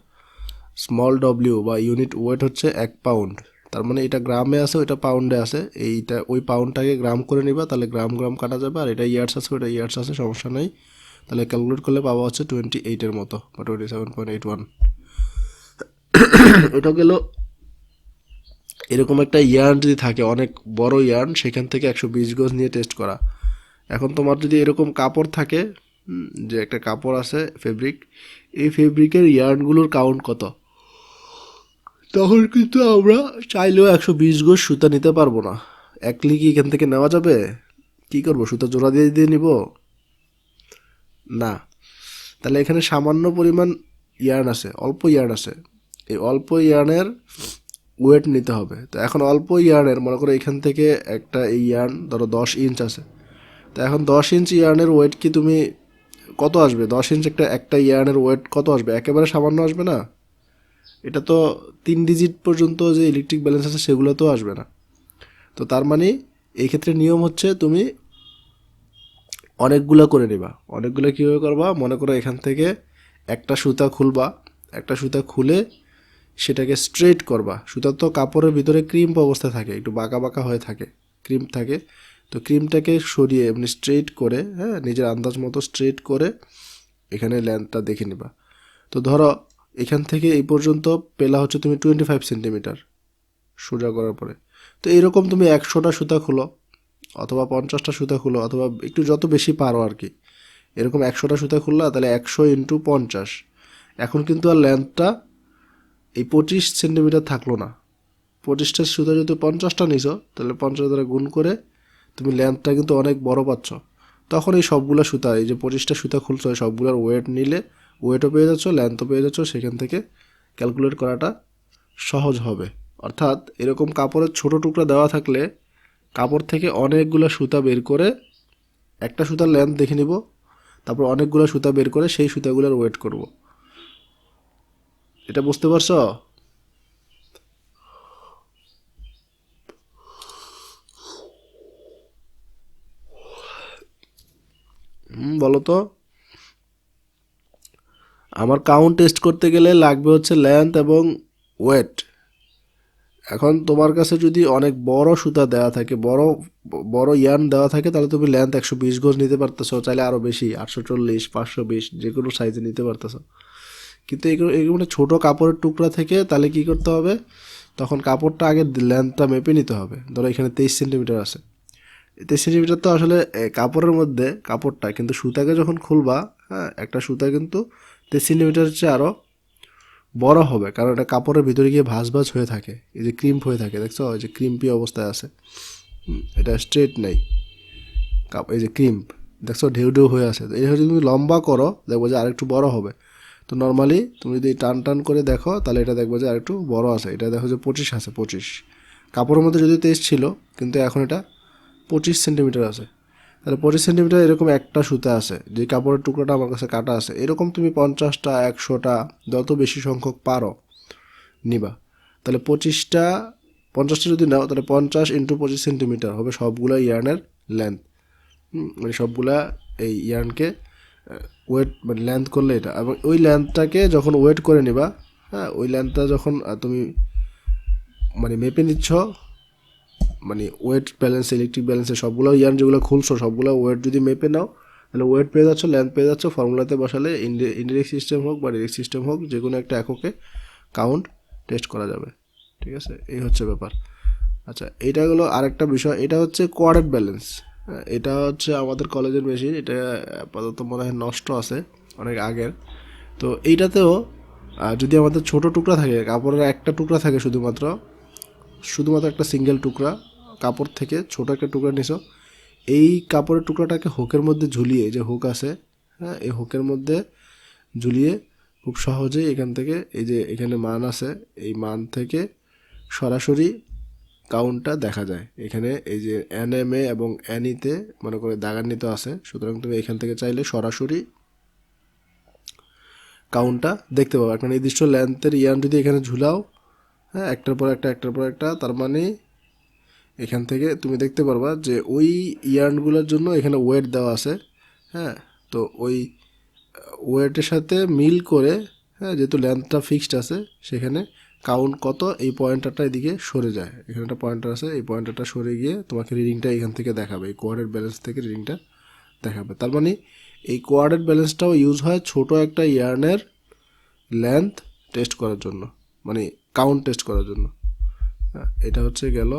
স্মল ডব্লিউ বা ইউনিট ওয়েট হচ্ছে 1 পাউন্ড। তার মানে এটা গ্রামে আছে, ওইটা পাউন্ডে আছে, এইটা ওই পাউন্ডটাকে গ্রাম করে নিবা, তাহলে গ্রাম গ্রাম কাটা যাবে, আর এটা ইয়ার্স আছে, ওটা ইয়ার্স আছে, সমস্যা নেই। তাহলে ক্যালকুলেট করলে পাওয়া হচ্ছে 28-এর মতো বা 27.81। এটা গেল এরকম একটা ইয়ার্ন যদি থাকে, অনেক বড় ইয়ার্ন, সেখান থেকে 120 গজ নিয়ে টেস্ট করা। এখন তোমার যদি এরকম কাপড় থাকে, যে একটা কাপড় আছে ফেব্রিক, এই ফেব্রিকের ইয়ার্নগুলোর কাউন্ট কত, তখন কিন্তু আমরা চাইলেও 120 গজ সুতা নিতে পারবো না। একলি কি এখান থেকে নেওয়া যাবে? কি করবো, সুতা জোড়া দিয়ে দিয়ে নিব না। তাহলে এখানে সামান্য পরিমাণ ইয়ার্ন আছে, অল্প ইয়ার্ন আছে, এই অল্প ইয়ার্নের ওয়েট নিতে হবে। তো এখন অল্প ইয়ার্নের মনে করো এখান থেকে একটা এই ইয়ার্ন ধরো 10 ইঞ্চ আছে, তো এখন 10 ইঞ্চ ইয়ার্নের ওয়েট কি তুমি কত আসবে? 10 ইঞ্চ একটা ইয়ার্নের ওয়েট কত আসবে? একেবারে সামান্য আসবে না। এটা তো 3 ডিজিট পর্যন্ত যে ইলেকট্রিক ব্যালেন্স আছে সেগুলো তো আসবে না। তো তার মানে এই ক্ষেত্রে নিয়ম হচ্ছে তুমি অনেকগুলো করে নিবা। অনেকগুলো কীভাবে করবা? মনে করো এখান থেকে একটা সুতা খুলবা, একটা সুতা খুলে সেটাকে স্ট্রেট করবা। সুতা তো কাপড়ের ভিতরে ক্রিম্প অবস্থায় থাকে, একটু বাঁকা বাঁকা হয়ে থাকে, ক্রিম্প থাকে। তো ক্রিমটাকে সরিয়ে এমনি স্ট্রেট করে, হ্যাঁ, নিজের আন্দাজ মতো স্ট্রেট করে এখানে লেন্থটা দেখে নিবা। তো ধরো এখান থেকে এই পর্যন্ত পেলা হচ্ছে তুমি 25 সেন্টিমিটার সোজা করার পরে। তো এইরকম তুমি 100টা সুতা খুলো অথবা 50টা সুতা খুলো, অথবা একটু যত বেশি পারো আর কি। এরকম 100টা সুতা খুললা, তাহলে 100 ইন্টু 50। এখন কিন্তু আর লেন্থটা এই 25 সেন্টিমিটার থাকলো না। 25টা সুতা যদি 50টা নিছো, তাহলে 50 দ্বারা গুণ করে তুমি লেন্থটা কিন্তু অনেক বড় পাচ্ছ। তখন এই সবগুলো সুতা, এই যে 25টা সুতা খুলছো, সবগুলোর ওয়েট নিলে ওয়েটও পেয়ে যাচ্ছ, লেন্থও পেয়ে যাচ্ছ, সেখান থেকে ক্যালকুলেট করাটা সহজ হবে। অর্থাৎ এরকম কাপড়ের ছোট টুকরা দেওয়া থাকলে কাপড় থেকে অনেকগুলো সুতা বের করে একটা সুতার লেন্থ দেখে নিব, তারপর অনেকগুলো সুতা বের করে সেই সুতাগুলোর ওয়েট করব। এটা বুঝতে পারছো? বলো তো। আমার কাউন্ট টেস্ট করতে গেলে লাগবে হচ্ছে লেন্থ এবং ওয়েট। এখন তোমার কাছে যদি অনেক বড় সুতা দেওয়া থাকে, বড় বড় ইয়ার্ন দেওয়া থাকে, তাহলে তুমি লেন্থ 120 গজ নিতে পারতেছো, চাইলে আরও বেশি 840, 520 যে কোনো সাইজে নিতে পারতেছো। কিন্তু এগুলো মানে ছোটো কাপড়ের টুকরা থেকে, তাহলে কি করতে হবে? তখন কাপড়টা আগে লেন্থটা মেপে নিতে হবে। ধরো এখানে 23 সেন্টিমিটার আছে, 23 সেন্টিমিটার তো আসলে কাপড়ের মধ্যে কাপড়টা, কিন্তু সুতাকে যখন খুলবা, হ্যাঁ, একটা সুতা কিন্তু 23 সেন্টিমিটারের চেয়ে আরও বড় হবে, কারণ এটা কাপড়ের ভিতরে গিয়ে ভাঁজ ভাঁজ হয়ে থাকে, এই যে ক্রিম্প হয়ে থাকে, দেখছো এই যে ক্রিম্পি অবস্থায় আছে। এটা স্ট্রেট নেই, এই যে ক্রিম্প দেখছো ঢেউ ঢেউ হয়ে আছে। তো এইভাবে যদি তুমি লম্বা করো, দেখবো যে আরেকটু বড় হবে। তো নর্মালি তুমি যদি টান টান করে দেখো তাহলে এটা দেখবে যে আরেকটু বড় আছে, এটা দেখো যে 25 আছে, 25 কাপড়ের মধ্যে যদি 23 ছিল কিন্তু এখন এটা 25 সেন্টিমিটার আছে। তাহলে 25 সেন্টিমিটার এরকম একটা সুতা আছে, যে কাপড়ের টুকরোটা আমার কাছে কাটা আছে, এরকম তুমি 50টা 100টা যত বেশি সংখ্যক পারো নিবা। তাহলে 50টা যদি নাও তাহলে 50 ইন্টু 25 সেন্টিমিটার হবে সবগুলা ইয়ার্নের লেন্থ। মানে সবগুলা এই ইয়ার্নকে ওয়েট মানে লেন্থ করলে এটা, এবং ওই লেন্থটাকে যখন ওয়েট করে নিবা, হ্যাঁ ওই লেন্থটা যখন তুমি মানে মেপে নিচ্ছ, মানে ওয়েট ব্যালেন্স ইলেকট্রিক ব্যালেন্সে সবগুলো ইয়ার্ন যেগুলো খুলছো সবগুলো ওয়েট যদি মেপে নাও তাহলে ওয়েট পেয়ে যাচ্ছ, লেন্থ পেয়ে যাচ্ছ, ফর্মুলাতে বসালে ইনডাইরেক্ট সিস্টেম হোক বা ডাইরেক্ট সিস্টেম হোক যে কোনো একটা এককে কাউন্ট টেস্ট করা যাবে। ঠিক আছে, এই হচ্ছে ব্যাপার। আচ্ছা, এটা হলো আরেকটা বিষয়, এটা হচ্ছে কোয়ার্ডেট ব্যালেন্স। এটা হচ্ছে আমাদের কলেজের মেশিন, এটা আপাতত মনে হয় নষ্ট আছে অনেক আগের। তো এইটাতেও যদি আমাদের ছোট টুকরা থাকে, কাপড়ের একটা টুকরা থাকে শুধুমাত্র একটা সিঙ্গেল টুকরা কাপড় থেকে ছোট একটা টুকরা নিছো, এই কাপড়ের টুকরাটাকে হুকের মধ্যে ঝুলিয়ে, যে হুক আছে হ্যাঁ এই হুকের মধ্যে ঝুলিয়ে খুব সহজেই এখান থেকে এই যে এখানে মান আছে, এই মান থেকে সরাসরি কাউন্টটা দেখা যায়। এখানে এই যে NMA এবং NE-তে মনে করে দাগান্বিত আছে, সুতরাং তুমি এখান থেকে চাইলে সরাসরি কাউন্টটা দেখতে পাবো। একটা নির্দিষ্ট লেন্থের ইয়ার্ন যদি এখানে ঝুলাও, হ্যাঁ একটার পর একটা, তার মানে এখান থেকে তুমি দেখতে পারবা যে ওই ইয়ার্নগুলোর জন্য এখানে ওয়েট দেওয়া আছে। হ্যাঁ, তো ওই ওয়েটের সাথে মিল করে, হ্যাঁ যেহেতু লেন্থটা ফিক্সড আছে সেখানে কাউন্ট কত, এই পয়েন্টারটা এদিকে সরে যায়, এখানে একটা পয়েন্টার আছে, এই পয়েন্টারটা সরে গিয়ে তোমাকে রিডিংটা এখান থেকে দেখাবে, এই কোয়ার্ডেট ব্যালেন্স থেকে রিডিংটা দেখাবে। তার মানে এই কোয়ার্ডেট ব্যালেন্সটাও ইউজ হয় ছোট একটা ইয়ার্নের লেন্থ টেস্ট করার জন্য, মানে কাউন্ট টেস্ট করার জন্য। হ্যাঁ, এটা হচ্ছে গেল।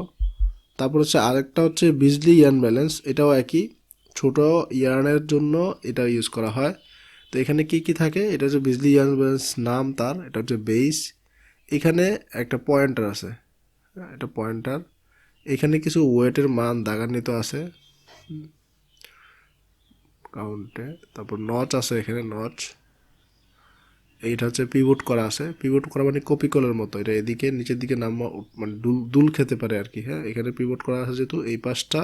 তারপর হচ্ছে আরেকটা হচ্ছে বিজলি ইয়ার্ন ব্যালেন্স, এটাও একই, ছোট ইয়ার্নের জন্য এটা ইউজ করা হয়। তো এখানে কি কি থাকে, এটা হচ্ছে বিজলি ইয়ার্ন ব্যালেন্স নাম তার, এটা হচ্ছে বেস, এখানে একটা পয়েন্টার আছে, এটা পয়েন্টার, এখানে কিছু ওয়েটের মান দাগান্বিত আছে কাউন্টে, তারপর নচ আছে, এখানে নচ, এইটা হচ্ছে পিভট করা আছে, পিভট করা মানে কপি কলের মতো, এটা এদিকে নিচের দিকে নামা মানে দুল খেতে পারে আর কি। হ্যাঁ, এখানে পিভট করা আছে যেহেতু এই পাশটা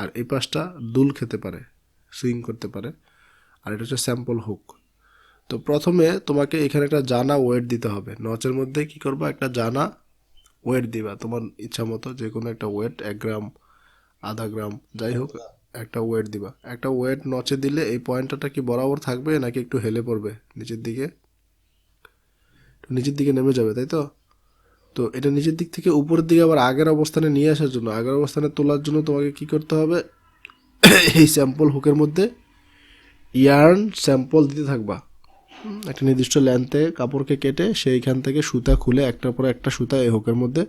আর এই পাশটা দুল খেতে পারে, সুইং করতে পারে। আর এটা হচ্ছে স্যাম্পল হুক। তো প্রথমে তোমাকে এখানে একটা জানা ওয়েট দিতে হবে, নচের মধ্যে কি করবা, একটা জানা ওয়েট দিবা তোমার ইচ্ছা মতো, যে কোনো একটা ওয়েট, 1 গ্রাম 0.5 গ্রাম যাই হোক, একটা ওয়েট দিবা। একটা ওয়েট নচে দিলে এই পয়েন্টারটা কি বরাবর থাকবে নাকি একটু হেলে পড়বে নিচের দিকে, নিচের দিকে নেমে যাবে, তাই তো? তো এটা নিচের দিক থেকে উপরের দিকে আবার আগের অবস্থানে নিয়ে আসার জন্য, আগের অবস্থানে তোলার জন্য তোমাকে কি করতে হবে, এই স্যাম্পল হুকের মধ্যে ইয়ার্ন স্যাম্পল দিতে থাকবা। একটা নির্দিষ্ট লেন্থে কাপড়কে কেটে সেইখান থেকে সুতা খুলে একটার পর একটা সুতা এই হুকের মধ্যে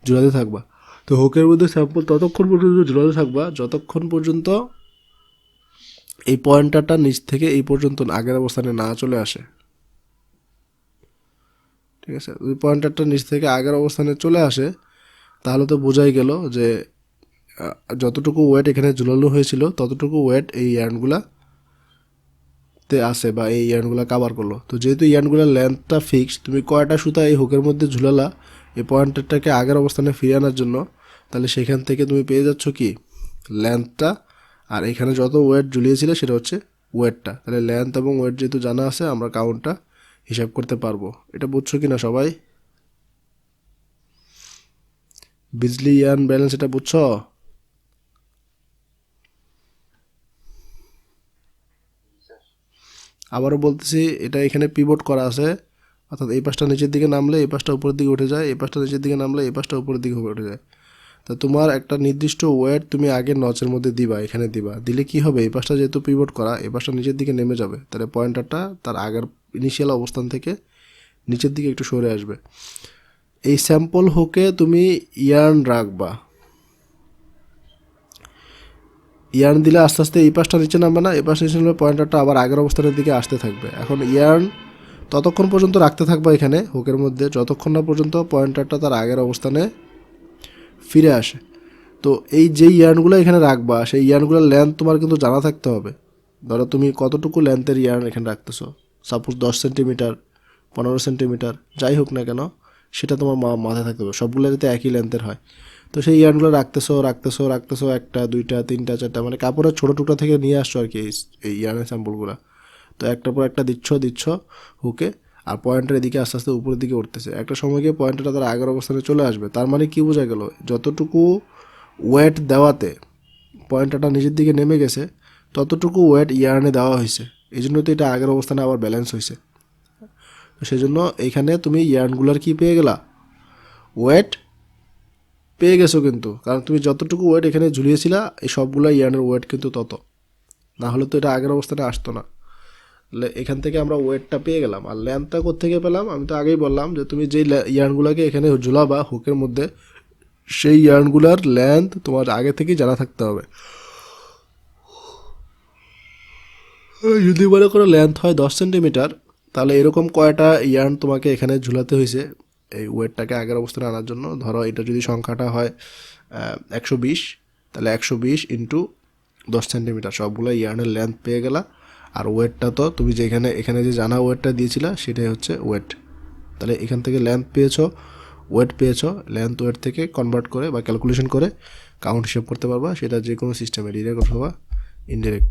ঝুলাতে থাকবা। তো হুকের মধ্যে স্যাম্পল ততক্ষণ পর্যন্ত ঝুলাতে থাকবা যতক্ষণ পর্যন্ত এই পয়েন্টারটা নিচ থেকে এই পর্যন্ত আগের অবস্থানে না চলে আসে। ঠিক আছে, ওই পয়েন্টারটা নিচ থেকে আগের অবস্থানে চলে আসে তাহলে তো বোঝাই গেল যে যতটুকু ওয়েট এখানে ঝুলানো হয়েছিল ততটুকু ওয়েট এই ইয়ার্নগুলা তে আসে বা এই ইয়ার্নগুলো কাভার করলো। তো যেহেতু ইয়ার্নগুলোর লেন্থটা ফিক্সড, তুমি কয়টা সুতা এই হুকের মধ্যে ঝুলালা এই পয়েন্টারটাকে আগের অবস্থানে ফিরিয়ে আনার জন্য, তাহলে সেখান থেকে তুমি পেয়ে যাচ্ছ কি লেন্থটা, আর এখানে যত ওয়েট ঝুলিয়েছিলে সেটা হচ্ছে ওয়েটটা। তাহলে লেন্থ এবং ওয়েট যেহেতু জানা আছে আমরা কাউন্টটা হিসাব করতে পারবো। এটা বুঝছো কি না সবাই? বিজলি ইয়ার্ন ব্যালেন্স এটা বুঝছো? আবারও বলতেছি, এটা এখানে পিভট করা আছে, অর্থাৎ এই পাশটা নিচের দিকে নামলে এই পাশটা উপরের দিকে উঠে যায়, এই পাশটা নিচের দিকে নামলে এই পাশটা উপরের দিকে উঠে যায়। তা তোমার একটা নির্দিষ্ট ওয়েট তুমি আগে নচের মধ্যে দিবা, এখানে দিবা, দিলে কি হবে, এই পাশটা যেহেতু পিভট করা এই পাশটা নিচের দিকে নেমে যাবে, তাহলে পয়েন্টারটা তার আগের ইনিশিয়াল অবস্থান থেকে নিচের দিকে একটু সরে আসবে। এই স্যাম্পল হুকে তুমি ইয়ার্ন রাখবা, ইয়ার্ন দিলে আস্তে আস্তে এই পাশটা নিচে নামবে না, এই পাশটা নিচে নামলে পয়েন্টারটা আবার আগের অবস্থানের দিকে আসতে থাকবে। এখন ইয়ার্ন ততক্ষণ পর্যন্ত রাখতে থাকবা এখানে হুকের মধ্যে যতক্ষণ না পর্যন্ত পয়েন্টারটা তার আগের অবস্থানে ফিরে আসে। তো এই যে ইয়ার্নগুলো এখানে রাখবা সেই ইয়ার্নগুলোর লেন্থ তোমার কিন্তু জানা থাকতে হবে। ধরো তুমি কতটুকু লেন্থের ইয়ার্ন এখানে রাখতেছো, সাপোজ 10 সেন্টিমিটার, 15 সেন্টিমিটার, যাই হোক না কেন সেটা তোমার মাথায় থাকতে হবে, সবগুলো যাতে একই লেন্থের হয়। তো সেই ইয়ার্নগুলো রাখতেছো 1টা 2টা 3টা 4টা, মানে কাপড়ের ছোটো টুকরা থেকে নিয়ে আসছো আর কি এই ইয়ার্নের স্যাম্পলগুলো। তো একটার পর একটা দিচ্ছ হুকে, আর পয়েন্টের এদিকে আস্তে আস্তে উপরের দিকে উঠতেছে। একটা সময় গিয়ে পয়েন্টটা তার আগের অবস্থানে চলে আসবে। তার মানে কি বোঝা গেল, যতটুকু ওয়েট দেওয়াতে পয়েন্টটা নিচের দিকে নেমে গেছে ততটুকু ওয়েট ইয়ার্নে দেওয়া হয়েছে, এই জন্য তো এটা আগের অবস্থানে আবার ব্যালেন্স হয়েছে। তো সেই জন্য এইখানে তুমি ইয়ার্নগুলোর কি পেয়ে গেলা, ওয়েট পেয়ে গেছো কিন্তু, কারণ তুমি যতটুকু ওয়েট এখানে ঝুলিয়েছিলা এই সবগুলো ইয়ার্নের ওয়েট কিন্তু তত, না হলে তো এটা আগের অবস্থানে আসতো না। এখান থেকে আমরা ওয়েটটা পেয়ে গেলাম। আর লেন্থটা কোত্থেকে পেলাম, আমি তো আগেই বললাম যে তুমি যেই ইয়ার্নগুলোকে এখানে ঝুলাবা হুকের মধ্যে, সেই ইয়ার্নগুলোর লেন্থ তোমার আগে থেকেই জানা থাকতে হবে। যদি মনে করো লেন্থ হয় 10 সেন্টিমিটার, তাহলে এরকম কয়টা ইয়ার্ন তোমাকে এখানে ঝুলাতে হয়েছে এই ওয়েটটাকে আগের অবস্থানে আনার জন্য। ধরো এটা যদি সংখ্যাটা হয় 120, তাহলে 120 ইন্টু 10 সেন্টিমিটার, সবগুলো ইয়ার্নের লেন্থ পেয়ে গেলা। আর ওয়েটটা তো তুমি যেখানে এখানে যে জানা ওয়েটটা দিয়েছিলা সেটাই হচ্ছে ওয়েট। তাহলে এখান থেকে লেন্থ পেয়েছো, ওয়েট পেয়েছো, লেন্থ ওয়েট থেকে কনভার্ট করে বা ক্যালকুলেশন করে কাউন্ট হিসাব করতে পারবা, সেটা যে কোনো সিস্টেমে ডিরেক্ট অথবা ইনডিরেক্ট।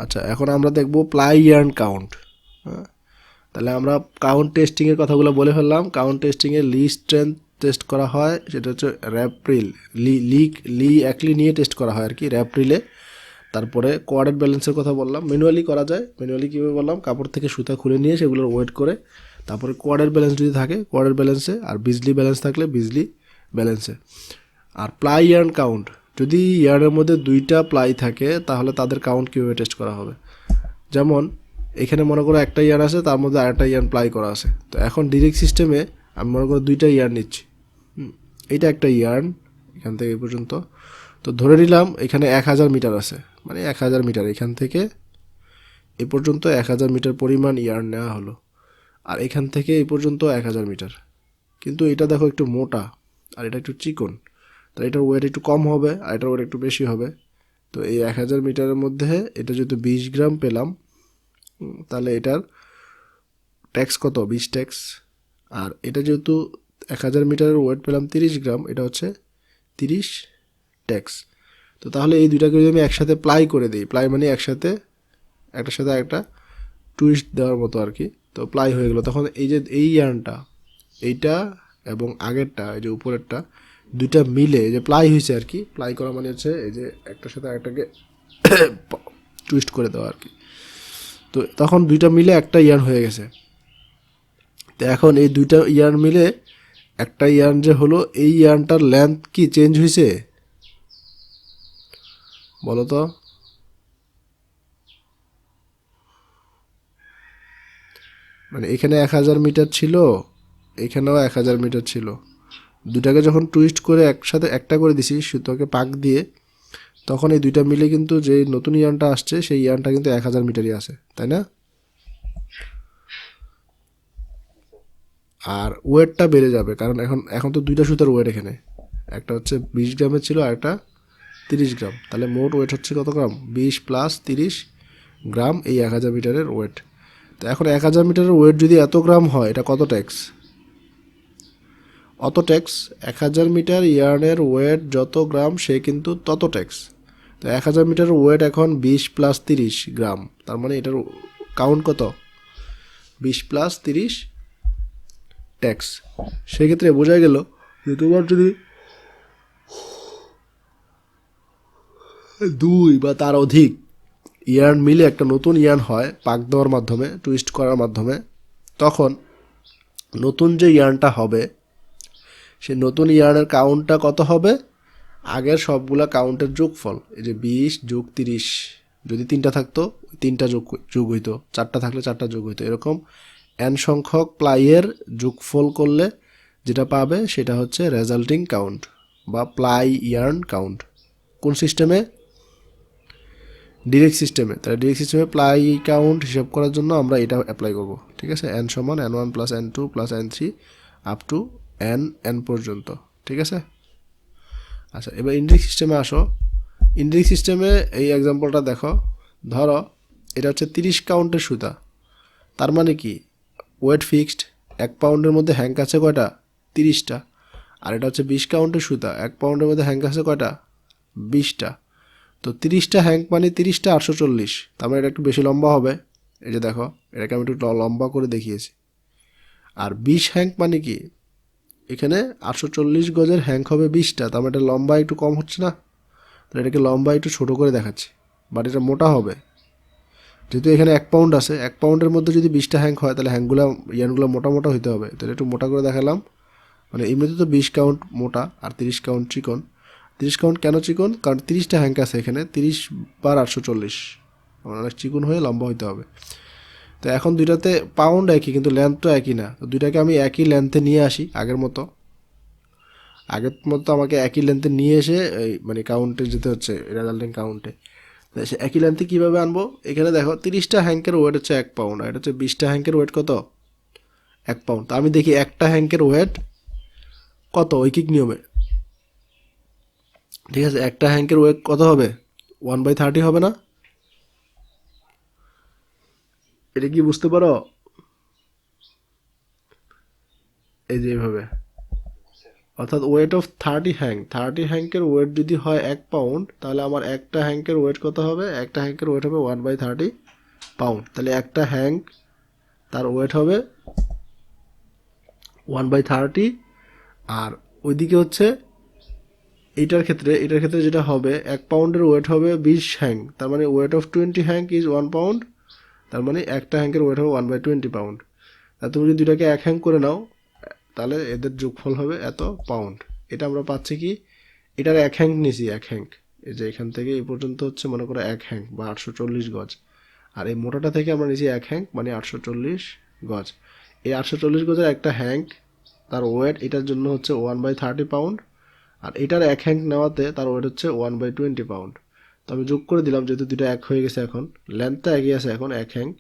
আচ্ছা, এখন আমরা দেখব প্লাই ইয়ার্ন কাউন্ট। হ্যাঁ, তাহলে আমরা কাউন্ট টেস্টিংয়ের কথাগুলো বলে ফেললাম। কাউন্ট টেস্টিংয়ে লি স্ট্রেংথ টেস্ট করা হয়, সেটা হচ্ছে র্যাপ্রিল, লি একলি নিয়ে টেস্ট করা হয় আর কি র্যাপ্রিলে। তারপরে কোয়ার্ডেড ব্যালেন্সের কথা বললাম, ম্যানুয়ালি করা যায়। ম্যানুয়ালি কীভাবে বললাম, কাপড় থেকে সুতা খুলে নিয়ে সেগুলোর ওয়েট করে, তারপরে কোয়ার্ডেড ব্যালেন্স যদি থাকে কোয়ার্ডেড ব্যালেন্সে, আর বিজলি ব্যালেন্স থাকলে বিজলি ব্যালেন্সে। আর প্লাই ইয়ার্ন কাউন্ট, যদি ইয়ার্নের মধ্যে 2টা প্লাই থাকে তাহলে তাদের কাউন্ট কীভাবে টেস্ট করা হবে। যেমন এখানে মনে করো একটা ইয়ার্ন আছে, তার মধ্যে আরেকটা ইয়ার্ন প্লাই করা আছে। তো এখন ডিরেক্ট সিস্টেমে আমি মনে করো 2টা ইয়ার্ন নিচ্ছি। এইটা একটা ইয়ার্ন এখান থেকে এই পর্যন্ত। তো ধরে নিলাম এখানে 1000 মিটার আছে, মানে 1000 মিটার, এখান থেকে এ পর্যন্ত 1000 মিটার পরিমাণ ইয়ার্ন নেওয়া হলো। আর এখান থেকে এই পর্যন্ত 1000 মিটার। কিন্তু এটা দেখো একটু মোটা আর এটা একটু চিকন, তাহলে এটার ওয়েট একটু কম হবে আর এটার ওয়েট একটু বেশি হবে। তো এই 1000 মিটারের মধ্যে এটা যেহেতু 20 গ্রাম পেলাম, তাহলে এটার ট্যাক্স কত, 20 ট্যাক্স। আর এটা যেহেতু 1000 মিটারের ওয়েট পেলাম 30 গ্রাম, এটা হচ্ছে 30 ট্যাক্স। তো তাহলে এই দুইটাকে যদি আমি একসাথে প্লাই করে দিই, প্লাই মানে একসাথে একটার সাথে একটা টুইস্ট দেওয়ার মতো আর কি, তো প্লাই হয়ে গেলো। তখন এই যে এই ইয়ার্নটা, এইটা এবং আগেরটা, এই যে উপরেরটা, দুইটা মিলে যে প্লাই হয়েছে আর কি। প্লাই করা মানে হচ্ছে এই যে একটার সাথে একটাকে টুইস্ট করে দেওয়া আর কি। তো তখন দুইটা মিলে একটা ইয়ার্ন হয়ে গেছে। তো এখন এই দুইটা ইয়ার্ন মিলে একটা ইয়ার্ন যে হলো, এই ইয়ার্নটার লেন্থ কি চেঞ্জ হয়েছে বলো তো? মানে এখানে 1000 মিটার ছিল, এখানেও 1000 মিটার ছিল, দুটাকে যখন টুইস্ট করে একসাথে একটা করে দিছি সুতোকে পাক দিয়ে, তখন এই দুইটা মিলে কিন্তু যে নতুন ইয়ার্নটা আসছে সেই ইয়ার্নটা কিন্তু 1000 মিটারই আছে, তাই না? আর ওয়েটটা বেড়ে যাবে, কারণ এখন তো দুইটা সুতার ওয়েট, এখানে একটা হচ্ছে 20 গ্রামের ছিল আর একটা 30 গ্রাম, তাহলে মোট ওয়েট হচ্ছে কত গ্রাম, 20 প্লাস 30 গ্রাম, এই 1000 মিটারের ওয়েট। তো এখন 1000 মিটারের ওয়েট যদি এত গ্রাম হয়, এটা কত ট্যাক্স, অত ট্যাক্স। 1000 মিটার ইয়ার্নের ওয়েট যত গ্রাম সে কিন্তু তত ট্যাক্স। তো 1000 মিটারের ওয়েট এখন 20 প্লাস 30 গ্রাম, তার মানে এটার কাউন্ট কত, 20 প্লাস 30 ট্যাক্স। সেক্ষেত্রে বোঝা গেল যে তোমার যদি 2 বা তার অধিক ইয়ার্ন মিলে একটা নতুন ইয়ার্ন হয় পাক দেওয়ার মাধ্যমে, টুইস্ট করার মাধ্যমে, তখন নতুন যে ইয়ার্নটা হবে সেই নতুন ইয়ার্নের কাউন্টটা কত হবে, আগের সবগুলা কাউন্টের যোগফল। এই যে 20 যোগ 30, যদি 3টা থাকতো 3টা যোগ হইতো, 4টা থাকলে 4টা যোগ হইতো, এরকম n সংখ্যক প্লাইয়ের যোগফল করলে যেটা পাবে সেটা হচ্ছে রেজাল্টিং কাউন্ট বা প্লাই ইয়ার্ন কাউন্ট। কোন সিস্টেমে, ডিরেক্ট সিস্টেমে। তাহলে ডিরেক্ট সিস্টেমে প্লাই কাউন্ট হিসাব করার জন্য আমরা এটা অ্যাপ্লাই করব, ঠিক আছে। n সমান n1 plus n2 plus n3 up to n পর্যন্ত, ঠিক আছে। আচ্ছা, এবার ইন্ডেক্স সিস্টেমে আসো। ইন্ডেক্স সিস্টেমে এই এক্সাম্পলটা দেখো। ধরো এটা হচ্ছে 30 কাউন্টের সুতা, তার মানে কি ওয়েট ফিক্সড, 1 পাউন্ডের মধ্যে হ্যাঙ্ক আছে কয়টা? 30টা। আর এটা হচ্ছে 20 কাউন্টের সুতা, 1 পাউন্ডের মধ্যে হ্যাঙ্ক আছে কয়টা? 20টা। তো 30টা হ্যাঙ্ক মানে 30টা 840, তার মানে এটা একটু বেশি লম্বা হবে। এই যে দেখো, এটাকে আমি একটু লম্বা করে দেখিয়েছি। আর 20 হ্যাঙ্ক মানে কি, এখানে 840 গজের হ্যাঙ্ক হবে 20টা, তার মানে এটা লম্বা একটু কম হচ্ছে না? তাহলে এটাকে লম্বা একটু ছোটো করে দেখাচ্ছি, বাট এটা মোটা হবে। যেহেতু এখানে 1 পাউন্ড আছে, 1 পাউন্ডের মধ্যে যদি 20টা হ্যাঙ্ক হয় তাহলে হ্যাঙ্কগুলো ইয়ানগুলো মোটা মোটা হইতে হবে, তাহলে একটু মোটা করে দেখালাম। মানে এমনিতে তো 20 কাউন্ট মোটা আর 30 কাউন্ট চিকন। 30 কাউন্ট কেন চিকন? কারণ 30টা হ্যাঙ্ক আছে এখানে, 30 বার 840, মানে অনেক চিকন হয়ে লম্বা হইতে হবে। তো এখন দুইটাতে পাউন্ড একই, কিন্তু লেন্থ তো একই না। তো দুইটাকে আমি একই লেন্থে নিয়ে আসি আগের মতো। আমাকে একই লেন্থে নিয়ে এসে এই মানে কাউন্টে যেতে হচ্ছে, রেজাল্টিং কাউন্টে। সে একই লেন্থে কীভাবে আনবো? এখানে দেখো 30টা হ্যাঙ্কের ওয়েট হচ্ছে 1 পাউন্ড, আর এটা হচ্ছে 20টা হ্যাঙ্কের ওয়েট কত? 1 পাউন্ড। তো আমি দেখি একটা হ্যাঙ্কের ওয়েট কত ঐকিক নিয়মে। ঠিক আছে, একটা হ্যাঙ্কের ওয়েট কত হবে? 1/30 হবে না? এটা কি বুঝতে পারো? এই যে এইভাবে, অর্থাৎ ওয়েট অফ 30 হ্যাঙ্কের ওয়েট যদি হয় 1 পাউন্ড, তাহলে আমার একটা হ্যাঙ্কের ওয়েট কত হবে? একটা হ্যাঙ্কের ওয়েট হবে 1/30 পাউন্ড। তাহলে একটা হ্যাঙ্ক তার ওয়েট হবে 1/30। আর ওইদিকে হচ্ছে এটার ক্ষেত্রে যেটা হবে, 1 পাউন্ডের ওয়েট হবে 20 হ্যাঙ্ক, তার মানে weight of 20 hank is 1 pound. তার মানে একটা হ্যাঙ্কের ওয়েট হবে 1/20 পাউন্ড। আর তুমি যদি দুটাকে 1 হ্যাঙ্ক করে নাও, তাহলে এদের যোগফল হবে এত পাউন্ড। এটা আমরা পাচ্ছি কি, এটার 1 হ্যাঙ্ক নিছি, 1 হ্যাঙ্ক, এই যে এখান থেকে এই পর্যন্ত হচ্ছে মনে করো 1 হ্যাঙ্ক বা 840 গজ। আর এই মোটাটা থেকে আমরা নিছি 1 হ্যাঙ্ক মানে 840 গজ। এই 840 গজের একটা হ্যাঙ্ক তার ওয়েট এটার জন্য হচ্ছে 1/30 পাউন্ড। আর এটার 1 হ্যাঙ্ক নেওয়াতে তার ওয়েট হচ্ছে 1/20 পাউন্ড। তো আমি যোগ করে দিলাম, যেহেতু দুটো 1 হয়ে গেছে, এখন লেন্থটা একই আছে, এখন 1 হ্যাঙ্ক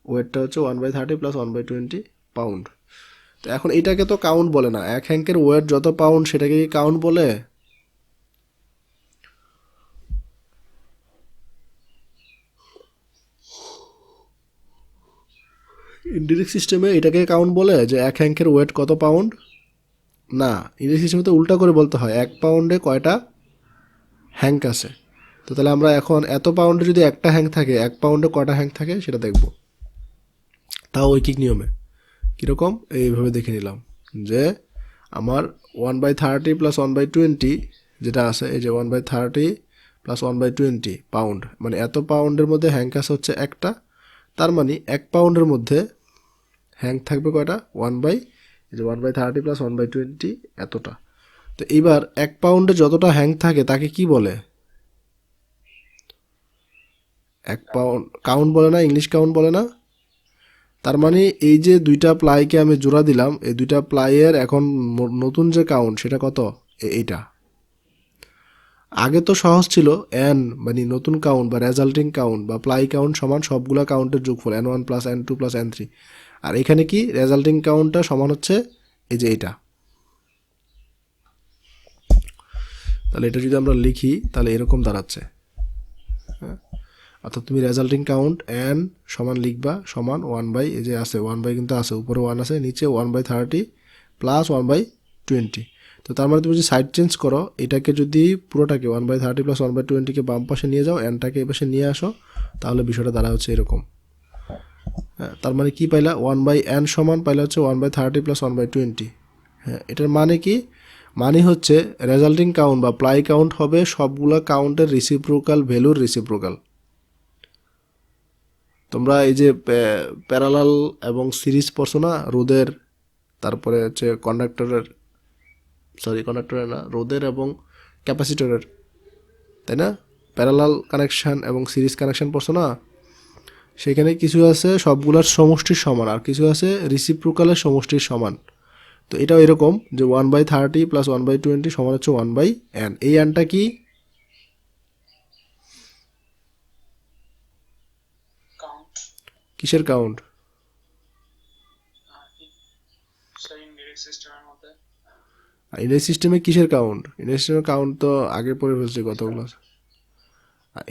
ওয়েটটা হচ্ছে 1/30 প্লাস 1/20 পাউন্ড। তো এখন এটাকে তো কাউন্ট বলে না, 1 হ্যাঙ্কের ওয়েট যত পাউন্ড সেটাকে কি কাউন্ট বলে? ইনডিরেক্ট সিস্টেমে এটাকে কাউন্ট বলে যে 1 হ্যাঙ্কের ওয়েট কত পাউন্ড? না, ইনডিরেক্ট সিস্টেমে তো উল্টা করে বলতে হয় 1 পাউন্ডে কয়টা হ্যাঙ্ক আছে। তো তাহলে আমরা এখন এত পাউন্ডে যদি একটা হ্যাঙ্ক থাকে, 1 পাউন্ডে কয়টা হ্যাঙ্ক থাকে সেটা দেখব, তাও ঐকিক নিয়মে। কীরকম? এইভাবে দেখে নিলাম যে আমার 1/30 প্লাস 1/20 যেটা আছে, এই যে 1/30 প্লাস 1/20 পাউন্ড, মানে এত পাউন্ডের মধ্যে হ্যাঙ্ক আছে হচ্ছে একটা। তার মানে 1 পাউন্ডের মধ্যে হ্যাঙ্ক থাকবে কয়টা? 1/30 প্লাস 1/20 এতটা। তো এইবার 1 পাউন্ডে যতটা হ্যাঙ্ক থাকে তাকে কি বলে? 1 পাউন্ড কাউন্ট বলে না, ইংলিশ কাউন্ট বলে না? তার মানে এই যে দুইটা প্লাইকে আমি জোড়া দিলাম, এই দুইটা প্লাইয়ের এখন নতুন যে কাউন্ট সেটা কত? এইটা। আগে তো সহজ ছিল, এন মানে নতুন কাউন্ট বা রেজাল্টিং কাউন্ট বা প্লাই কাউন্ট সমান সবগুলা কাউন্টের যোগফল n1 plus n2 plus n3। আর এখানে কি রেজাল্টিং কাউন্টটা সমান হচ্ছে এই যে এটা। তাহলে এটা যদি আমরা লিখি তাহলে এরকম দাঁড়াচ্ছে, হ্যাঁ। অর্থাৎ তুমি রেজাল্টিং কাউন্ট n সমান লিখবা সমান 1 বাই, এই যে আছে 1 বাই, কিন্তু আছে উপরে 1 আছে, নিচে 1/30 প্লাস 1/20। তো তার মানে তুমি যদি সাইড চেঞ্জ করো, এটাকে যদি পুরোটাকে 1/30 প্লাস 1/20কে বাম পাশে নিয়ে যাও, এনটাকে এই পাশে নিয়ে আসো, তাহলে বিষয়টা দাঁড়া হচ্ছে এরকম। হ্যাঁ, তার মানে কি পাইলা? 1/n সমান পাইলা হচ্ছে 1/30 প্লাস 1/20। হ্যাঁ, এটার মানে কি? মানে হচ্ছে রেজাল্টিং কাউন্ট বা প্লাই কাউন্ট হবে সবগুলা কাউন্টের রিসিপ্রোকাল ভ্যালুর রিসিপ্রোকাল। তোমরা এই যে প্যারালাল এবং সিরিজ পড়ছো না, রোদের, তারপরে হচ্ছে কন্ডাক্টরের না, রোদের এবং ক্যাপাসিটরের, তাই না? প্যারালাল কানেকশান এবং সিরিজ কানেকশান পড়ছো না? সেখানে কিছু আছে সবগুলোর সমষ্টির সমান, আর কিছু আছে রিসিপ্রোকালের সমষ্টির সমান। তো এটাও এরকম যে 1/30 প্লাস 1/20 সমান হচ্ছে 1/n। এই এনটা কি?
কাউন্ট।
কিসের কাউন্ট?
ইনডিরেক্ট সিস্টেমের মধ্যে
আর ইন্ডেক্স সিস্টেমে কিসের কাউন্ট? ইন্ডেক্স সিস্টেমের কাউন্ট তো আগে পড়ে ফেলছি কতগুলো।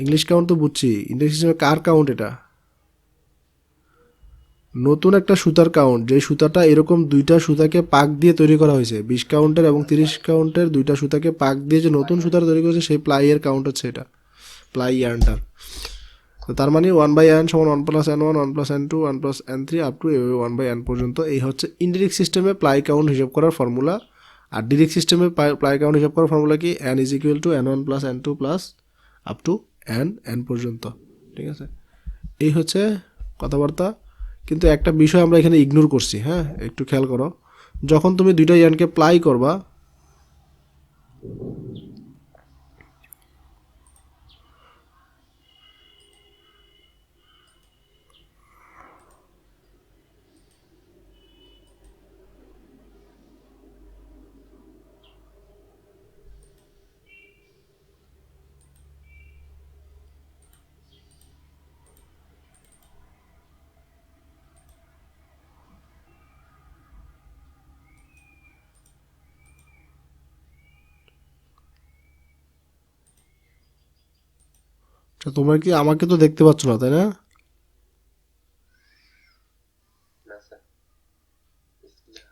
ইংলিশ কাউন্ট তো বুঝছি, ইন্ডেক্স সিস্টেমে কার কাউন্ট এটা? নতুন একটা সুতার কাউন্ট, যে সুতাটা এরকম দুইটা সুতাকে পাক দিয়ে তৈরি করা হয়েছে, 20 কাউন্টের এবং 30 কাউন্টের দুইটা সুতাকে পাক দিয়ে যে নতুন সুতার তৈরি করেছে সেই প্লাইয়ের কাউন্ট হচ্ছে এটা, প্লাই ইয়ার্নটার। তো তার মানে 1/n সমান 1 + n1 1 + n2 1 + n3 up to 1/n পর্যন্ত। এই হচ্ছে ইনডিরেক্ট সিস্টেমে প্লাই কাউন্ট হিসাব করার ফর্মুলা। আর ডিরেক্ট সিস্টেমে প্লাই কাউন্ট হিসাব করার ফর্মুলা কি? n = n1 + n2 plus up two n পর্যন্ত। ঠিক আছে, এই হচ্ছে কথাবার্তা। কিন্তু একটা বিষয় আমরা এখানে ইগনোর করছি, হ্যাঁ, একটু খেয়াল করো। যখন তুমি দুইটা ইয়ানকে প্লাই করবা, তোমরা কি আমাকে তো দেখতে পাচ্ছ না, তাই না?
না স্যার, স্ক্রিনে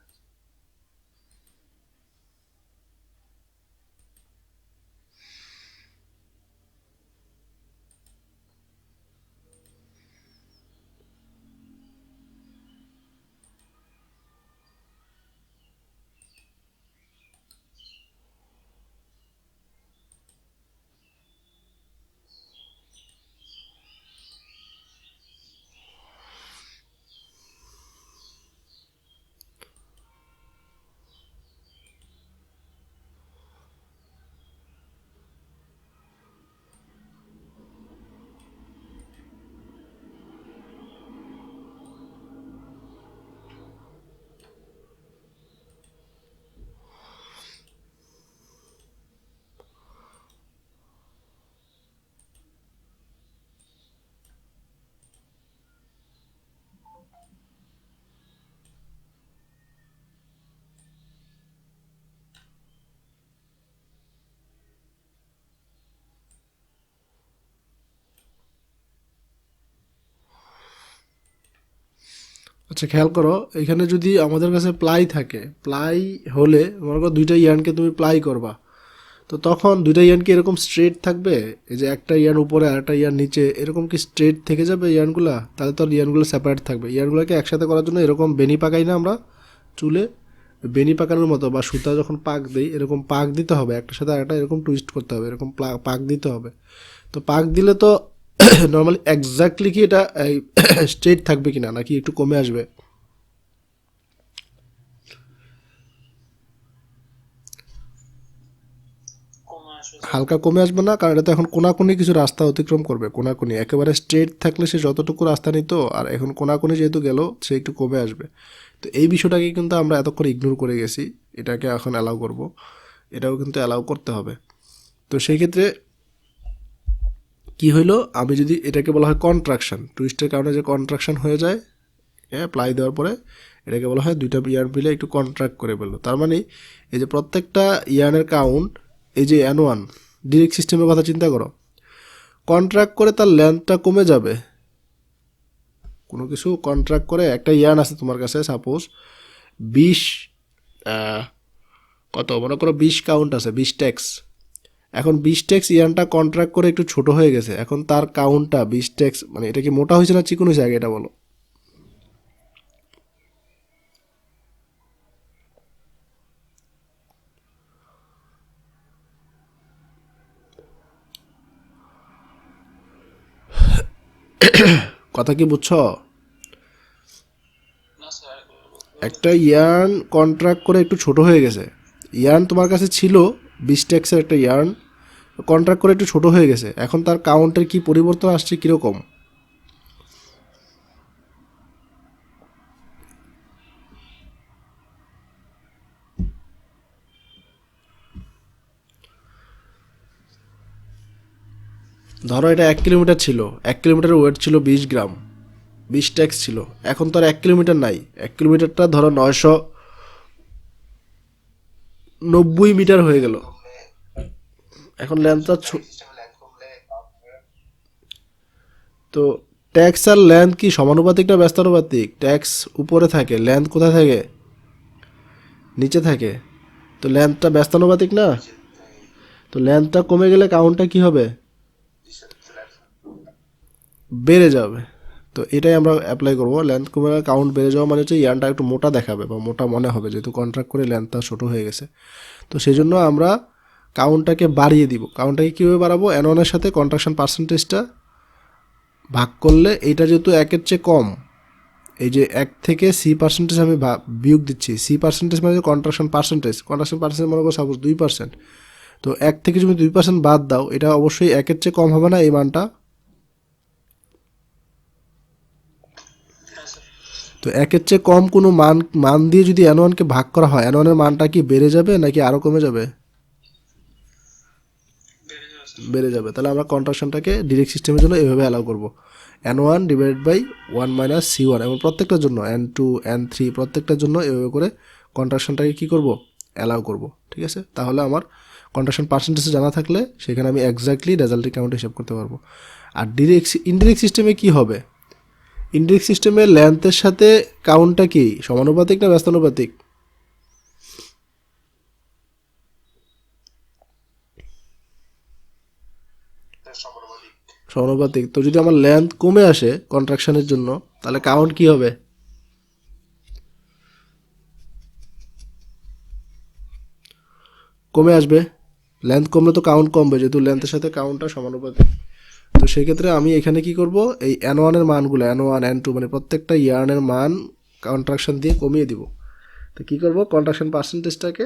আচ্ছা খেয়াল করো, এখানে যদি আমাদের কাছে প্লাই থাকে, প্লাই হলে মনে করো দুইটা ইয়ানকে তুমি প্লাই করবা, তো তখন দুইটা ইয়ান কি এরকম স্ট্রেট থাকবে? এই যে একটা ইয়ান উপরে আর একটা ইয়ান নিচে, এরকম কি স্ট্রেট থেকে যাবে ইয়ানগুলা? তাহলে তো ইয়ানগুলো সেপারেট থাকবে। ইয়ানগুলোকে একসাথে করার জন্য এরকম বেনি পাকাই না আমরা চুলে, বেনি পাকানোর মতো বা সুতা যখন পাক দিই এরকম পাক দিতে হবে, একটার সাথে আরেকটা এরকম টুইস্ট করতে হবে, এরকম পাক দিতে হবে। তো পাক দিলে তো নর্মালি এক্স্যাক্টলি কি এটা স্ট্রেট থাকবে কিনা, নাকি একটু কমে আসবে?
কমে আসবে।
হালকা কমে আসবে না, কারণ এটা তো এখন কোনাকুনি কিছু রাস্তা অতিক্রম করবে। কোনাকুনি একেবারে স্ট্রেট থাকলে সে যতটুকু রাস্তা নিত, আর এখন কোনাকুনি যেহেতু গেল সে একটু কমে আসবে। তো এই বিষয়টাকে কিন্তু আমরা এতক্ষণ ইগনোর করে গেছি, এটাকে এখন অ্যালাউ করব, এটাও কিন্তু অ্যালাউ করতে হবে। তো সেই ক্ষেত্রে কি হইলো, আমি যদি এটাকে বলা হয় কন্ট্রাকশন, টুইস্টের কারণে যে কন্ট্রাকশন হয়ে যায়, হ্যাঁ, প্লাই দেওয়ার পরে এটাকে বলা হয় দুইটা ইয়ার্ন মিলে একটু কন্ট্রাক্ট করে ফেললো। তার মানে এই যে প্রত্যেকটা ইয়ার্নের কাউন্ট, এই যে n1 ডিরেক্ট সিস্টেমের কথা চিন্তা করো, কন্ট্রাক্ট করে তার লেন্থটা কমে যাবে। কোনো কিছু কন্ট্রাক্ট করে, একটা ইয়ার্ন আছে তোমার কাছে সাপোজ 20, কত মনে করো 20 কাউন্ট আছে, 20 ট্যাক্স। এখন 20 ট্যাক্স ইয়ার্নটা কন্ট্রাক্ট করে একটু ছোট হয়ে গেছে, এখন তার কাউন্টটা 20 ট্যাক্স, মানে এটা কি মোটা হয়েছে না চিকন হয়েছে আগে এটা বলো? কথা কি বুঝছো?
না স্যার,
একটা ইয়ার্ন কন্ট্রাক্ট করে একটু ছোট হয়ে গেছে, ইয়ার্ন তোমার কাছে ছিল 20 ট্যাক্সের একটা ইয়ার্ন, কন্ট্রাক্ট করে একটু ছোট হয়ে গেছে, এখন তার কাউন্টের কি পরিবর্তন আসছে কীরকম? ধরো এটা 1 কিলোমিটার ছিল, 1 কিলোমিটারের ওয়েট ছিল 20 গ্রাম, 20 ট্যাক্স ছিল। এখন তো আর 1 কিলোমিটার নাই, 1 কিলোমিটারটা ধরো 90 মিটার হয়ে গেল। এখন লেন্থটা তো ট্যাক্স আর লেন্থ কি সমানুপাতিক না ব্যস্তানুপাতিক? ট্যাক্স উপরে থাকে, লেন্থ কোথায় থাকে? নিচে থাকে। তো লেন্থটা ব্যস্তানুপাতিক না? তো লেন্থটা কমে গেলে কাউন্টটা কি হবে? বেড়ে যাবে। তো এটাই আমরা অ্যাপ্লাই করব। লেন্থ কমে গেলে কাউন্ট বেড়ে যাওয়া মানে হচ্ছে ইয়ার্নটা একটু মোটা দেখাবে বা মোটা মনে হবে, যেহেতু কন্ট্রাক্ট করে লেন্থটা ছোটো হয়ে গেছে। তো সেই জন্য আমরা কাউন্টটাকে বাড়িয়ে দিব। কাউন্টটাকে কীভাবে বাড়াবো? N1-এর সাথে কন্ট্রাকশন পার্সেন্টেজটা ভাগ করলে, এইটা যেহেতু 1-এর চেয়ে কম, এই যে 1 থেকে সি পার্সেন্টেজ আমি বিয়োগ দিচ্ছি। সি পার্সেন্টেজ মানে কন্ট্রাকশন পার্সেন্টেজ মনে করো সাপোজ 2%। তো 1 থেকে যদি 2% বাদ দাও, এটা অবশ্যই 1-এর চেয়ে কম হবে না এই মানটা? তো 1-এর চেয়ে কম কোনো মান দিয়ে যদি N1-কে ভাগ করা হয়, N1-এর মানটা কি বেড়ে যাবে নাকি আরও কমে যাবে? বেড়ে যাবে। তাহলে আমরা কন্ট্রাকশনটাকে ডিরেক্ট সিস্টেমের জন্য এভাবে অ্যালাউ করব, N1 divided by 1 minus C1, এবং প্রত্যেকটার জন্য N2 N3 প্রত্যেকটার জন্য এভাবে করে কন্ট্রাকশনটাকে কী করব? অ্যালাউ করব। ঠিক আছে? তাহলে আমার কন্ট্রাকশন পার্সেন্টেজ জানা থাকলে সেখানে আমি এক্স্যাক্টলি রেজাল্টের কাউন্ট হিসাব করতে পারবো। আর ইনডিরেক্ট সিস্টেমে কি হবে? ইনডিরেক্ট সিস্টেমে লেন্থের সাথে কাউন্টটা কি সমানুপাতিক না ব্যস্তানুপাতিক? সমানুপাতিক। তো যদি আমার লেন্থ কমে আসে কন্ট্রাকশনের জন্য, তাহলে কাউন্ট কি হবে? কমে আসবে। লেন্থ কমলে তো কাউন্ট কমবে, যেহেতু লেন্থের সাথে কাউন্টটা সমানুপাতিক। তো সেক্ষেত্রে আমি এখানে কি করব? এই N1-এর মানগুলো, N1 N2 মানে প্রত্যেকটা ইয়ার্নের মান কন্ট্রাকশন দিয়ে কমিয়ে দিব। তো কী করব? কন্ট্রাকশন পার্সেন্টেজটাকে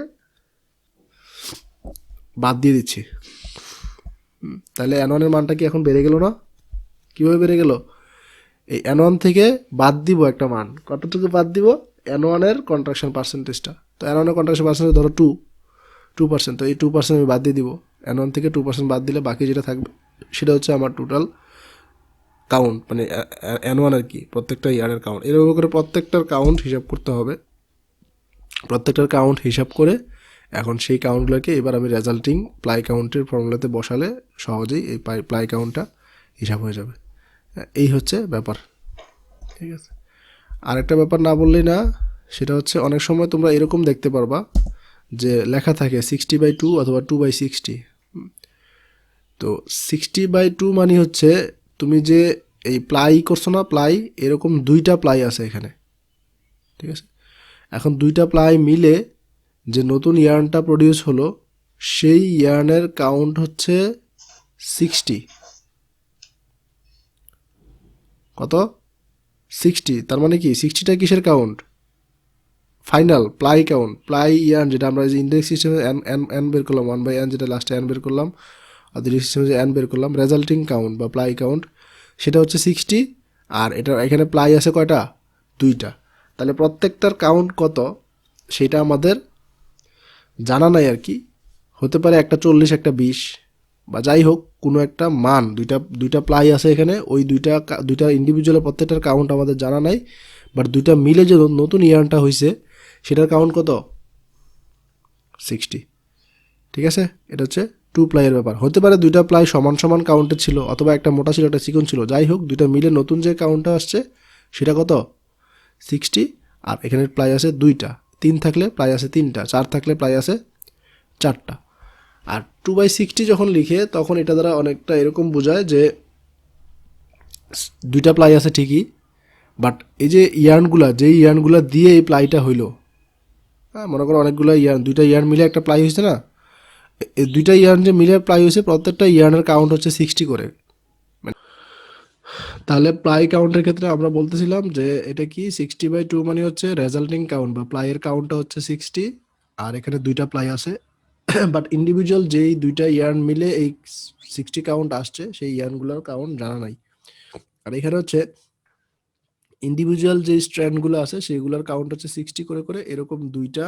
বাদ দিয়ে দিচ্ছি। তাহলে N1-এর মানটা কি এখন বেড়ে গেল না? কীভাবে বেড়ে গেল? এই N1 থেকে বাদ দিব একটা মান। কতটুকু বাদ দিব? N1-এর কন্ট্রাকশন পার্সেন্টেজটা। তো N1-এর কন্ট্রাকশন পার্সেন্টেজ ধরো 2%। তো এই 2% আমি বাদ দিয়ে দিব। N1 থেকে 2% বাদ দিলে বাকি যেটা থাকবে সেটা হচ্ছে আমার টোটাল কাউন্ট, মানে N1 আর কি, প্রত্যেকটা ইয়ারের কাউন্ট। এরকম করে প্রত্যেকটার কাউন্ট হিসাব করতে হবে। প্রত্যেকটার কাউন্ট হিসাব করে এখন সেই কাউন্টগুলোকে এবার আমি রেজাল্টিং প্লাই কাউন্টের ফর্মুলাতে বসালে সহজেই এই প্লাই কাউন্টটা হিসাব হয়ে যাবে। এই হচ্ছে ব্যাপার। ঠিক আছে? আরেকটা ব্যাপার না বললেই না, সেটা হচ্ছে অনেক সময় তোমরা এরকম দেখতে পারবা যে লেখা থাকে 60/2 অথবা 2/60। তো 60/2 মানে হচ্ছে তুমি যে এই প্লাই করছো না, প্লাই এরকম 2টা প্লাই আছে এখানে। ঠিক আছে? এখন 2টা প্লাই মিলে যে নতুন ইয়ার্নটা প্রডিউস হলো, সেই ইয়ার্নের কাউন্ট হচ্ছে 60। কত? 60। তার মানে কি 60টা কিসের count? Final ply count, ply yarn, যেটা আমরা যে ইন্ডেক্স সিস্টেমে এন বের করলাম, 1/n, যেটা লাস্টে n বের করলাম, আর ডিরেক্ট সিস্টেমে যে n বের করলাম, রেজাল্টিং কাউন্ট বা প্লাই কাউন্ট সেটা হচ্ছে 60। আর এটা এখানে প্লাই আছে কয়টা? 2টা। তাহলে প্রত্যেকটার কাউন্ট কত সেটা আমাদের জানা নাই আর কি। হতে পারে একটা 40, একটা 20, বা যাই হোক কোনো একটা মান। দুইটা প্লাই আছে এখানে, ওই দুইটা ইন্ডিভিজুয়ালের প্রত্যেকটার কাউন্ট আমাদের জানা নাই। বাট 2টা মিলে যে নতুন ইয়ার্নটা হয়েছে সেটার কাউন্ট কত? 60। ঠিক আছে? এটা হচ্ছে 2 প্লাইয়ের ব্যাপার। হতে পারে 2টা প্লাই সমান সমান কাউন্টের ছিল, অথবা একটা মোটা ছিল একটা চিকন ছিল। যাই হোক 2টা মিলে নতুন যে কাউন্টটা আসছে সেটা কত? 60। আর এখানে প্লাই আছে 2টা। 3 থাকলে প্লাই আছে 3টা, 4 থাকলে প্লাই আছে 4টা। আর 2/60 যখন লিখে তখন এটা দ্বারা অনেকটা এরকম বোঝায় যে 2টা প্লাই আছে ঠিকই, বাট এই যে যেই ইয়ার্নগুলা দিয়ে এই প্লাইটা হইলো, হ্যাঁ মনে করো অনেকগুলো ইয়ার্ন, 2টা ইয়ার্ন মিলে একটা প্লাই হয়েছে না, এই 2টা ইয়ার্ন যে মিলে প্লাই হয়েছে প্রত্যেকটা ইয়ার্নের কাউন্ট হচ্ছে 60 করে। তাহলে প্লাই কাউন্টের ক্ষেত্রে আমরা বলতেছিলাম যে এটা কি 60/2 মানে হচ্ছে রেজাল্টিং কাউন্ট বা প্লাইয়ের কাউন্টটা হচ্ছে 60। আর এখানে 2টা প্লাই আছে, বাট ইন্ডিভিজুয়াল যেই 2টা ইয়ার্ন মিলে এই 60 কাউন্ট আসছে সেই ইয়ার্নগুলোর কাউন্ট জানা নাই। আর এখানে হচ্ছে ইন্ডিভিজুয়াল যে স্ট্র্যান্ডগুলো আছে সেইগুলোর কাউন্ট হচ্ছে 60 করে করে। এরকম 2টা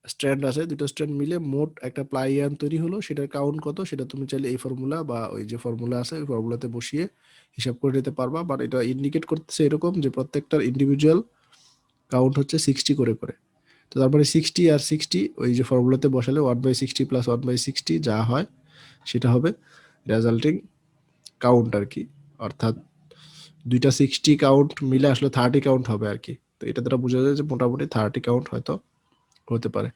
স্ট্র্যান্ড আছে, 2টা স্ট্র্যান্ড মিলে মোট একটা প্লাই ইয়ার্ন তৈরি হলো, সেটার কাউন্ট কত সেটা তুমি চাইলে এই ফর্মুলা বা ওই যে ফর্মুলা আছে ওই ফর্মুলাতে বসিয়ে হিসাব করে নিতে পারবা। বাট এটা ইন্ডিকেট করতেছে এরকম যে প্রত্যেকটার ইন্ডিভিজুয়াল কাউন্ট হচ্ছে 60 করে করে। তো তারপরে 60 আর 60 ওই যে ফর্মুলাতে বসালে 1/60 প্লাস 1/60 যা হয় সেটা হবে রেজাল্টিং কাউন্ট আর কি। অর্থাৎ দুইটা 60 কাউন্ট মিলে আসলে 30 কাউন্ট হবে আর কি। তো এটা দ্বারা বোঝা যায় যে মোটামুটি 30 কাউন্ট হয়তো হতে পারে।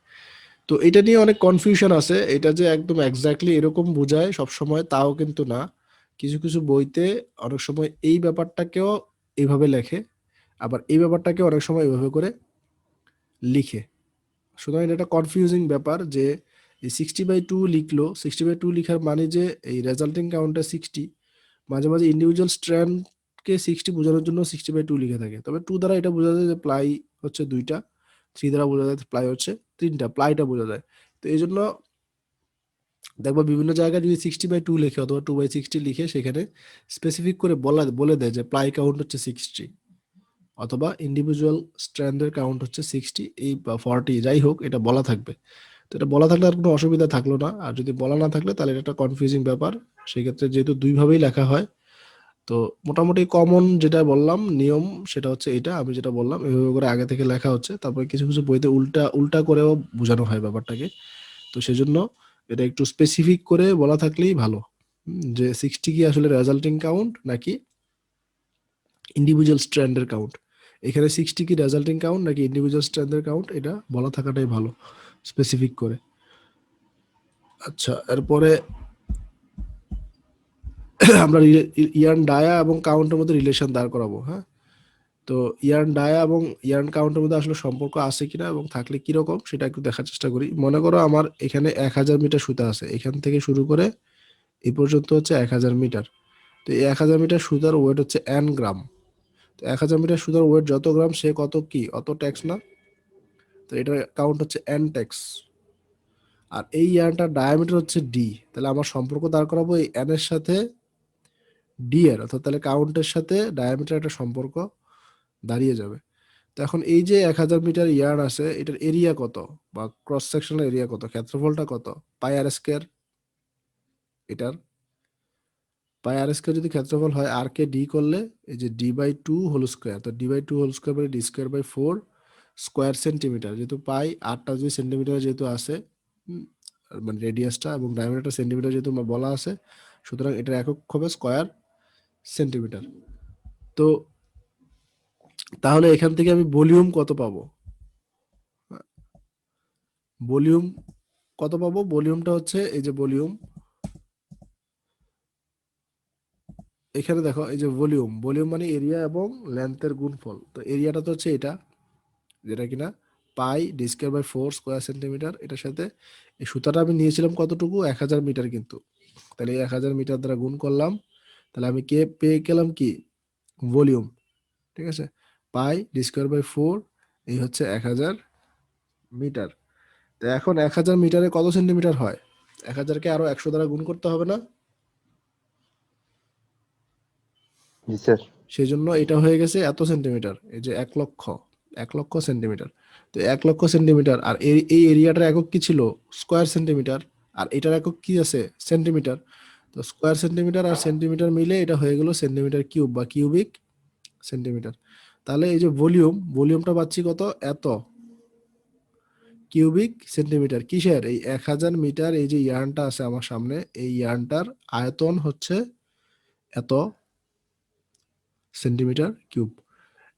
তো এটা নিয়ে অনেক কনফিউশন আছে, এটা যে একদম এক্স্যাক্টলি এরকম বোঝায় সবসময় তাও কিন্তু না। কিছু কিছু বইতে অনেক সময় এই ব্যাপারটাকেও এইভাবে লেখে, আবার এই ব্যাপারটাকে অনেক সময় এইভাবে করে লিখে। সুতরাং এটা একটা কনফিউজিং ব্যাপার যে এই 60/2 লিখলো, 60/2 লিখার মানে যে এই রেজাল্টিং কাউন্টটা 60, মাঝে মাঝে ইন্ডিভিজুয়াল স্ট্র্যান্ডকে 60 বোঝানোর জন্য 60/2 লিখে থাকে। তবে 2 দ্বারা এটা বোঝা যায় যে প্লাই হচ্ছে 2টা, 3 দ্বারা বোঝা যায় প্লাই হচ্ছে 3টা, প্লাইটা বোঝা যায়। তো এই জন্য দেখবো বিভিন্ন জায়গায় যদি 60/2 লিখে অথবা 2/60 লিখে সেখানে স্পেসিফিক করে বলে দেয় যে প্লাই কাউন্ট হচ্ছে 60 অথবা ইন্ডিভিজুয়াল স্ট্র্যান্ডের কাউন্ট হচ্ছে 60 এই বা 40 যাই হোক এটা বলা থাকবে। তো এটা বলা থাকলে আর কোনো অসুবিধা থাকলো না, আর যদি বলা না থাকলে তাহলে এটা একটা কনফিউজিং ব্যাপার। সেক্ষেত্রে যেহেতু দুইভাবেই লেখা হয়, তো মোটামুটি কমন যেটা বললাম নিয়ম সেটা হচ্ছে এটা আমি যেটা বললাম এভাবে করে আগে থেকে লেখা হচ্ছে। তারপরে কিছু কিছু বইতে উল্টা উল্টা করেও বোঝানো হয় ব্যাপারটাকে। তো সেজন্য এটা একটু স্পেসিফিক করে বলা থাকলেই ভালো, যে 60 কি আসলে রেজাল্টিং কাউন্ট নাকি ইন্ডিভিজুয়াল স্ট্র্যান্ডের কাউন্ট। এখানে 60 কি রেজাল্টিং কাউন্ট নাকি ইন্ডিভিজুয়াল স্ট্র্যান্ডের কাউন্ট এটা বলা থাকাটাই ভালো স্পেসিফিক করে। আচ্ছা, এরপরে আমরা ইয়ার্ন ডায়া এবং কাউন্টের মধ্যে রিলেশন দাঁড় করাবো। হ্যাঁ, তো ইয়ার্ন ডায়া এবং ইয়ার্ন কাউন্টের মধ্যে আসলে সম্পর্ক আছে কিনা এবং থাকলে কিরকম সেটা একটু দেখার চেষ্টা করি। মনে করো আমার এখানে 1000 মিটার সুতা আছে, এখান থেকে শুরু করে এই পর্যন্ত হচ্ছে 1000 মিটার। তো এই 1000 মিটার সুতার ওয়েট হচ্ছে n গ্রাম। তো 1000 মিটার সুতার ওয়েট যত গ্রাম সে কত কি অত ট্যাক্স না। তো এটার কাউন্ট হচ্ছে n ট্যাক্স। আর এই ইয়ার্নটার ডায়ামিটার হচ্ছে d। তাহলে আমার সম্পর্ক দাঁড় করাবো এই n এর সাথে d এর, অর্থাৎ তাহলে কাউন্টের সাথে ডায়ামিটার একটা সম্পর্ক দাঁড়িয়ে যাবে। তো এখন এই যে 1000 মিটার ইয়ার্ন আছে এটার এরিয়া কত বা ক্রস সেকশনাল এরিয়া কত, ক্ষেত্রফলটা কত, পাই আর স্কয়ার। এটার পাই আর স্কয়ার যদি ক্ষেত্রফল হয় আর কে ডি করলে এই যে d/2 হোল স্কয়ার, তো d/2 হোল স্কয়ার মানে d²/4 স্কয়ার সেন্টিমিটার। যেহেতু পাই আরটা যদি সেন্টিমিটার যেহেতু আছে, মানে রেডিয়াসটা এবং ডায়ামিটারটা সেন্টিমিটার যেহেতু বলা আছে, সুতরাং এটার একক হবে স্কয়ার সেন্টিমিটার। তো তাহলে এখান থেকে আমি ভলিউম কত পাবো, ভলিউম কত পাবো? ভলিউমটা হচ্ছে এই যে ভলিউম, এখানে দেখো এই যে ভলিউম, ভলিউম মানে এরিয়া এবং লেন্থের গুণফল। তো এরিয়াটা তো হচ্ছে এটা, যেটা কিনা পাই d²/4 স্কোয়ার সেন্টিমিটার। এটার সাথে এই সুতাটা আমি নিয়েছিলাম কতটুকু, 1000 মিটার, কিন্তু তাহলে এই 1000 মিটার দ্বারা গুণ করলাম, তাহলে আমি কে পেয়ে গেলাম কি ভলিউম। ঠিক আছে, পাই d²/4 এই হচ্ছে 1000 মিটার। তো এখন 1000 মিটারে কত সেন্টিমিটার হয়? 1000কে আরো 100 দ্বারা গুণ করতে হবে না?
জি স্যার।
সেই জন্য এটা হয়ে গেছে এত সেন্টিমিটার, এই যে 1 লক্ষ, 1 লক্ষ সেন্টিমিটার। তো 1 লক্ষ সেন্টিমিটার, আর এই এরিয়াটার একক কি ছিল? Square centimetre. আর এটার একক কি আছে? সেন্টিমিটার। তো স্কোয়ার সেন্টিমিটার আর সেন্টিমিটার মিলে এটা হয়ে গেল সেন্টিমিটার কিউব বা কিউবিক সেন্টিমিটার। তাহলে এই যে ভলিউম, ভলিউমটা পাচ্ছি কত? এত কিউবিক সেন্টিমিটার। কিসের? এই 1000 মিটার এই যে ইয়ার্নটা আছে আমার সামনে, এই ইয়ার্নটার আয়তন হচ্ছে এত সেন্টিমিটার কিউব।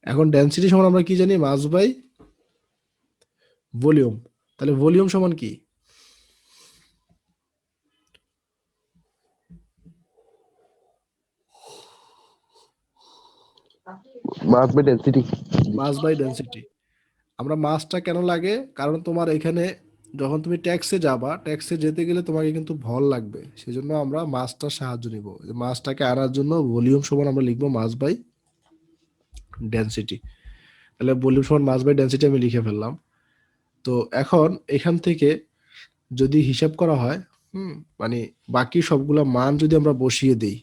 এখন ডেনসিটি সমান আমরা কি জানি? Mass by volume. তাহলে ভলিউম সমান কি?
Mass by density.
Mass by density. আমরা মাসটা কেন লাগে? কারণ তোমার এখানে যখন তুমি ট্যাক্সে যাবা, ট্যাক্সে যেতে গেলে তোমাকে কিন্তু ভর লাগবে, সেজন্য আমরা মাসটার সাহায্য নিব। মাসটাকে আনার জন্য ভলিউম সমান আমরা লিখবো মাস বাই ডেনসিটি। তাহলে ভলিউম সমান মাস বাই ডেনসিটি আমি লিখে ফেললাম। তো এখন এখান থেকে যদি হিসাব করা হয়, মানে বাকি সবগুলা মান যদি আমরা বসিয়ে দিই,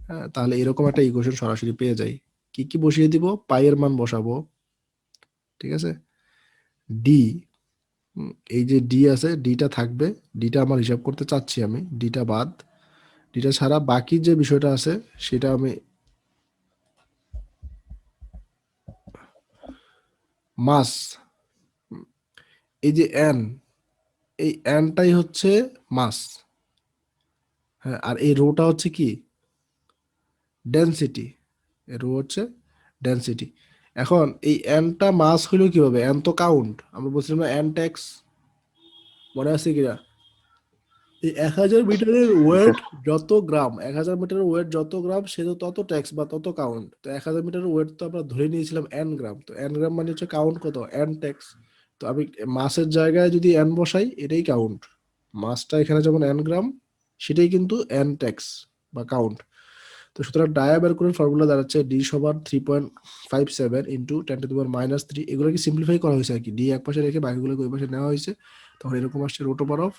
হ্যাঁ, তাহলে এরকম একটা ইকুয়েশন সরাসরি পেয়ে যাই। কি কি বসিয়ে দিব? পাইয়ের মান বসাবো, ঠিক আছে, ডি, এই যে ডি আছে ডিটা থাকবে, ডিটা আমার হিসাব করতে চাচ্ছি আমি, ডিটা বাদ, ডিটা ছাড়া বাকি যে বিষয়টা আছে সেটা আমি মাস, এই যে এন, এই এনটাই হচ্ছে মাস। হ্যাঁ, আর এই রোটা হচ্ছে কি, ডেনসিটি। রো হচ্ছে ডেনসিটি। এখন এই এনটা মাস হইলো কিভাবে, এন তো কাউন্ট, আমরা বলছিলাম না এন ট্যাক্স, মনে আছে কিনা? এই 1000 মিটারের
জি
ওয়েট
স্যার।
যত গ্রাম, 1000 মিটারের ওয়েট যত গ্রাম সে তো তত ট্যাক্স বা তত কাউন্ট। তো 1000 মিটারের ওয়েট তো আমরা ধরে নিয়েছিলাম এন গ্রাম, তো এন গ্রাম মানে হচ্ছে কাউন্ট কত, এন ট্যাক্স। তো আমি মাসের জায়গায় যদি এন বসাই এটাই কাউন্ট, মাসটা এখানে যেমন এন গ্রাম সেটাই কিন্তু এন ট্যাক্স বা কাউন্ট। তো সুতরাং ডায়াবারকুলের ফর্মুলা দাঁড়াচ্ছে ডি সমান 3.57 ইন্টু 10⁻³ এগুলোকে সিম্পলিফাই করা হয়েছে আর কি, ডি এক পাশে রেখে বাকিগুলোকে ওই পাশে নেওয়া হয়েছে। তখন এরকম আসছে root over of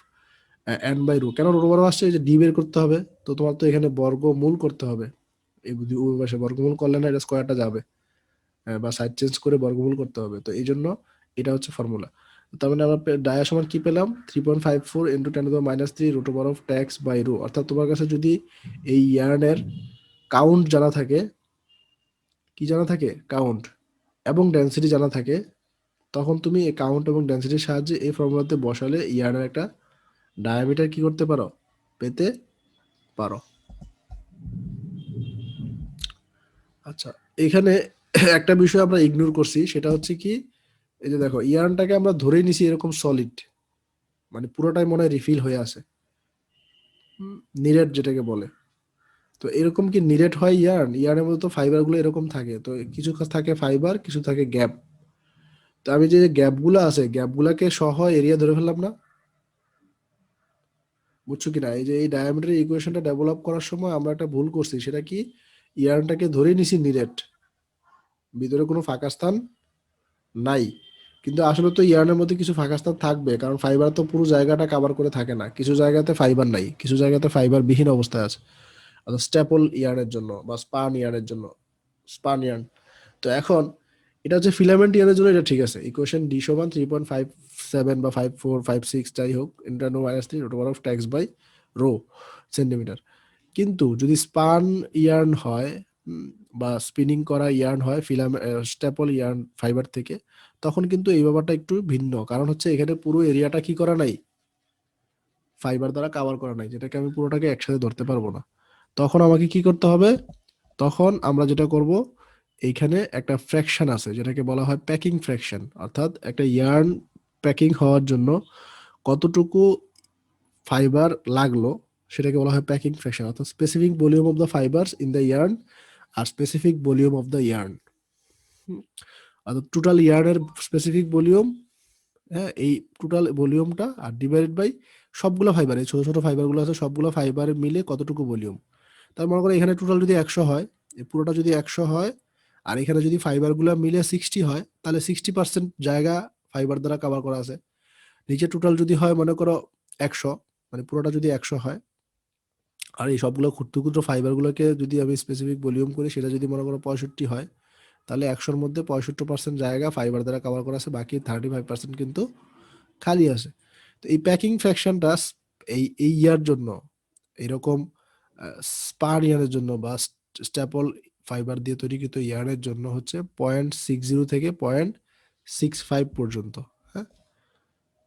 N by rho. কেন রুট ওভার আসছে, এই যে ডি বের করতে হবে, তো তোমার তো এখানে বর্গমূল করতে হবে। এই ওই পাশে বর্গমূল করলে না এটা স্কোয়ারটা যাবে, বা সাইড চেঞ্জ করে বর্গমূল করতে হবে, তো এই জন্য এটা হচ্ছে ফর্মুলা। তার মানে আমরা ডায়া সমান কি পেলাম, 3.54 into 10⁻³ root over of tex by rho. অর্থাৎ তোমার কাছে যদি এই ইয়ার্নের কাউন্ট জানা থাকে, কি জানা থাকে, কাউন্ট এবং ডেন্সিটি জানা থাকে, তখন তুমি এই কাউন্ট এবং ডেন্সিটির সাহায্যে এই ফর্মুলাতে বসালে ইয়ার্নের একটা ডায়ামিটার কি করতে পারো, পেতে পারো। আচ্ছা, এখানে একটা বিষয় আমরা ইগনোর করছি, সেটা হচ্ছে কি, এই যে দেখো ইয়ার্নটাকে আমরা ধরেই নিছি এরকম সলিড, মানে পুরোটাই মনে হয় রিফিল হয়ে আছে, নিরেট যেটাকে বলে। তো এরকম কি নিরেট হয় ইয়ার্ন? ইয়ার্নের মধ্যে তো ফাইবার গুলো এরকম থাকে, তো কিছু থাকে ফাইবার, কিছু থাকে গ্যাপ। তো আমি যে গ্যাপ গুলো আছে, গ্যাপ গুলাকে সহ এরিয়া ধরে ফেললাম না, বুঝছো কিনা? এই যে এই ডায়ামিটার ইকুয়েশনটা ডেভেলপ করার সময় আমরা একটা ভুল করছি, সেটা কি, ইয়ার্নটাকে ধরেই নিছি নিরেট, ভিতরে কোনো ফাঁকা স্থান নাই। কিন্তু আসলে তো ইয়ার্নের মধ্যে কিছু ফাঁকা স্থান থাকবে, কারণ ফাইবার তো পুরো জায়গাটা কভার করে থাকে না, কিছু জায়গাতে ফাইবার নাই, কিছু জায়গাতে ফাইবার বিহীন অবস্থায় আছে। অর্থাৎ স্ট্যাপল ইয়ার্নের জন্য বা স্পান ইয়ার্নের জন্য, স্পান ইয়ার্ন। তো এখন এটা হচ্ছে ফিলামেন্ট ইয়ার্নের জন্য এটা ঠিক আছে, ইকুয়েশন ডি সমান 3.57 বা 5456 যাই হোক, ইন্টারনো-3 root over of tex by rho centimetre. কিন্তু যদি স্পান ইয়ার্ন হয়, বা স্পিনিং করা ইয়ার্ন হয় স্ট্যাপল ইয়ার্ন ফাইবার থেকে, তখন কিন্তু এই ব্যাপারটা একটু ভিন্ন, কারণ হচ্ছে এখানে পুরো এরিয়াটা কি করা নাই, ফাইবার দ্বারা কভার করা নাই, যেটাকে আমি পুরোটাকে একসাথে ধরতে পারবো না। তখন আমাকে কি করতে হবে, তখন আমরা যেটা করব, এইখানে একটা ফ্র্যাকশন আছে যেটাকে বলা হয় প্যাকিং ফ্র্যাকশন, অর্থাৎ একটা ইয়ার্ন প্যাকিং হওয়ার জন্য কতটুকু ফাইবার লাগলো সেটাকে বলা হয় প্যাকিং ফ্র্যাকশন, অর্থাৎ specific volume of the fibres in the yarn আর specific volume of the yarn. অর্থাৎ টোটাল ইয়ার্নের স্পেসিফিক ভলিউম, হ্যাঁ, এই টোটাল ভলিউমটা আর ডিভাইডেড বাই সবগুলো ফাইবার, এই ছোট ছোট ফাইবারগুলো আছে সবগুলো ফাইবার মিলে কতটুকু ভলিউম। তার মনে করো এখানে টোটাল যদি 100 হয়, এই পুরোটা যদি 100 হয়, আর এখানে যদি ফাইবারগুলো মিলে 60 হয়, তাহলে 60% জায়গা ফাইবার দ্বারা কভার করা আছে। নিচে টোটাল যদি হয় মনে করো 100, মানে পুরোটা যদি 100 হয়, আর এই সবগুলো ক্ষুদ্র ক্ষুদ্র ফাইবারগুলোকে যদি আমি স্পেসিফিক ভলিউম করি, সেটা যদি মনে করো 65 হয়, তাহলে 100-র মধ্যে 65% জায়গা ফাইবার দ্বারা কভার করা আছে, বাকি 35% কিন্তু খালি আছে। তো এই প্যাকিং ফ্র্যাকশনটা এই ইয়ার জন্য, এরকম স্পার ইয়ারের জন্য বা স্ট্যাপল ফাইবার দিয়ে তৈরিকৃত ইয়ারের জন্য হচ্ছে 0.60 থেকে 0.65 পর্যন্ত। হ্যাঁ,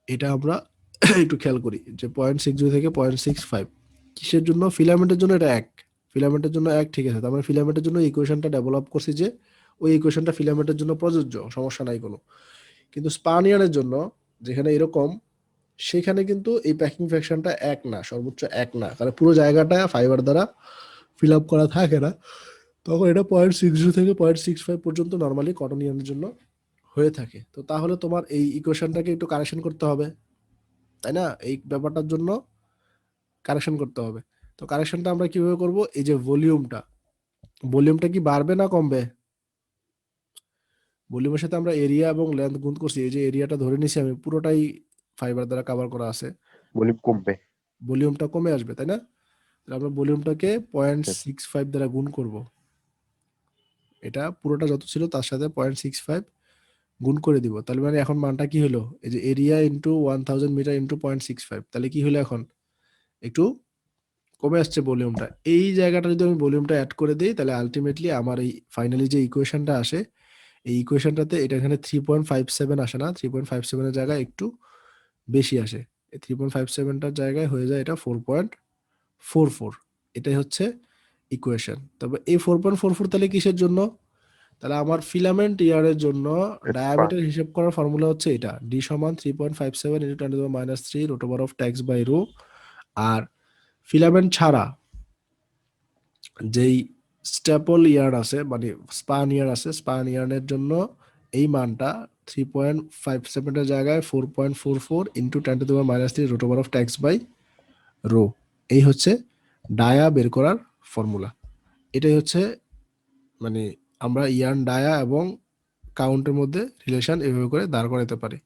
এটা আমরা একটু খেয়াল করি যে 0.60 থেকে 0.65 কিসের জন্য, ফিলামেন্টের জন্য এটা এক, ফিলামেন্টের জন্য এক, ঠিক আছে। তার মানে ফিলামেন্টের জন্য ইকুয়েশনটা ডেভেলপ করছি যে ওই ইকুয়েশনটা ফিলামেন্টের জন্য প্রযোজ্য, সমস্যা নাই কোনো। কিন্তু স্পানিয়ানের জন্য যেখানে এরকম, সেখানে কিন্তু এই প্যাকিং ফ্র্যাকশনটা এক না, সর্বোচ্চ এক না, কারণ পুরো জায়গাটা ফাইবার দ্বারা ফিল আপ করা থাকে না, তখন এটা 0.60 থেকে 0.65 পর্যন্ত নর্মালি কটন ইয়ানের জন্য হয়ে থাকে। তো তাহলে তোমার এই ইকুয়েশনটাকে একটু কারেকশন করতে হবে, তাই না? এই ব্যাপারটার জন্য কারেকশন করতে হবে। তো কারেকশনটা আমরা কিভাবে করব, এই যে ভলিউমটা, ভলিউমটা কি বাড়বে না কমবে? ভলিউমের সাথে আমরা এরিয়া এবং লেন্থ গুণ করছি, এই যে এরিয়াটা ধরে নিছি আমি পুরোটাই ফাইবার দ্বারা কভার করা আছে,
ভলিউম কমবে
ভলিউমটা কমে আসবে, তাই না? তাহলে আমরা ভলিউমটাকে পয়েন্ট
স্যার।
সিক্স ফাইভ দ্বারা গুণ করব, এটা পুরোটা যত ছিল তার সাথে 0.65 গুণ করে দিব। তাহলে মানে এখন মানটা কি হলো, এই যে এরিয়া ইন্টু 1000 মিটার ইন্টু 0.65, তাহলে কি হলো, এখন একটু কমে আসছে ভলিউমটা। এই জায়গাটা যদি আমি ভলিউমটা অ্যাড করে দিই, তাহলে আলটিমেটলি আমার এই ফাইনালি যে ইকুয়েশনটা আসে, এই ইকুয়েশনটাতে এটা এখানে 3.57 আসে না, 3.57 এর জায়গায় একটু বেশি আসে। এই 3.57টার জায়গায় হয়ে যায় এটা 4.44। এটাই হচ্ছে ইকুয়েশন। তবে এই 4.44 তাহলে কিসের জন্য? তাহলে আমার ফিলামেন্ট ইয়ারের জন্য ডায়ামিটার হিসেব করার ফর্মুলা হচ্ছে এটা, ডি সমান 3.57 into 10⁻³ root over of tex by rho. আর ফিলামেন্ট ছাড়া যেই স্ট্যাপল ইয়ার্ন আছে মানে স্পান ইয়ার্ন আছে, স্পান ইয়ার্নের জন্য এই মানটা 3.57 এর জায়গায় 4.44 into 10⁻³ root over of tex by rho. এই হচ্ছে ডায়া বের করার ফর্মুলা। এটাই হচ্ছে মানে আমরা ইয়ার্ন ডায়া এবং কাউন্টের মধ্যে রিলেশন এভাবে করে দাঁড় করাতে পারি।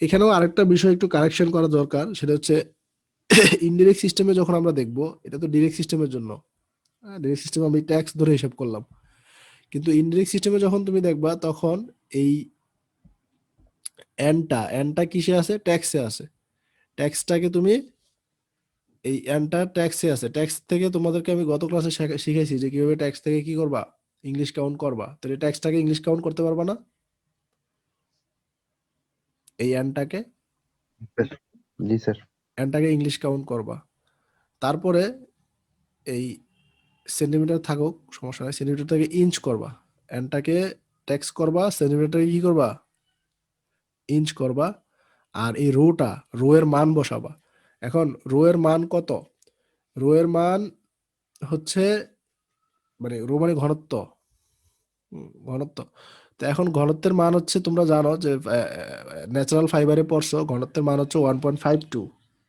এখানেও আরেকটা বিষয় একটু কারেকশন করা দরকার, সেটা হচ্ছে ইনডিরেক্ট সিস্টেমে যখন আমরা দেখব, এটা তো ডিরেক্ট সিস্টেমের জন্য, ডিরেক্ট সিস্টেমে আমি ট্যাক্স ধরে হিসাব করলাম, কিন্তু ইনডিরেক্ট সিস্টেমে যখন তুমি দেখবা তখন এই এনটা কিসে আছে? ট্যাক্সে আছে। ট্যাক্সটাকে তুমি এই এনটা ট্যাক্সে আছে, ট্যাক্স থেকে তোমাদেরকে আমি গত ক্লাসে শিখাইছি যে কিভাবে ট্যাক্স থেকে কি করবা, ইংলিশ কাউন্ট করবা। তাহলে ট্যাক্সটাকে ইংলিশ কাউন্ট করতে পারবা না, এই এনটাকে
জি স্যার।
এনটাকে ইংলিশ কাউন্ট করবা। তারপরে এই সেন্টিমিটার থাকুক সমস্যা নাই, সেন্টিমিটার থেকে ইঞ্চ করবা, এনটাকে ট্যাক্স করবা, সেন্টিমিটারটাকে কি করবা, ইঞ্চ করবা। আর এই রো এর মান বসাবা। এখন রো এর মান কত? রো এর মান হচ্ছে মানে রো মানে ঘনত্ব, ঘনত্ব। তো এখন ঘনত্বের মান হচ্ছে, তোমরা জানো যে ন্যাচারাল ফাইবারে পড়ছো, ঘনত্বের মান হচ্ছে 1.52।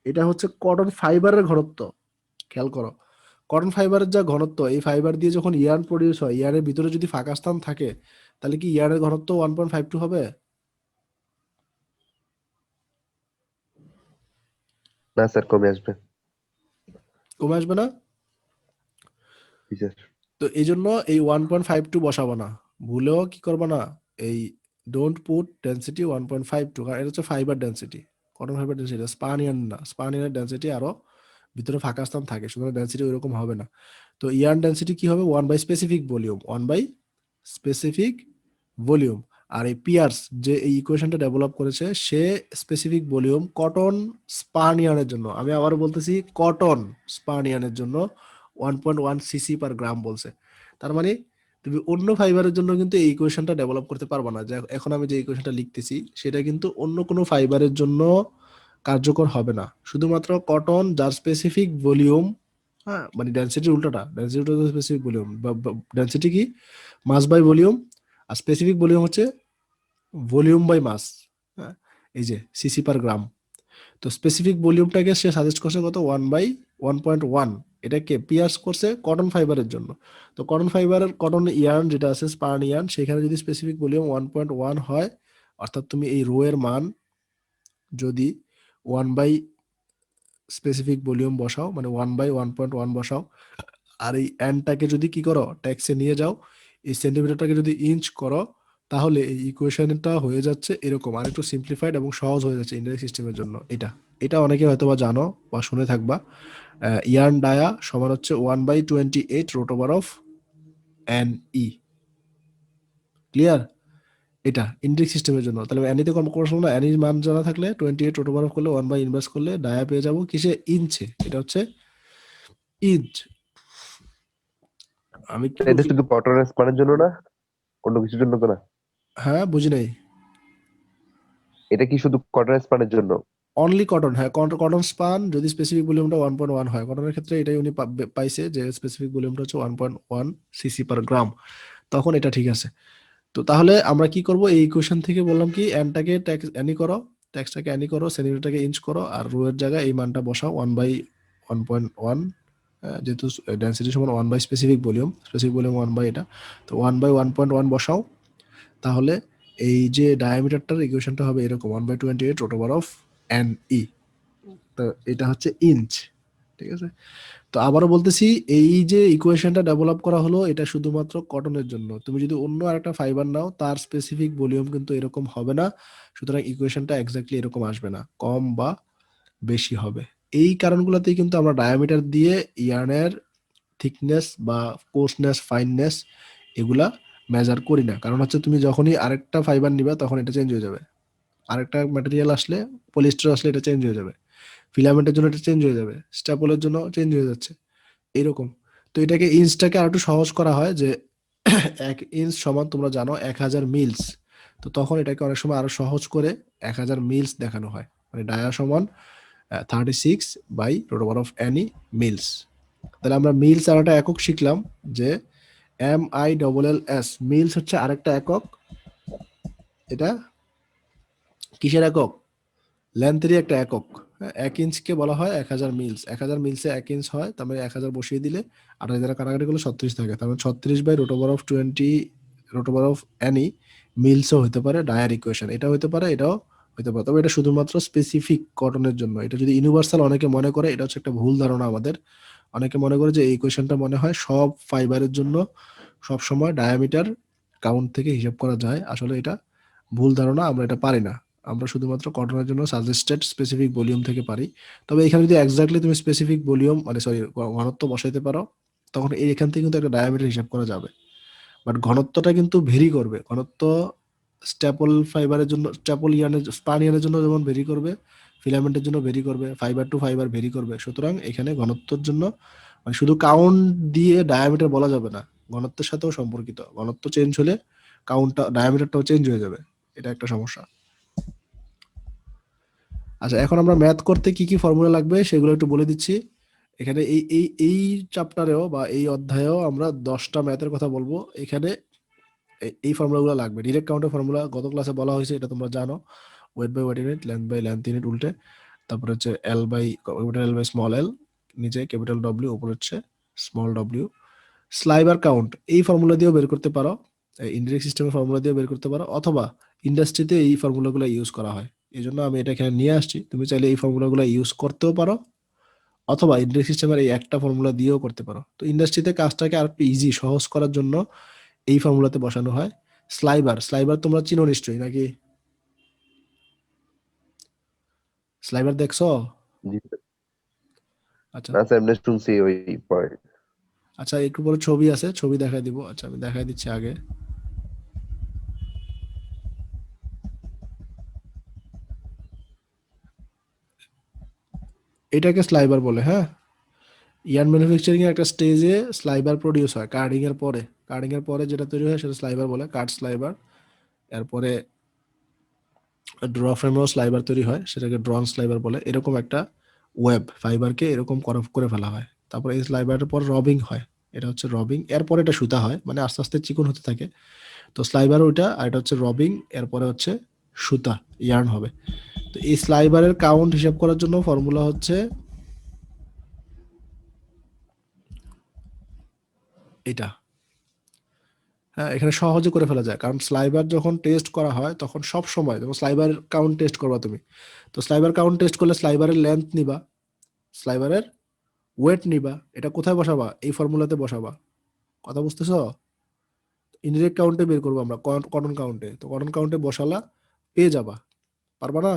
এটা হচ্ছে কটন ফাইবারের ঘনত্ব। খেয়াল করো, কটন ফাইবারের যা ঘনত্ব, এই ফাইবার দিয়ে যখন ইয়ার্ন প্রডিউস হয়, ইয়ার্নের ভিতরে যদি ফাঁকা স্থান থাকে, তাহলে কি ইয়ার্নের ঘনত্ব 1.52 হবে?
না স্যার, কমে আসবে।
কমে আসবে না?
জি স্যার।
তো এই জন্য এই 1.52 বসাবো না, ভুলেও কি করবো না, এই ডোন্ট পুট ডেন্সিটি 1.52, কারণ এটা হচ্ছে fibre density, cotton fibre density, স্পানিয়ান না। স্পানিয়ানের ডেন্সিটি আরো ভিতরে ফাঁকা স্থান থাকে, সুতরাং ডেন্সিটি ওইরকম হবে না। তো ইয়ার্ন ডেন্সিটি কি হবে? 1/স্পেসিফিক ভলিউম, 1/স্পেসিফিক ভলিউম। আর এই পিয়ার্স যে এই ইকুয়েশনটা ডেভেলপ করেছে, সে স্পেসিফিক ভলিউম কটন স্পানিয়ানের জন্য, আমি আবার বলতেছি কটন স্পানিয়ানের জন্য 1.1 সিসি পার গ্রাম বলছে। তার মানে তুমি অন্য ফাইবারের জন্য কিন্তু এই ইকুয়েশনটা ডেভেলপ করতে পারবে না। যে এখন আমি যে ইকুয়েশনটা লিখতেছি, সেটা কিন্তু অন্য কোনো ফাইবারের জন্য কার্যকর হবে না। শুধুমাত্র কটন, যার স্পেসিফিক ভলিউম, হ্যাঁ মানে ডেন্সিটির উল্টাটা, ডেন্সিটি স্পেসিফিক ভলিউম, ডেন্সিটি কি মাস বাই ভলিউম, আর স্পেসিফিক ভলিউম হচ্ছে ভলিউম বাই মাস। হ্যাঁ, এই যে সিসি পার গ্রাম। তো স্পেসিফিক ভলিউমটাকে সে সাজেস্ট করছে কত? 1/1.1। এটাকে পিয়ার্স করছে কটন ফাইবারের জন্য। তো কটন ফাইবারের কটন ইয়ার্ন যেটা আছে, স্পার্ন ইয়ার্ন, সেখানে যদি স্পেসিফিক ভলিউম 1.1 হয়, অর্থাৎ তুমি এই রো এর মান যদি 1 বাই স্পেসিফিক ভলিউম বসাও, মানে 1/1.1 বসাও, আর এই এনটাকে যদি কি করো, ট্যাক্সে নিয়ে যাও, এই সেন্টিমিটারটাকে যদি ইঞ্চ করো, তাহলে এই ইকুয়েশনটা হয়ে যাচ্ছে এরকম, আর একটু সিম্পলিফাইড এবং সহজ হয়ে যাচ্ছে ইনডাইরেক্ট সিস্টেমের জন্য। এটা এটা অনেকে হয়তো বা জানো বা শুনে থাকবা। ইয়ার্ন ডায়া সমান হচ্ছে 1/28 root over of N E. Clear? এটা ইনডাইরেক্ট সিস্টেমের জন্য। তাহলে এনিতে কম করবো না, এনির মান জানা থাকলে 28 রুট ওভার অফ করলে 1 বাই ইনভার্স করলে ডায়া পেয়ে যাবো কিসে? ইঞ্চে। এটা হচ্ছে ইঞ্চ। আমি কি
এটা শুধু কটন স্পানের জন্য না, অন্য কিছুর জন্য তো না?
হ্যাঁ, বুঝি নাই।
এটা কি শুধু কটন স্পানের জন্য?
অনলি কটন, হ্যাঁ কটন স্পান যদি স্পেসিফিক ভলিউমটা 1.1 হয়, কটনের ক্ষেত্রে এটাই উনি পাইছে যে স্পেসিফিক ভলিউমটা হচ্ছে 1.1 সিসি পার গ্রাম, তখন এটা ঠিক আছে। তো তাহলে আমরা কি করব? এই ইকুয়েশন থেকে বললাম কি, এনটাকে অ্যানি করো, ট্যাক্সটাকে অ্যানি করো, সেন্টিমিটারটাকে ইঞ্চ করো, আর রো এর জায়গায় এই মানটা বসাও 1/1.1, যেহেতু ডেন্সিটি সমান 1 বাই স্পেসিফিক ভলিউম 1 বাই এটা, তো 1/1.1 বসাও। তাহলে এই যে ডায়ামিটারটার ইকুয়েশনটা হবে এরকম, 1/28 root over of N E. তো এটা হচ্ছে ইঞ্চ, ঠিক আছে? তো আবারও বলতেছি, এই যে ইকুয়েশনটা ডেভেলপ করা হলো, এটা শুধুমাত্র কটনের জন্য। তুমি যদি অন্য আরেকটা ফাইবার নাও, তার স্পেসিফিক ভলিউম কিন্তু এরকম হবে না, সুতরাং ইকুয়েশনটা এক্স্যাক্টলি এরকম আসবে না, কম বা বেশি হবে। এই কারণগুলোতেই কিন্তু আমরা ডায়ামিটার দিয়ে ইয়ার্নের থিকনেস বা কোর্সনেস, ফাইননেস এগুলা মেজার করি না, কারণ হচ্ছে তুমি যখনই আরেকটা ফাইবার নিবা তখন এটা চেঞ্জ হয়ে যাবে, আরেকটা ম্যাটেরিয়াল আসলে, পলিস্টার আসলে এটা চেঞ্জ হয়ে যাবে, ফিলামেন্টের জন্য এটা চেঞ্জ হয়ে যাবে, স্ট্যাপলের জন্য চেঞ্জ হয়ে যাচ্ছে, এরকম। তো এটাকে ইঞ্চটাকে আর একটু সহজ করা হয় যে 1 ইঞ্চ সমান তোমরা জানো 1000 মিলস। তো তখন এটাকে অনেক সময় আরো সহজ করে 1000 মিলস দেখানো হয়, মানে ডায়া সমান 36/√(NE)মিলস। তাহলে আমরা মিলস আর একটা একক শিখলাম যে MILLS, মিলস হচ্ছে আরেকটা একক। এটা কিসের একক? লেন্থেরই একটা একক। 1 ইঞ্চকে বলা হয় 1000 মিলস। 1000 মিলসে 1 ইঞ্চ হয়, তার মানে 1000 বসিয়ে দিলে 28 দ্বারা কাটাকাটি করলে 36 থাকে, তার মানে 36/√20√(NE) মিলসও হতে পারে ডায়ার ইকুয়েশন। এটাও হতে পারে, এটাও হতে পারে, তবে এটা শুধুমাত্র স্পেসিফিক কটনের জন্য। এটা যদি ইউনিভার্সাল অনেকে মনে করে, এটা হচ্ছে একটা ভুল ধারণা আমাদের। অনেকে মনে করে যে এই ইকুয়েশনটা মনে হয় সব ফাইবারের জন্য সব সময় ডায়ামিটার কাউন্ট থেকে হিসাব করা যায়। আসলে এটা ভুল ধারণা, আমরা এটা পারি না। আমরা শুধুমাত্র কটনের জন্য সাজেস্টেড স্পেসিফিক ভলিউম থেকে পারি। তবে এখানে যদি এক্স্যাক্টলি তুমি স্পেসিফিক ভলিউম মানে সরি ঘনত্ব বসাইতে পারো, তখন এখান থেকে কিন্তু একটা ডায়ামিটার হিসাব করা যাবে। বাট ঘনত্বটা কিন্তু ভেরি করবে। ঘনত্ব স্ট্যাপল ফাইবারের জন্য, স্ট্যাপল ইয়ানের স্পান ইয়ানের জন্য যেমন ভেরি করবে, ফিলামেন্টের জন্য ভেরি করবে, ফাইবার টু ফাইবার ভেরি করবে। সুতরাং এখানে ঘনত্বের জন্য মানে শুধু কাউন্ট দিয়ে ডায়ামিটার বলা যাবে না, ঘনত্বের সাথেও সম্পর্কিত। ঘনত্ব চেঞ্জ হলে কাউন্টটা ডায়ামিটারটাও চেঞ্জ হয়ে যাবে, এটা একটা সমস্যা। আচ্ছা, এখন আমরা ম্যাথ করতে কি কি ফর্মুলা লাগবে সেগুলো একটু বলে দিচ্ছি। এখানে এই চ্যাপ্টারেও বা এই অধ্যায়েও আমরা 10টা ম্যাথের কথা বলবো। এখানে এই ফর্মুলাগুলো লাগবে। ডিরেক্ট কাউন্টের ফর্মুলা গত ক্লাসে বলা হয়েছে, এটা তোমরা জানো। Weight by weight unit, length by length unit উল্টে, তারপরে হচ্ছে L by capital L by small L, নিচে ক্যাপিটাল ডব্লিউ, উপরে হচ্ছে স্মল ডব্লিউ। স্লাইবার কাউন্ট এই ফর্মুলা দিয়েও বের করতে পারো, ইনডিরেক্ট সিস্টেমের ফর্মুলা দিয়েও বের করতে পারো, অথবা ইন্ডাস্ট্রিতে এই ফর্মুলাগুলো ইউজ করা হয়, এই জন্য আমি এটা এখানে নিয়ে আসছি। তুমি চাইলে এই ফর্মুলাগুলো ইউজ করতেও পারো, অথবা ইনডিরেক্ট সিস্টেমের এই একটা ফর্মুলা দিয়েও করতে পারো। তো ইন্ডাস্ট্রিতে কাজটাকে আর একটু ইজি সহজ করার জন্য এই ফর্মুলাতে বসানো হয়। স্লাইবার, স্লাইবার তোমরা চিনো নিশ্চয়ই নাকি? স্লাইবার দেখছো?
জি স্যার।
আচ্ছা
না স্যার, এমনি শুনছি ওই পয়েন্ট।
আচ্ছা, একটু পরে ছবি আছে, ছবি দেখাই দিব। আচ্ছা, আমি দেখাই দিচ্ছি আগে। এটাকে স্লাইবার বলে, হ্যাঁ। ইয়ার্ন ম্যানুফ্যাকচারিং এর একটা স্টেজে স্লাইবার প্রডিউস হয় কার্ডিং এর পরে। কার্ডিং এর পরে যেটা তৈরি হয় সেটা স্লাইবার বলে, কার্ড স্লাইবার। এরপরে ড্র ফ্রেমেও স্লাইবার তৈরি হয়, সেটাকে ড্রন স্লাইবার বলে। এরকম একটা ওয়েব ফাইবারকে এরকম করে ফেলা হয়। তারপরে এই স্লাইবারের পর রবিং হয়, এটা হচ্ছে রবিং। এরপরে এটা সুতা হয়, মানে আস্তে আস্তে চিকন হতে থাকে। তো স্লাইবার ওইটা, আর এটা হচ্ছে রবিং, এরপরে হচ্ছে সুতা, ইয়ার্ন হবে। তো এই স্লাইবারের কাউন্ট হিসাব করার জন্য ফর্মুলা হচ্ছে এটা। হ্যাঁ, এখানে সহজে করে ফেলা যায়, কারণ স্লাইবার যখন টেস্ট করা হয় তখন সব সময় যখন স্লাইবার কাউন্ট টেস্ট করবা তুমি, তো স্লাইবার কাউন্ট টেস্ট করলে স্লাইবারের লেন্থ নিবা, স্লাইবারের ওয়েট নিবা, এটা কোথায় বসাবা? এই ফর্মুলাতে বসাবা। কথা বুঝতেছো? ইনডিরেক্ট কাউন্টে বের করবো আমরা, কটন কাউন্টে। তো কটন কাউন্টে বসালা, পেয়ে যাবা। পারবা না?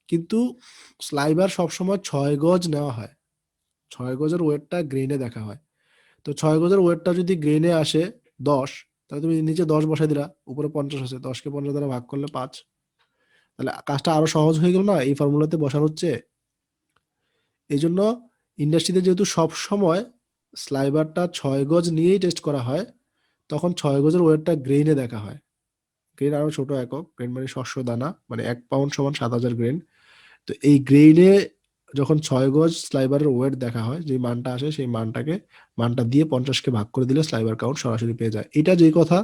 কিন্তু স্লাইবার সবসময় 6 গজ নেওয়া হয়, 6 গজের ওয়েটটা গ্রেনে দেখা হয়। তো 6 গজের ওয়েটটা যদি গ্রেনে আসে 10, তাহলে তুমি নিচে 10 বসাই দিলা, উপরে 50 আছে, 10কে 50 দ্বারা ভাগ করলে 5। তাহলে কাজটা আরো সহজ হয়ে গেল না এই ফর্মুলাতে বসানো হচ্ছে। এই জন্য ইন্ডাস্ট্রিতে যেহেতু সব সময় স্লাইবারটা 6 গজ নিয়েই টেস্ট করা হয়, তখন 6 গজের ওয়েটটা গ্রেইনে দেখা হয়। গ্রেন আরো ছোট একক, গ্রেন মানে শস্য দানা, মানে 1 পাউন্ড সমান 7000 গ্রেন। তো এই গ্রেইনে যখন 6 গজ স্লাইবারের ওয়েট দেখা হয়, যে মানটা আসে সেই মানটা দিয়ে 50কে ভাগ করে দিলে স্লাইবার কাউন্ট সরাসরি পেয়ে যায়। এটা যেই কথা,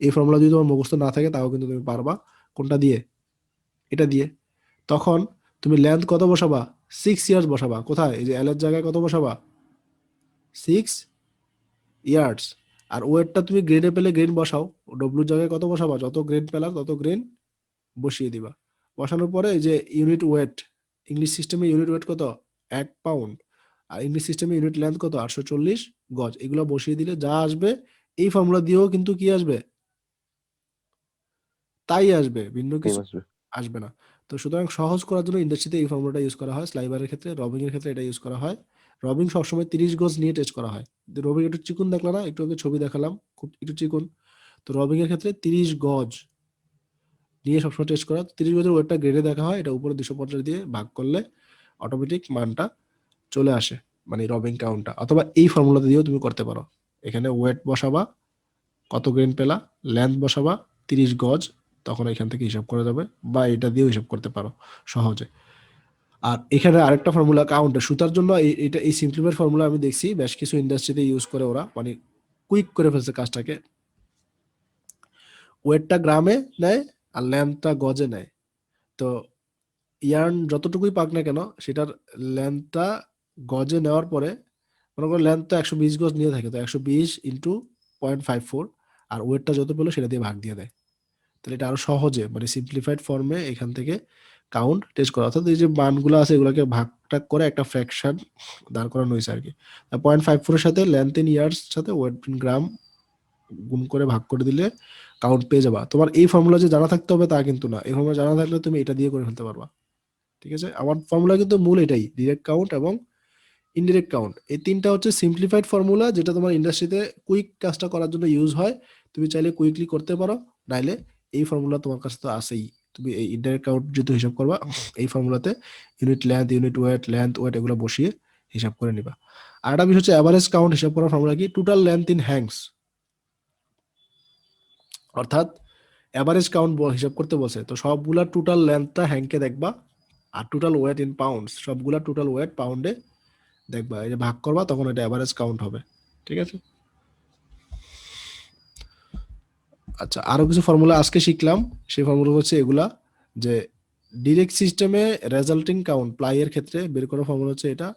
এই ফর্মুলা যদি তোমার মুখস্থ না থাকে তাও কিন্তু তুমি পারবা। কোনটা দিয়ে? এটা দিয়ে। তখন তুমি লেন্থ কত বসাবা? 6 ইয়ার্স বসাবা। কোথায়? এই যে এল এর জায়গায় কত বসাবা? 6 ইয়ার্স। আর ওয়েটটা তুমি গ্রেডে পেলে গ্রেন বসাও, ডব্লুর জায়গায় কত বসাবা? যত গ্রেন পেলা তত গ্রেন বসিয়ে দিবা। বসানোর পরে এই যে ইউনিট ওয়েট, ইংলিশ সিস্টেমে ইউনিট ওয়েট কত? 1 পাউন্ড। আর ইংলিশ সিস্টেমে ইউনিট লেন্থ কত? 840 গজ। এগুলো বসিয়ে দিলে যা আসবে, এই ফর্মুলা দিয়েও কিন্তু কি আসবে? তাই আসবে, ভিন্ন
সেম
কিছু
আসবে।
আসবে না। তো সুতরাং সহজ করার জন্য ইন্ডাস্ট্রিতে এই ফর্মুলাটা ইউজ করা হয়, স্লাইবারের ক্ষেত্রে, রবিং এর ক্ষেত্রে এটা ইউজ করা হয়। রবিং সবসময় 30 গজ নিয়ে টেস্ট করা হয়। রবিং একটু চিকুন দেখলা না, একটু আগে ছবি দেখালাম, খুব একটু চিকুন। তো রবিং এর ক্ষেত্রে 30 গজ নিয়ে সবসময় টেস্ট করা। 30 গজের ওয়েটটা গ্রেডে দেখা হয়, এটা উপরে 250 দিয়ে ভাগ করলে অটোমেটিক মানটা চলে আসে, মানে রবিং কাউন্টটা। অথবা এই ফর্মুলাতে দিয়েও তুমি করতে পারো। এখানে ওয়েট বসাবা, কত গ্রেন পেলা, লেন্থ বসাবা 30 গজ, তখন এখান থেকে হিসাব করে যাবে, বা এটা দিয়েও হিসাব করতে পারো সহজে। আর এখানে আরেকটা ফর্মুলা কাউন্টে সুতার জন্য, এটা এই সিম্পলিফাইড ফর্মুলা আমি দেখছি বেশ কিছু ইন্ডাস্ট্রিতে ইউজ করে, ওরা মানে কুইক করে ফেলছে কাজটাকে। ওয়েটটা গ্রামে নেয় আর লেন্থটা গজে নেয়। তো ইয়ার্ন যতটুকুই পাক না কেন, সেটার লেন্থটা গজে নেওয়ার পরে, মনে করো লেন্থ তো 120 গজ নিয়ে থাকে, তো 120 ইন্টু 0.54, আর ওয়েটটা যত পেলো সেটা দিয়ে ভাগ দিয়ে দেয়। তাহলে এটা আরো সহজে, মানে সিম্পলিফাইড ফর্মে এখান থেকে কাউন্ট টেস্ট করা, অর্থাৎ এই যে মানগুলো আছে এগুলোকে ভাগ টাগ করে একটা ফ্র্যাকশন দাঁড় করানো হয়েছে আর কি। 0.54 এর সাথে লেন্থ ইন ইয়ার্স সাথে ওয়েট ইন গ্রাম গুণ করে ভাগ করে দিলে কাউন্ট পেয়ে যাবা। তোমার এই ফর্মুলা যে জানা থাকতে হবে তা কিন্তু না, এই ফর্মুলা জানা থাকলে তুমি এটা দিয়ে করে ফেলতে পারবা। ঠিক আছে, আমার ফর্মুলা কিন্তু মূল এটাই, ডিরেক্ট কাউন্ট এবং ইনডিরেক্ট কাউন্ট, এই তিনটা হচ্ছে সিম্পলিফাইড ফর্মুলা, যেটা তোমার ইন্ডাস্ট্রিতে কুইক কাজটা করার জন্য ইউজ হয়। তুমি চাইলে কুইকলি করতে পারো, নাইলে এই ফর্মুলা তোমার কাছে তো আছেই, তুমি এই ইনডাইরেক্ট কাউন্ট যেহেতু হিসাব করবা, এই ফর্মুলাতে unit length, unit weight, length weight এগুলো বসিয়ে হিসাব করে নিবা। আর একটা বিষয় হচ্ছে অ্যাভারেজ কাউন্ট হিসাব করার ফর্মুলা কি, টোটাল লেন্থ ইন হ্যাংস, অর্থাৎ অ্যাভারেজ কাউন্ট হিসাব করতে বলছে, তো সবগুলা টোটাল লেন্থটা হ্যাংকে দেখবা, আর টোটাল ওয়েট ইন পাউন্ডস, সবগুলা টোটাল ওয়েট পাউন্ডে দেখবা, এই যে ভাগ করবা তখন এটা অ্যাভারেজ কাউন্ট হবে। ঠিক আছে, আচ্ছা আরো কিছু ফর্মুলা আজকে শিখলাম, সেই ফর্মুলা হচ্ছে এগুলা, যে ডিরেক্ট সিস্টেমে রেজাল্টিং কাউন্ট প্লাইয়ের ক্ষেত্রে বের করার ফর্মুলা হচ্ছে এটা,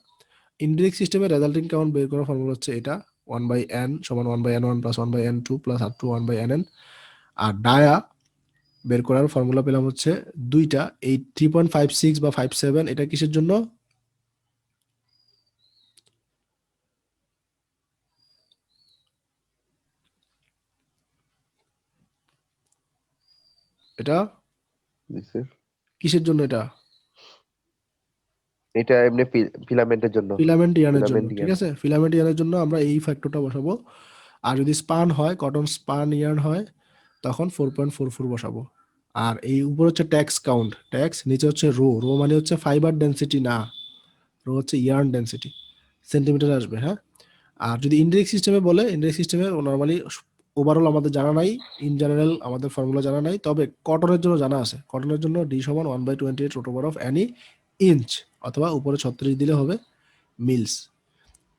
ইনডিরেক্ট সিস্টেমে রেজাল্টিং কাউন্ট বের করার ফর্মুলা হচ্ছে এটা, 1/n সমান 1/n1 plus 1/n2 plus up to 1/nn। আর ডায়া বের করার ফর্মুলা পেলাম হচ্ছে দুইটা, এই 3.56 বা 57, এটা কিসের জন্য, এটা
জি স্যার।
কিসের জন্য, এটা
এটা এমনি ফিলামেন্টের জন্য।
ফিলামেন্ট ইয়ানের জন্য।
ফিলামেন্ট
ঠিক
ইয়ার্ন।
আছে, ফিলামেন্ট ইয়ানের জন্য আমরা এই ফ্যাক্টরটা বসাবো। আর যদি স্পান হয়, কটন স্পান ইয়ার্ন হয়, তখন 4.44 বসাবো। আর এই উপর হচ্ছে ট্যাক্স কাউন্ট, ট্যাক্স, নিচে হচ্ছে রো, রো মানে হচ্ছে ফাইবার ডেন্সিটি না, রো হচ্ছে ইয়ার্ন ডেন্সিটি, সেন্টিমিটার আসবে। হ্যাঁ, আর যদি ইনডিরেক্ট সিস্টেমে বলে, ইনডিরেক্ট সিস্টেমে নর্মালি ওভারঅল আমাদের জানা নাই, ইন জেনারেল আমাদের ফর্মুলা জানা নাই, তবে কটনের জন্য জানা আছে। কটনের জন্য ডি সমান 1/28 root over of any inch, অথবা উপরে 36 দিলে হবে মিলস।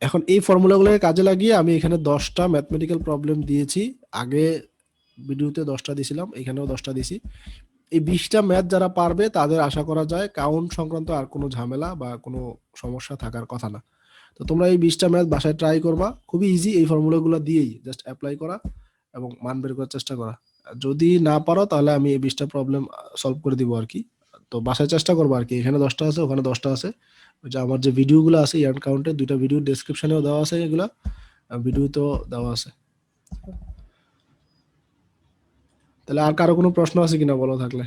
এখন এই ফর্মুলাগুলোকে কাজে লাগিয়ে আমি এখানে 10টা ম্যাথমেটিক্যাল প্রবলেম দিয়েছি, আগে ভিডিওতে 10টা দিয়েছিলাম, এখানেও 10টা দিয়েছি। এই 20টা ম্যাথ যারা পারবে তাদের আশা করা যায় কাউন্ট সংক্রান্ত আর কোনো ঝামেলা বা কোনো সমস্যা থাকার কথা না। তো তোমরা এই 20টা ম্যাথ বাসায় ট্রাই করবা, খুবই ইজি, এই ফর্মুলাগুলো দিয়েই জাস্ট অ্যাপ্লাই করা এবং মান বের করার চেষ্টা করা। যদি না পারো তাহলে আমি এই 20টা প্রবলেম সলভ করে দিব আর কি। তো বাসায় চেষ্টা করবো আর কি, এখানে 10টা আছে, ওখানে 10টা আছে। ওই যে আমার যে ভিডিওগুলো আছে ইয়ার্ন কাউন্টে, 2টা ভিডিও ডেসক্রিপশনেও দেওয়া আছে, এগুলা ভিডিওতেও দেওয়া আছে। তাহলে আর কারো কোনো প্রশ্ন আছে কিনা বলো থাকলে।